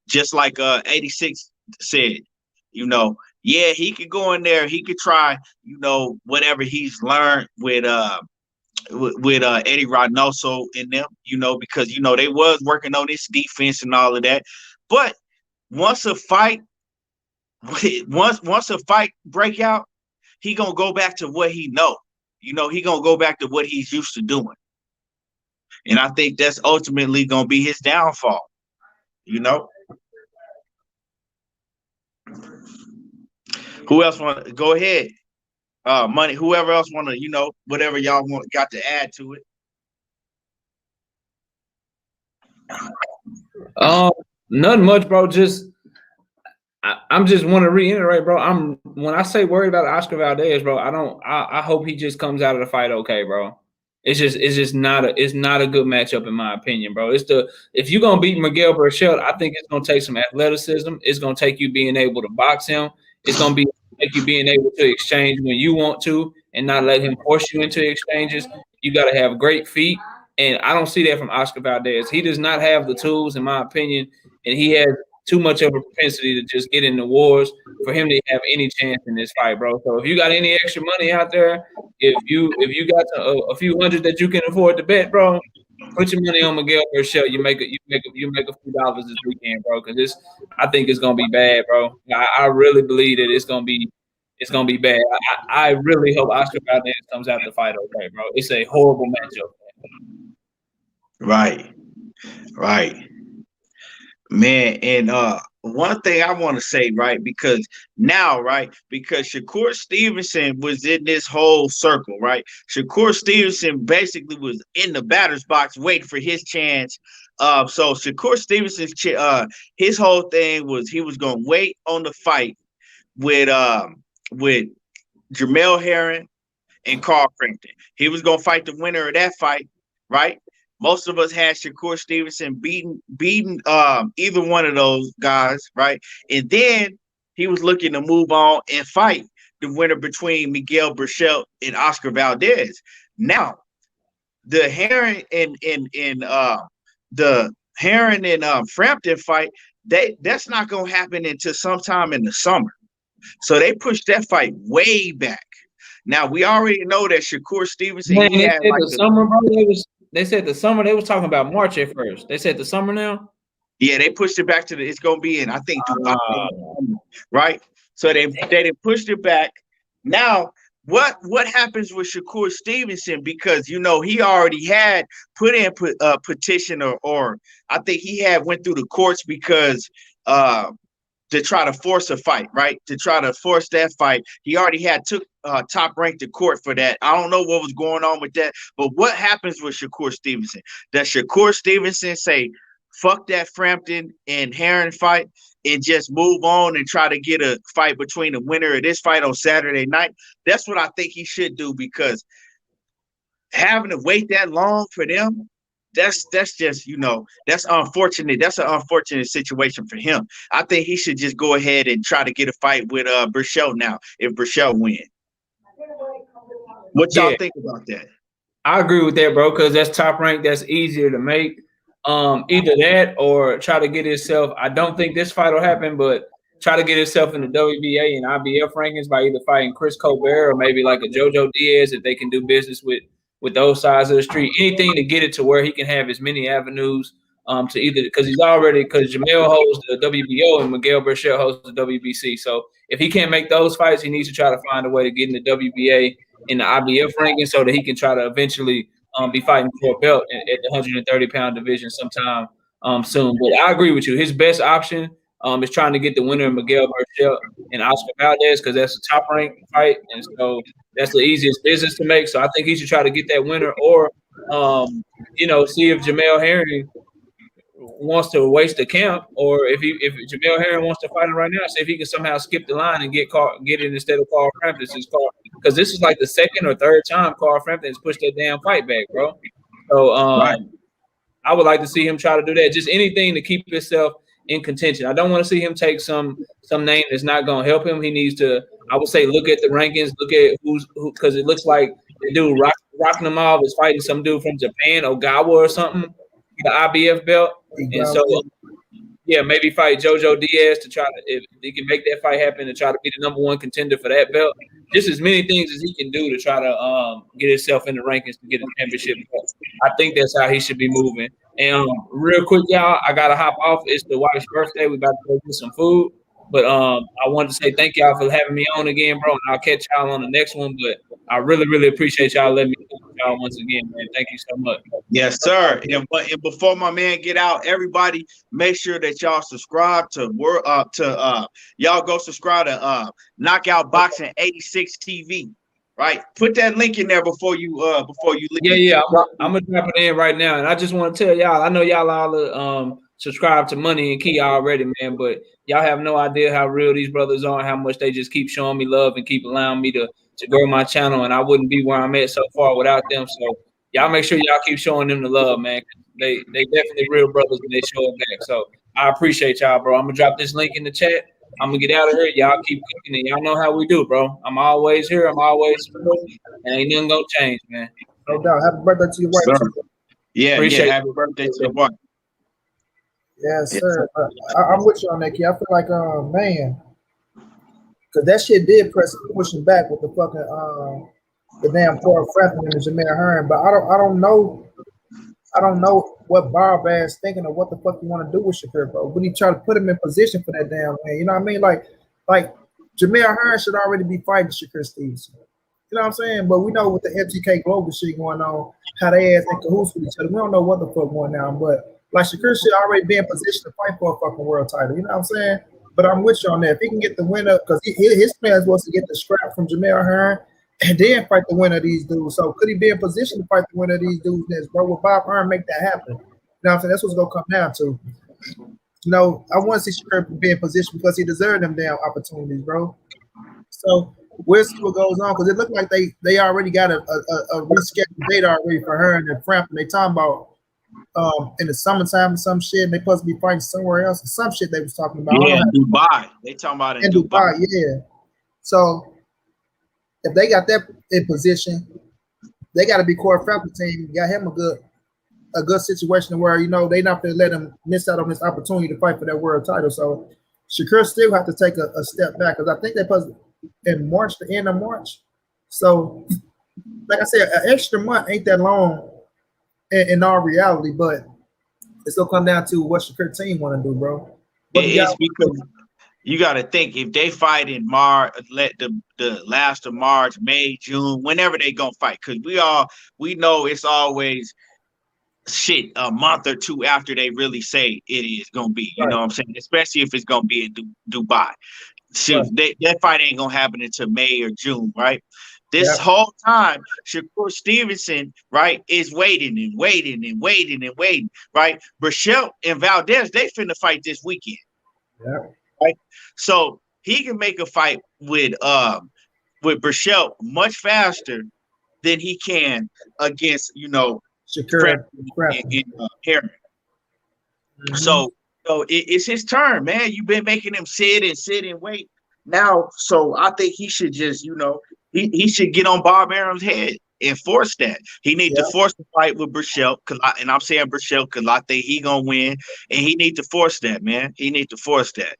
just like 86 said, you know, yeah, he could go in there, he could try, you know, whatever he's learned with Eddie Reynoso in them, you know, because, you know, they was working on this defense and all of that. But once a fight break out, he gonna go back to what he know. You know, he gonna go back to what he's used to doing. And I think that's ultimately gonna be his downfall, you know. Who else want to go ahead? Money, whoever else want to, you know, whatever y'all got to add to it. Nothing much, bro. I'm just want to reiterate, bro. When I say worried about Oscar Valdez, bro, I hope he just comes out of the fight okay, bro. It's not a good matchup in my opinion, bro. If you're gonna beat Miguel Burchell, I think it's gonna take some athleticism. It's gonna take you being able to box him. It's gonna take you being able to exchange when you want to and not let him force you into exchanges. You got to have great feet, and I don't see that from Oscar Valdez. He does not have the tools, in my opinion, and he has too much of a propensity to just get into wars for him to have any chance in this fight, bro. So if you got any extra money out there, if you got a few hundred that you can afford to bet, bro, put your money on Miguel Burchell. You make a few dollars this weekend, bro. Because I think it's gonna be bad, bro. I really believe that it's gonna be bad. I really hope Oscar Valdez comes out the fight okay, bro. It's a horrible matchup. Right. Man, and one thing I want to say, right, because Shakur Stevenson was in this whole circle, right? Shakur Stevenson basically was in the batter's box waiting for his chance. So Shakur Stevenson's his whole thing was he was gonna wait on the fight with Jamel Herring and Carl Frampton. He was gonna fight the winner of that fight, right? Most of us had Shakur Stevenson beating either one of those guys, right? And then he was looking to move on and fight the winner between Miguel Burchell and Oscar Valdez. Now, the Herring and Frampton fight, that's not gonna happen until sometime in the summer. So they pushed that fight way back. Now we already know that Shakur Stevenson. Man, they said the summer, bro. They said the summer. They was talking about March at first. They said the summer now. Yeah, they pushed it back to it's gonna be in, I think, Dubai, right? So they pushed it back. Now, what happens with Shakur Stevenson? Because he already had put in a petition, or I think he had went through the courts because to try to force a fight, right? To try to force that fight. He already had took Top Rank to court for that. I don't know what was going on with that, but what happens with Shakur Stevenson? Does Shakur Stevenson say, fuck that Frampton and Herring fight and just move on and try to get a fight between the winner of this fight on Saturday night? That's what I think he should do, because having to wait that long for them, that's just, that's unfortunate. That's an unfortunate situation for him. I think he should just go ahead and try to get a fight with Berchelt now if Berchelt win. What y'all think about that? I agree with that, bro, because that's Top Rank. That's easier to make. Either that or try to get himself. I don't think this fight will happen, but try to get himself in the WBA and IBF rankings by either fighting Chris Colbert or maybe like a JoJo Diaz if they can do business with those sides of the street. Anything to get it to where he can have as many avenues to either, because Jamel holds the WBO and Miguel Berchelt holds the WBC. So if he can't make those fights, he needs to try to find a way to get in the WBA in the IBF ranking so that he can try to eventually be fighting for a belt at the 130-pound division sometime soon. But I agree with you. His best option is trying to get the winner of Miguel Berchelt and Oscar Valdez, because that's a top-ranked fight, and so that's the easiest business to make. So I think he should try to get that winner, or see if Jamel Herring wants to waste the camp, or if Jamel Herring wants to fight him right now, see if he can somehow skip the line and get it instead of Carl Frampton. Because this is like the second or third time Carl Frampton has pushed that damn fight back, bro. So right. I would like to see him try to do that. Just anything to keep himself in contention. I don't want to see him take some name that's not going to help him. He needs to, I would say, look at the rankings, look at who, because it looks like the dude rocking him off is fighting some dude from Japan, Ogawa or something, the IBF belt. And so, maybe fight JoJo Diaz to try to, if he can make that fight happen, to try to be the number one contender for that belt. Just as many things as he can do to try to get himself in the rankings to get a championship belt. I think that's how he should be moving. And real quick, y'all, I gotta hop off. It's the wife's birthday. We about to go get some food. But I wanted to say thank y'all for having me on again, bro. And I'll catch y'all on the next one. But I really, really appreciate y'all letting me talk to y'all once again, man. Thank you so much. Yes, sir. And before my man get out, everybody make sure that y'all subscribe to y'all go subscribe to Knockout Boxing 86 TV. Right, put that link in there before you leave. Yeah. I'm gonna drop it in right now, and I just want to tell y'all. I know y'all all subscribe to Money and Key already, man, but y'all have no idea how real these brothers are and how much they just keep showing me love and keep allowing me to grow my channel. And I wouldn't be where I'm at so far without them. So y'all make sure y'all keep showing them the love, man. They definitely real brothers and they show it back. So I appreciate y'all, bro. I'm gonna drop this link in the chat. I'm gonna get out of here. Y'all keep cooking, and y'all know how we do, bro. I'm always here. I'm always supporting, and ain't nothing gonna change, man. No doubt. Happy birthday to your wife. Yeah, happy birthday to your wife. Yes, sir. I'm with you on that, kid. I feel like, man, because that shit did pushing back with the fucking the damn Carl Frampton and the Jamel Herring, but I don't know what Bob ass thinking of what the fuck you want to do with Shakur, bro. When he try to put him in position for that damn man, you know what I mean? Like Jamel Herring should already be fighting Shakur Stevenson. You know what I'm saying? But we know with the MTK Global shit going on, how they ass in cahoots with each other. We don't know what the fuck going on, but like Shakur should already be in position to fight for a fucking world title. You know what I'm saying? But I'm with you on that. If he can get the winner, because his plan was to get the scrap from Jamel Herring and then fight the winner of these dudes. So could he be in position to fight the winner of these dudes next, bro? Will Bob Hearn make that happen? You know what I'm saying? That's what's gonna come down to. You know, I want to see Shakur be in position because he deserved them damn opportunities, bro. So we'll see what goes on, because it looked like they already got a rescheduled date already for Hearn and Frampton. They talking about in the summertime or some shit, and they supposed to be fighting somewhere else. Some shit they was talking about. Yeah, Dubai. They talking about in Dubai. Yeah. So if they got that in position, they got to be Corey Frampton team. Got him a good situation where, you know, they not going to let him miss out on this opportunity to fight for that world title. So Shakur still have to take a step back, because I think they supposed in March, the end of March. So like I said, an extra month ain't that long in all reality, but It's gonna come down to what Shakur team want to do, bro. But It's because you got to think if they fight in March, let the last of March, May, June, whenever they gonna fight, because we know it's always shit a month or two after they really say it is gonna be. You know what I'm saying? Especially if it's gonna be in Dubai. Shoot, that fight ain't gonna happen until May or June, right? This whole time, Shakur Stevenson, right, is waiting and waiting and waiting and waiting, right? Breland and Valdez, they finna fight this weekend. Yeah. Right. So he can make a fight with Breland much faster than he can against, Shakur and Herman. So it's his turn, man. You've been making him sit and wait now. So I think he should just, he should get on Bob Arum's head and force that. He needs to force the fight with Breland, and I'm saying Breland because I think he gonna win, and he need to force that, man. He need to force that.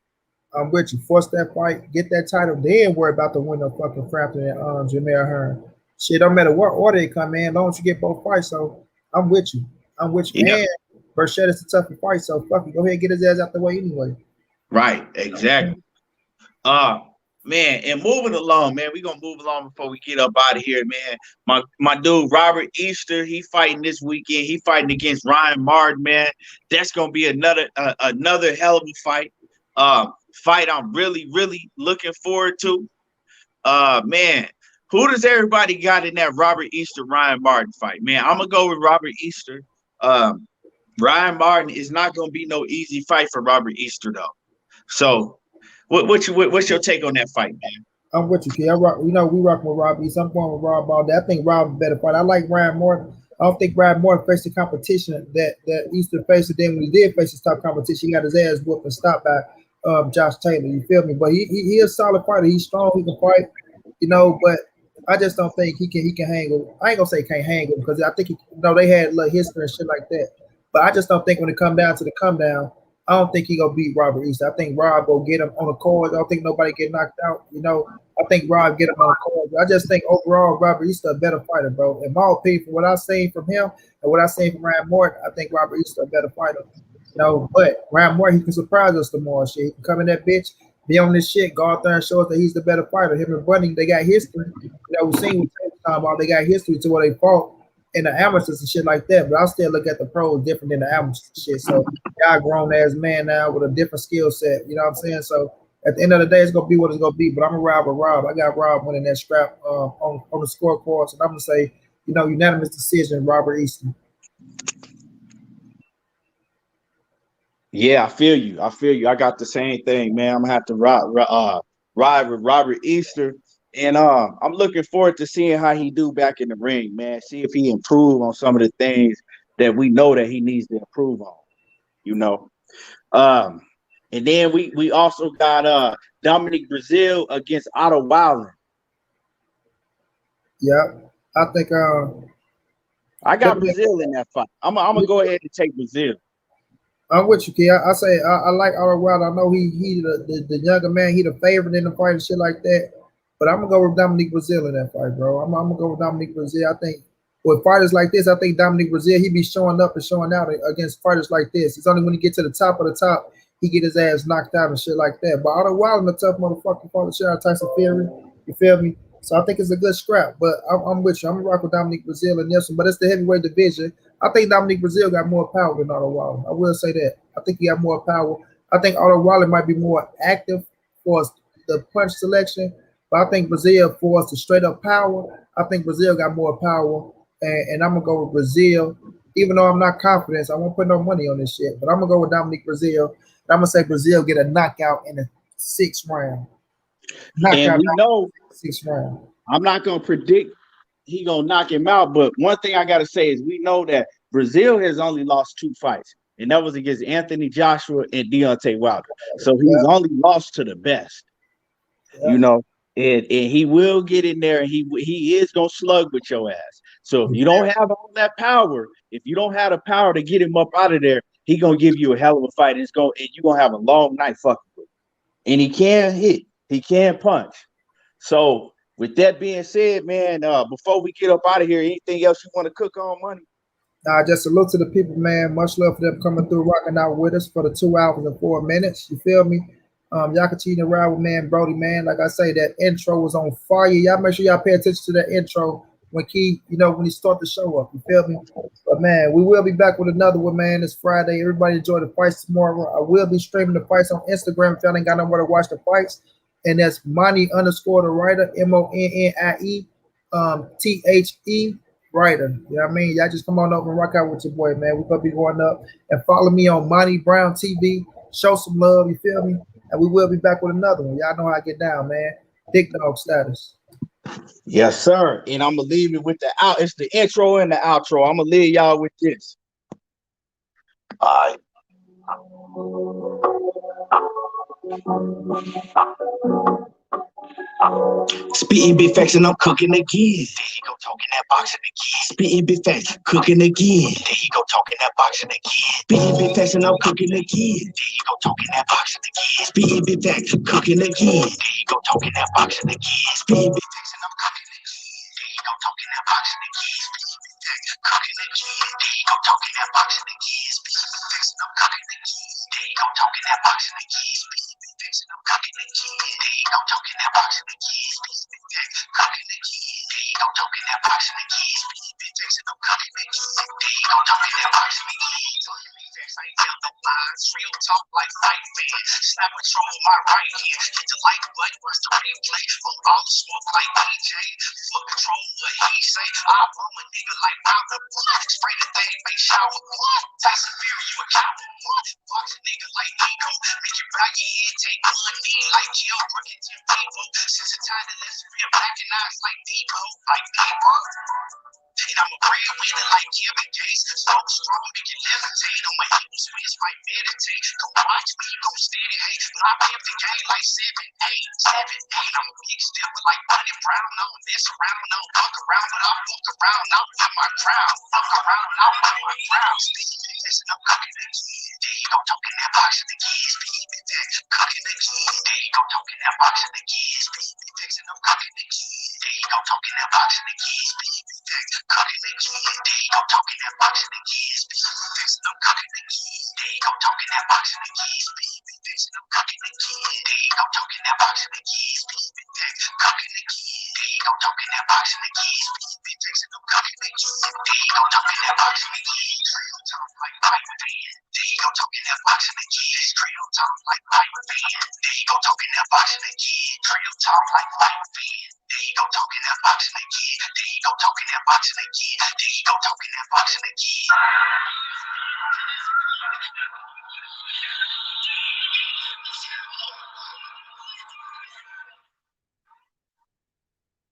I'm with you. Force that fight, get that title, then worry about the winner of fucking Frampton and Jamel Hearn. Shit, don't matter what order they come in, as long as you get both fights. So I'm with you. Yeah. And Breland is a tougher fight, so fuck it. Go ahead and get his ass out the way anyway. Right, exactly. Man, and moving along, man, we're gonna move along before we get up out of here, man. My dude Robert Easter, he fighting this weekend. He fighting against Ryan Martin, man. That's gonna be another hell of a fight. Fight I'm really, really looking forward to. Man, who does everybody got in that Robert Easter Ryan Martin fight? Man, I'm gonna go with Robert Easter. Ryan Martin is not gonna be no easy fight for Robert Easter though. So what's your take on that fight, man? I'm with you, kid. We rocking with Rob East. I'm going with Rob all day. I think Rob's a better fight. I like Ryan Martin. I don't think Ryan Martin faced the competition that Easter faced. And then when he did face his top competition, he got his ass whooped and stopped by Josh Taylor. You feel me? But he is a solid fighter. He's strong. He can fight. But I just don't think he can hang with. I ain't gonna say he can't hang with because I think they had like history and shit like that. But I just don't think when it come down to the come down, I don't think he gonna beat Robert Easter. I think Rob will get him on the card. I don't think nobody get knocked out. I think Rob get him on the card. I just think overall Robert Easter a better fighter, bro. In my opinion, from what I've seen from him and what I've seen from Ryan Martin, I think Robert Easter a better fighter. But Ryan Martin, he can surprise us tomorrow. Shit, he can come in that bitch, be on this shit, go out there and show us that he's the better fighter. Him and Bunning, they got history. We've seen what time about they got history to where they fought in the amateurs and shit like that, but I still look at the pros different than the amateurs and shit. So y'all grown ass man now with a different skill set. You know what I'm saying? So at the end of the day, it's gonna be what it's gonna be. But I'm gonna ride with Rob. I got Rob winning that scrap on the scorecards, and I'm gonna say, unanimous decision, Robert Easton. Yeah, I feel you. I got the same thing, man. I'm gonna have to ride with Robert Easter. And I'm looking forward to seeing how he do back in the ring, man. See if he improve on some of the things that we know that he needs to improve on, And then we also got Dominic Brazil against Otto Wilder. Yeah, I think I got Brazil in that fight. I'm gonna go ahead and take Brazil. I'm with you, kid. I say I like Otto Wilder. I know he the younger man. He the favorite in the fight and shit like that. But I'm gonna go with Dominic Brazil in that fight, bro. I'm gonna go with Dominic Brazil. I think with fighters like this, I think Dominic Brazil, he be showing up and showing out against fighters like this. It's only when he get to the top of the top, he get his ass knocked out and shit like that. But Otto Wilder, a tough motherfucker, fought the shit out of Tyson Fury. You feel me? So I think it's a good scrap. But I'm with you. I'm gonna rock with Dominic Brazil in this one. But it's the heavyweight division. I think Dominic Brazil got more power than Otto Wilder. I will say that. I think he got more power. I think Otto Wilder might be more active for the punch selection. But I think Brazil, for us to straight up power, I think Brazil got more power. And I'm going to go with Brazil. Even though I'm not confident, so I won't put no money on this shit. But I'm going to go with Dominic Brazil. And I'm going to say Brazil get a knockout in the 6th round. And we know 6th round. I'm not going to predict he going to knock him out. But one thing I got to say is we know that Brazil has only lost 2 fights. And that was against Anthony Joshua and Deontay Wilder. So he's only lost to the best. Yeah. And he will get in there, and he is gonna slug with your ass. So if you don't have all that power, if you don't have the power to get him up out of there, he gonna give you a hell of a fight. And you're gonna have a long night fucking with him. And he can hit, he can punch. So with that being said, man, before we get up out of here, anything else you want to cook on, money? Just salute to the people, man. Much love for them coming through, rocking out with us for the 2 hours and 4 minutes. You feel me? Y'all continue to ride with man Brody, man. Like I say, that intro was on fire. Y'all make sure y'all pay attention to that intro when when he start the show up. You feel me? But man, we will be back with another one, man. It's Friday. Everybody enjoy the fights tomorrow. I will be streaming the fights on Instagram if y'all ain't got nowhere to watch the fights. And that's Money underscore the writer, MONNIE THE writer. You know what I mean? Y'all just come on up and rock out with your boy, man. We're gonna be going up and follow me on Monty Brown TV. Show some love, you feel me? And we will be back with another one. Y'all know how I get down, man. Dick dog status. Yes, sir. And I'm gonna leave it with the out. It's the intro and the outro. I'm gonna leave y'all with this. All right. Spitting big facts and I'm cooking again. There you go talking that boxing again. Spitting big facts, cooking again. There you go talking that boxing again. Spitting big facts and I'm cooking again. There you go talking that boxing again. Spitting big facts, cooking again. There you go talking that boxing again. Spitting big facts and I'm cooking again. There you go talking that boxing again. Spitting big facts, cooking again. There you go talking that boxing again. Spitting big facts and I'm cooking again. There you go talking that boxing again. Spitting big facts and I'm cooking again. There you go talking that boxing again. Cooking again, there you go talking that boxing again. Speedy big facts and I'm cooking again. There you go talking that boxing again. Talking big facts, I ain't tell no lies. Real talk like fight fan. Snap control my right hand. Hit the like button, watch the replay. On all the smoke like DJ. Fuck control what he say. I want a nigga like Wilder. Spray the thing, make shower. Tyson Fury, you a coward. Box a nigga like Nico. Make you bow your head, take one knee like Jill Brookins and people. Sensitized to this real black and eyes like Debo, like people. And I'm a breadwinner like Kevin Gates. So strong, make you levitate. On my heels, wins, might meditate. Don't watch me, go steady, hey. But I pimp the game like 7-8. I'm a big stepper like Bunny Brown. I don't mess around, I don't fuck around, but I walk around, I don't put my crown. Fuck around, I don't put my crown. Speaking big facts and I'm cooking again. There you go talking that boxing again. Speaking big facts, cooking again. There you go talking that boxing again. Speaking big facts and I'm cooking again. There you go talking that boxing again. Speaking big facts, cooking again. There you go talking that boxing again. Speaking big facts and I'm cooking again. There you go talking that boxing again. Speaking big facts and I'm cooking again. There you go talking that boxing again. Speaking big facts, cooking again. There you go talking that boxing again. Speaking big facts and I'm cooking again. There you go talking that boxing again. Straight on top like Piper Van. There you go talking that boxing again. Straight on top like Piper Van. There you go talking that boxing again. Straight on top like Piper Van. There you go talking that boxing again. There you go talking that boxing again. There you go talking that boxing again.